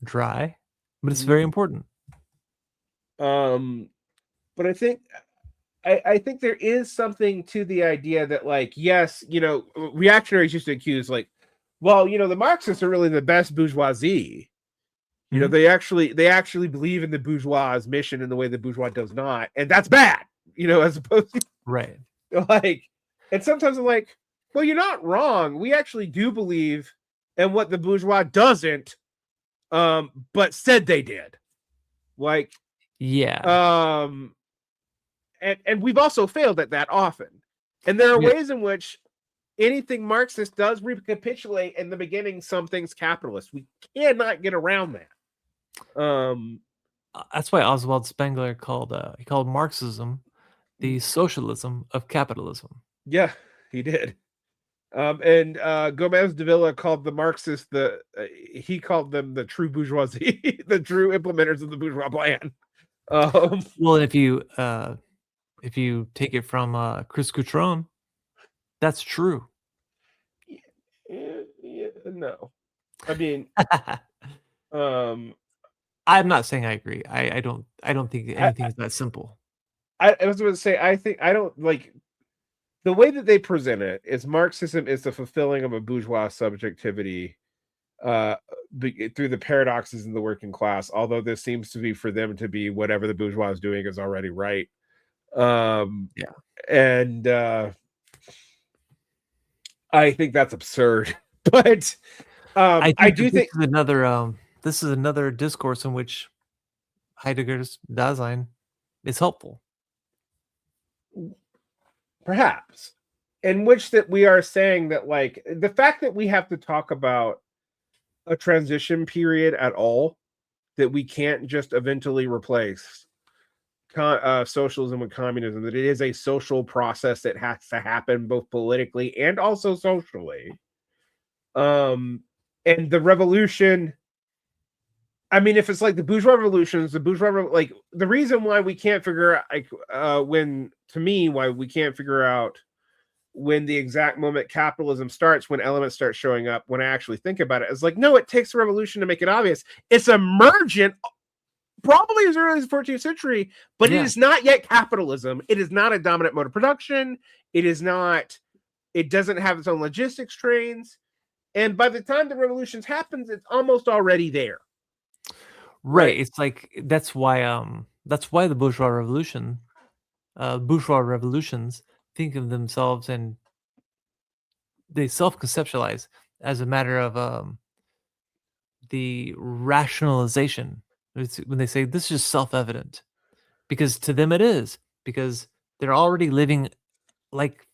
dry, but it's very important. But I think there is something to the idea that, like, yes, reactionaries used to accuse, like, well, the Marxists are really the best bourgeoisie, You know, they actually believe in the bourgeois' mission in the way the bourgeois does not, and that's bad. You know, as opposed to Right. like, and sometimes I'm like, well, you're not wrong. We actually do believe in what the bourgeois doesn't, but said they did. Like, yeah. And we've also failed at that often. And there are ways in which anything Marxist does recapitulate in the beginning some things capitalist. We cannot get around that. That's why Oswald Spengler called Marxism the socialism of capitalism. Yeah, he did. And Gomez de Villa called the Marxists he called them the true bourgeoisie, the true implementers of the bourgeois plan. Well, if you take it from Chris Coutron, that's true. No, I mean, I'm not saying I agree. I don't think anything is that simple. I was going to say, I don't like the way that they present it is Marxism is the fulfilling of a bourgeois subjectivity through the paradoxes in the working class, although this seems to be for them to be whatever the bourgeois is doing is already right. And I think that's absurd. But I do think this is another discourse in which Heidegger's Dasein is helpful. Perhaps. In which that we are saying that, like, the fact that we have to talk about a transition period at all, that we can't just eventually replace socialism with communism, that it is a social process that has to happen both politically and also socially. And the revolution, I mean, if it's like the bourgeois revolutions, like the reason why we can't figure out, like, why we can't figure out when the exact moment capitalism starts, when elements start showing up, when I actually think about it, is like, no, it takes a revolution to make it obvious. It's emergent, probably as early as the 14th century, but it is not yet capitalism. It is not a dominant mode of production. It doesn't have its own logistics trains. And by the time the revolutions happens, it's almost already there. Right. It's like that's why the bourgeois revolutions think of themselves and they self-conceptualize as a matter of the rationalization. It's when they say this is just self-evident, because to them it is, because they're already living like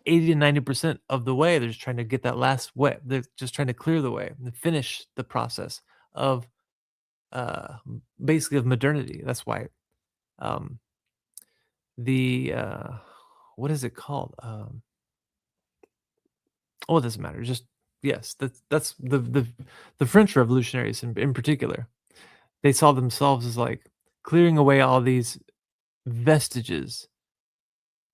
80 to 90% of the way. They're just trying to get that last way. They're just trying to clear the way and finish the process of basically of modernity. That's why what is it called? It doesn't matter. Just yes, that's the French revolutionaries in particular. They saw themselves as like clearing away all these vestiges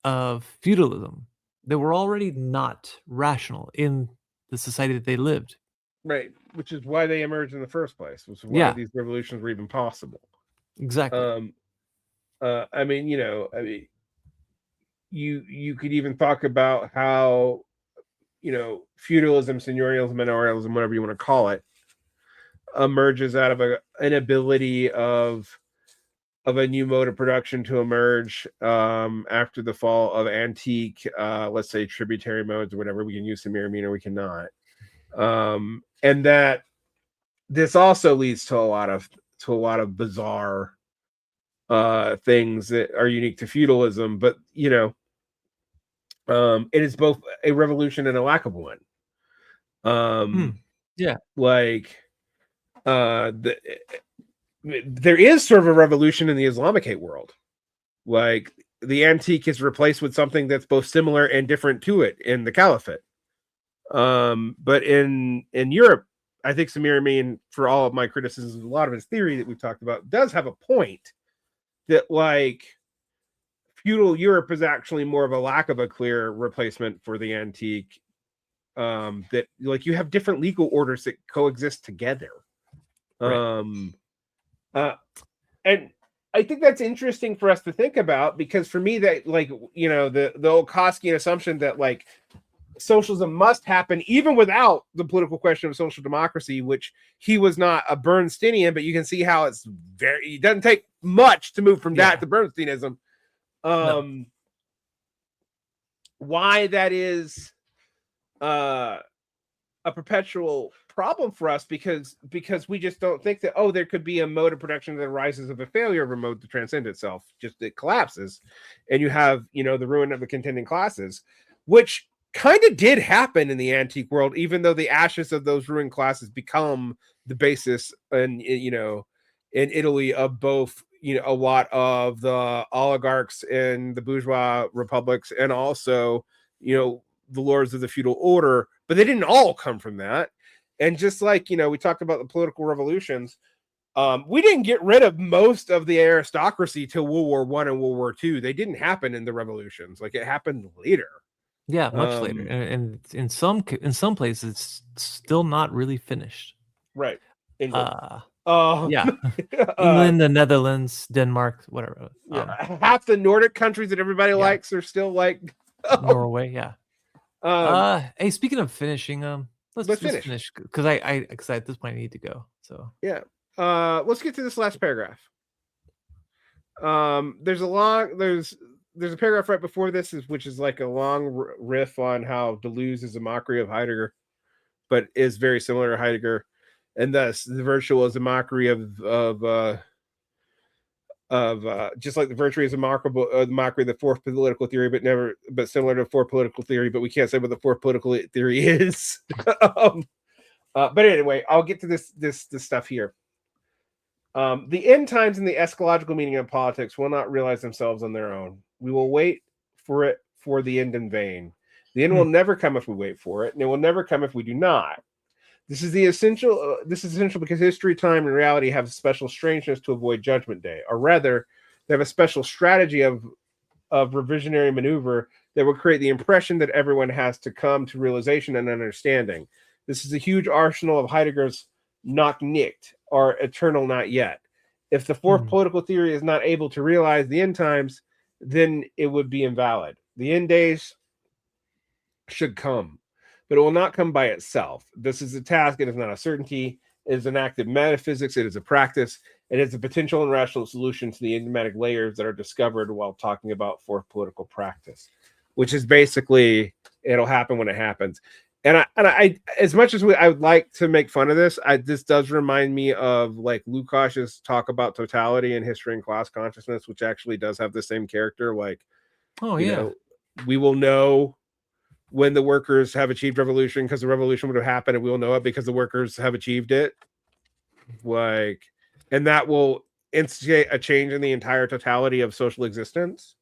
of feudalism that were already not rational in the society that they lived. Right, which is why they emerged in the first place, which is why these revolutions were even possible. Exactly. I mean, you could even talk about how, feudalism, seigneurialism, manorialism, whatever you want to call it, emerges out of an ability of a new mode of production to emerge after the fall of antique, let's say, tributary modes or whatever. We can use the mirror mean or we cannot. And that this also leads to a lot of bizarre things that are unique to feudalism, but it is both a revolution and a lack of one. Like there is sort of a revolution in the Islamicate world. Like the antique is replaced with something that's both similar and different to it in the Caliphate. But in Europe, I think Samir Amin, for all of my criticisms, a lot of his theory that we've talked about, does have a point that, like, feudal Europe is actually more of a lack of a clear replacement for the antique. That, like, you have different legal orders that coexist together. And I think that's interesting for us to think about, because for me, that, like, the old Koskian assumption that, like, socialism must happen even without the political question of social democracy, which he was not a Bernsteinian, but you can see how it doesn't take much to move from that to Bernsteinism. No. Why that is a perpetual problem for us, because we just don't think that, there could be a mode of production that arises of a failure of a mode to transcend itself. Just it collapses, and you have the ruin of the contending classes, which kind of did happen in the antique world, even though the ashes of those ruined classes become the basis, and in Italy, of both a lot of the oligarchs and the bourgeois republics, and also the lords of the feudal order. But they didn't all come from that. And just like we talked about the political revolutions, we didn't get rid of most of the aristocracy till World War I and World War II. They didn't happen in the revolutions. Like, it happened later. Yeah, much later, and in some places, it's still not really finished. Right, England. Yeah, England, the Netherlands, Denmark, whatever. Half the Nordic countries that everybody likes are still like Norway. Yeah. Hey, speaking of finishing, let's finish, because I at this point I need to go. So yeah, let's get to this last paragraph. There's a paragraph right before this, which is like a long riff on how Deleuze is a mockery of Heidegger, but is very similar to Heidegger, and thus the virtue is a mockery of just like the virtue is a mockery of the fourth political theory, but similar to fourth political theory, but we can't say what the fourth political theory is. But anyway, I'll get to this stuff here. The end times and the eschatological meaning of politics will not realize themselves on their own. We will wait for the end in vain. The end will never come if we wait for it, and it will never come if we do not. This is essential because history, time, and reality have a special strangeness to avoid Judgment Day, or rather, they have a special strategy of revisionary maneuver that will create the impression that everyone has to come to realization and understanding. This is a huge arsenal of Heidegger's "noch nicht," or eternal not yet. If the fourth political theory is not able to realize the end times, then it would be invalid. The end days should come, but it will not come by itself. This is a task. It is not a certainty. It is an act of metaphysics. It is a practice. It is a potential and rational solution to the enigmatic layers that are discovered while talking about fourth political practice, which is basically, it'll happen when it happens. And I as much as I would like to make fun of this, this does remind me of like Lukács's talk about totality in history and class consciousness, which actually does have the same character. Like, we will know when the workers have achieved revolution because the revolution would have happened, and we will know it because the workers have achieved it. Like, and that will instigate a change in the entire totality of social existence.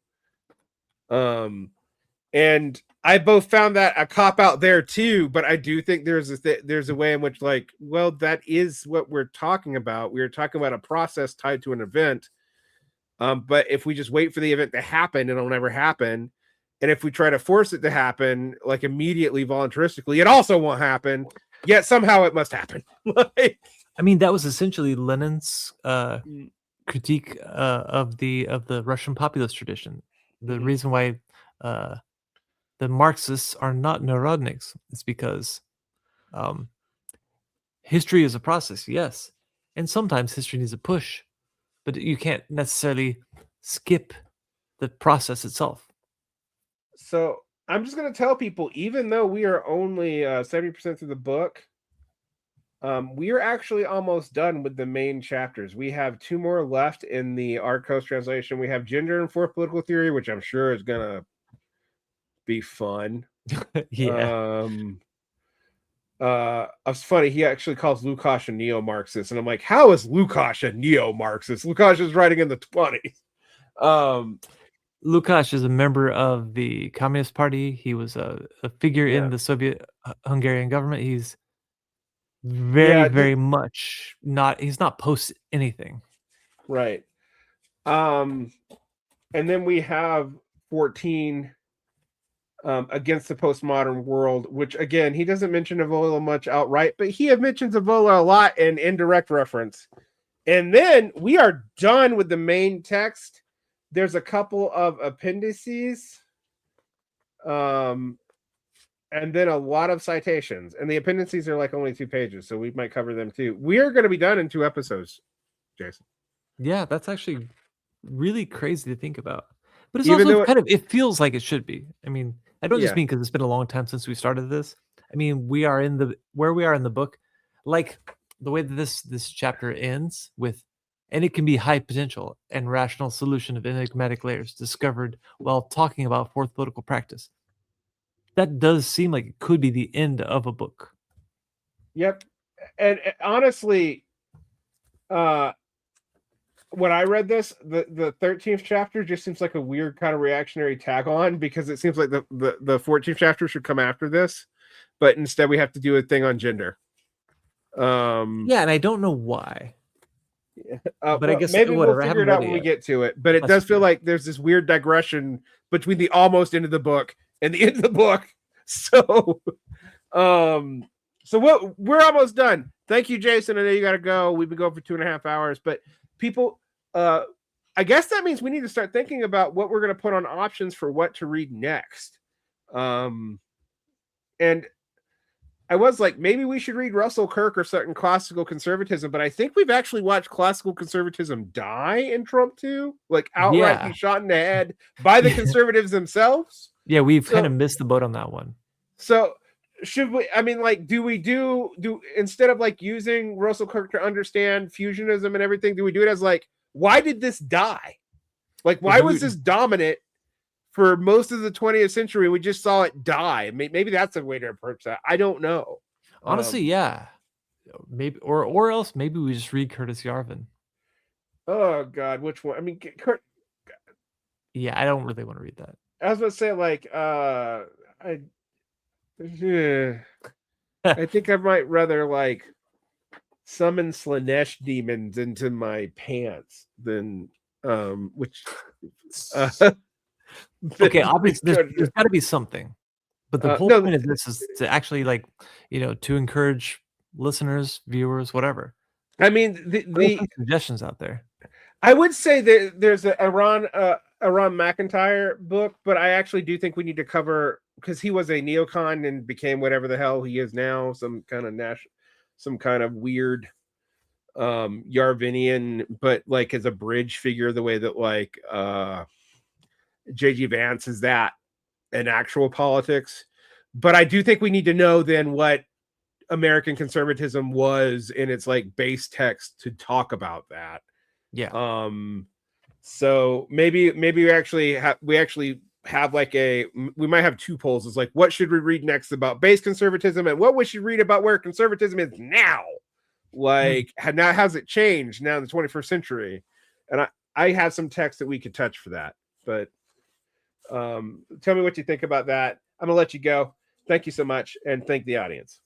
And I both found that a cop out there too, but I do think there's a way in which, like, well, that is what we're talking about. We are talking about a process tied to an event. But if we just wait for the event to happen, it'll never happen. And if we try to force it to happen, like immediately, voluntaristically, it also won't happen. Yet somehow it must happen. I mean, that was essentially Lenin's critique of the Russian populist tradition. The reason why the Marxists are not Narodniks is because history is a process, yes, and sometimes history needs a push, but you can't necessarily skip the process itself. So I'm just going to tell people, even though we are only 70% through the book, we are actually almost done with the main chapters. We have 2 more left in the Arktos translation. We have Gender and Fourth Political Theory, which I'm sure is going to be fun. Yeah. It's funny, he actually calls Lukács a neo-Marxist, and I'm like, how is Lukács a neo-Marxist? Lukács is writing in the 20s. Lukács is a member of the Communist Party. He was a figure in the Soviet Hungarian government. He's very much not, he's not post anything. Right. And then we have 14 against the postmodern world, which again, he doesn't mention Evola much outright, but he mentions Evola a lot in indirect reference. And then we are done with the main text. There's a couple of appendices. and then a lot of citations, and the appendices are like only 2 pages, so we might cover them too. We are going to be done in 2 episodes, Jason. Yeah, that's actually really crazy to think about. But it's Even also though kind of, it feels like it should be. I mean, I don't just yeah, mean because it's been a long time since we started this. I mean, we are in the where we are in the book, like the way that this chapter ends with, and it can be high potential and rational solution of enigmatic layers discovered while talking about fourth political practice. That does seem like it could be the end of a book. yep. And honestly, when I read this, the 13th chapter just seems like a weird kind of reactionary tag on, because it seems like the 14th chapter should come after this, but instead we have to do a thing on gender. Yeah, and I don't know why. But I guess maybe we'll whatever. I figure haven't it out read it when we yet. get to it. But it That's does feel fair. like there's this weird digression between the almost end of the book and the end of the book. So, we're almost done. Thank you, Jason. I know you got to go. We've been going for 2.5 hours, but people, I guess that means we need to start thinking about what we're going to put on options for what to read next. And I was like, maybe we should read Russell Kirk or certain classical conservatism, but I think we've actually watched classical conservatism die in Trump too, like outright be Yeah. shot in the head by the conservatives themselves. Yeah, we've So- kind of missed the boat on that one. So should we, I mean, like, do we do instead of like using Russell Kirk to understand fusionism and everything, do we do it as like, why did this die? Like, why was this dominant for most of the 20th century? We just saw it die. Maybe that's a way to approach that. I don't know. Honestly, yeah. Maybe or else maybe we just read Curtis Yarvin. Oh God, which one? I mean, Kurt, Yeah, I don't really want to read that. I was about to say, like, I think I might rather like summon Slanesh demons into my pants than which Okay, obviously there's got to be something. But the whole no, point of this is to actually, like, to encourage listeners, viewers, whatever. I mean There are some suggestions out there. I would say that there's a Ron McIntyre book, but I actually do think we need to cover, because he was a neocon and became whatever the hell he is now, some kind of weird Yarvinian, but like as a bridge figure, the way that like J.G. Vance is that in actual politics. But I do think we need to know then what American conservatism was in its like base text to talk about that. Yeah. So maybe we actually have like we might have 2 polls. It's like, what should we read next about base conservatism, and what we should read about where conservatism is now? Like, now how's it changed now in the 21st century? And I have some text that we could touch for that. But tell me what you think about that. I'm gonna let you go. Thank you so much, and thank the audience.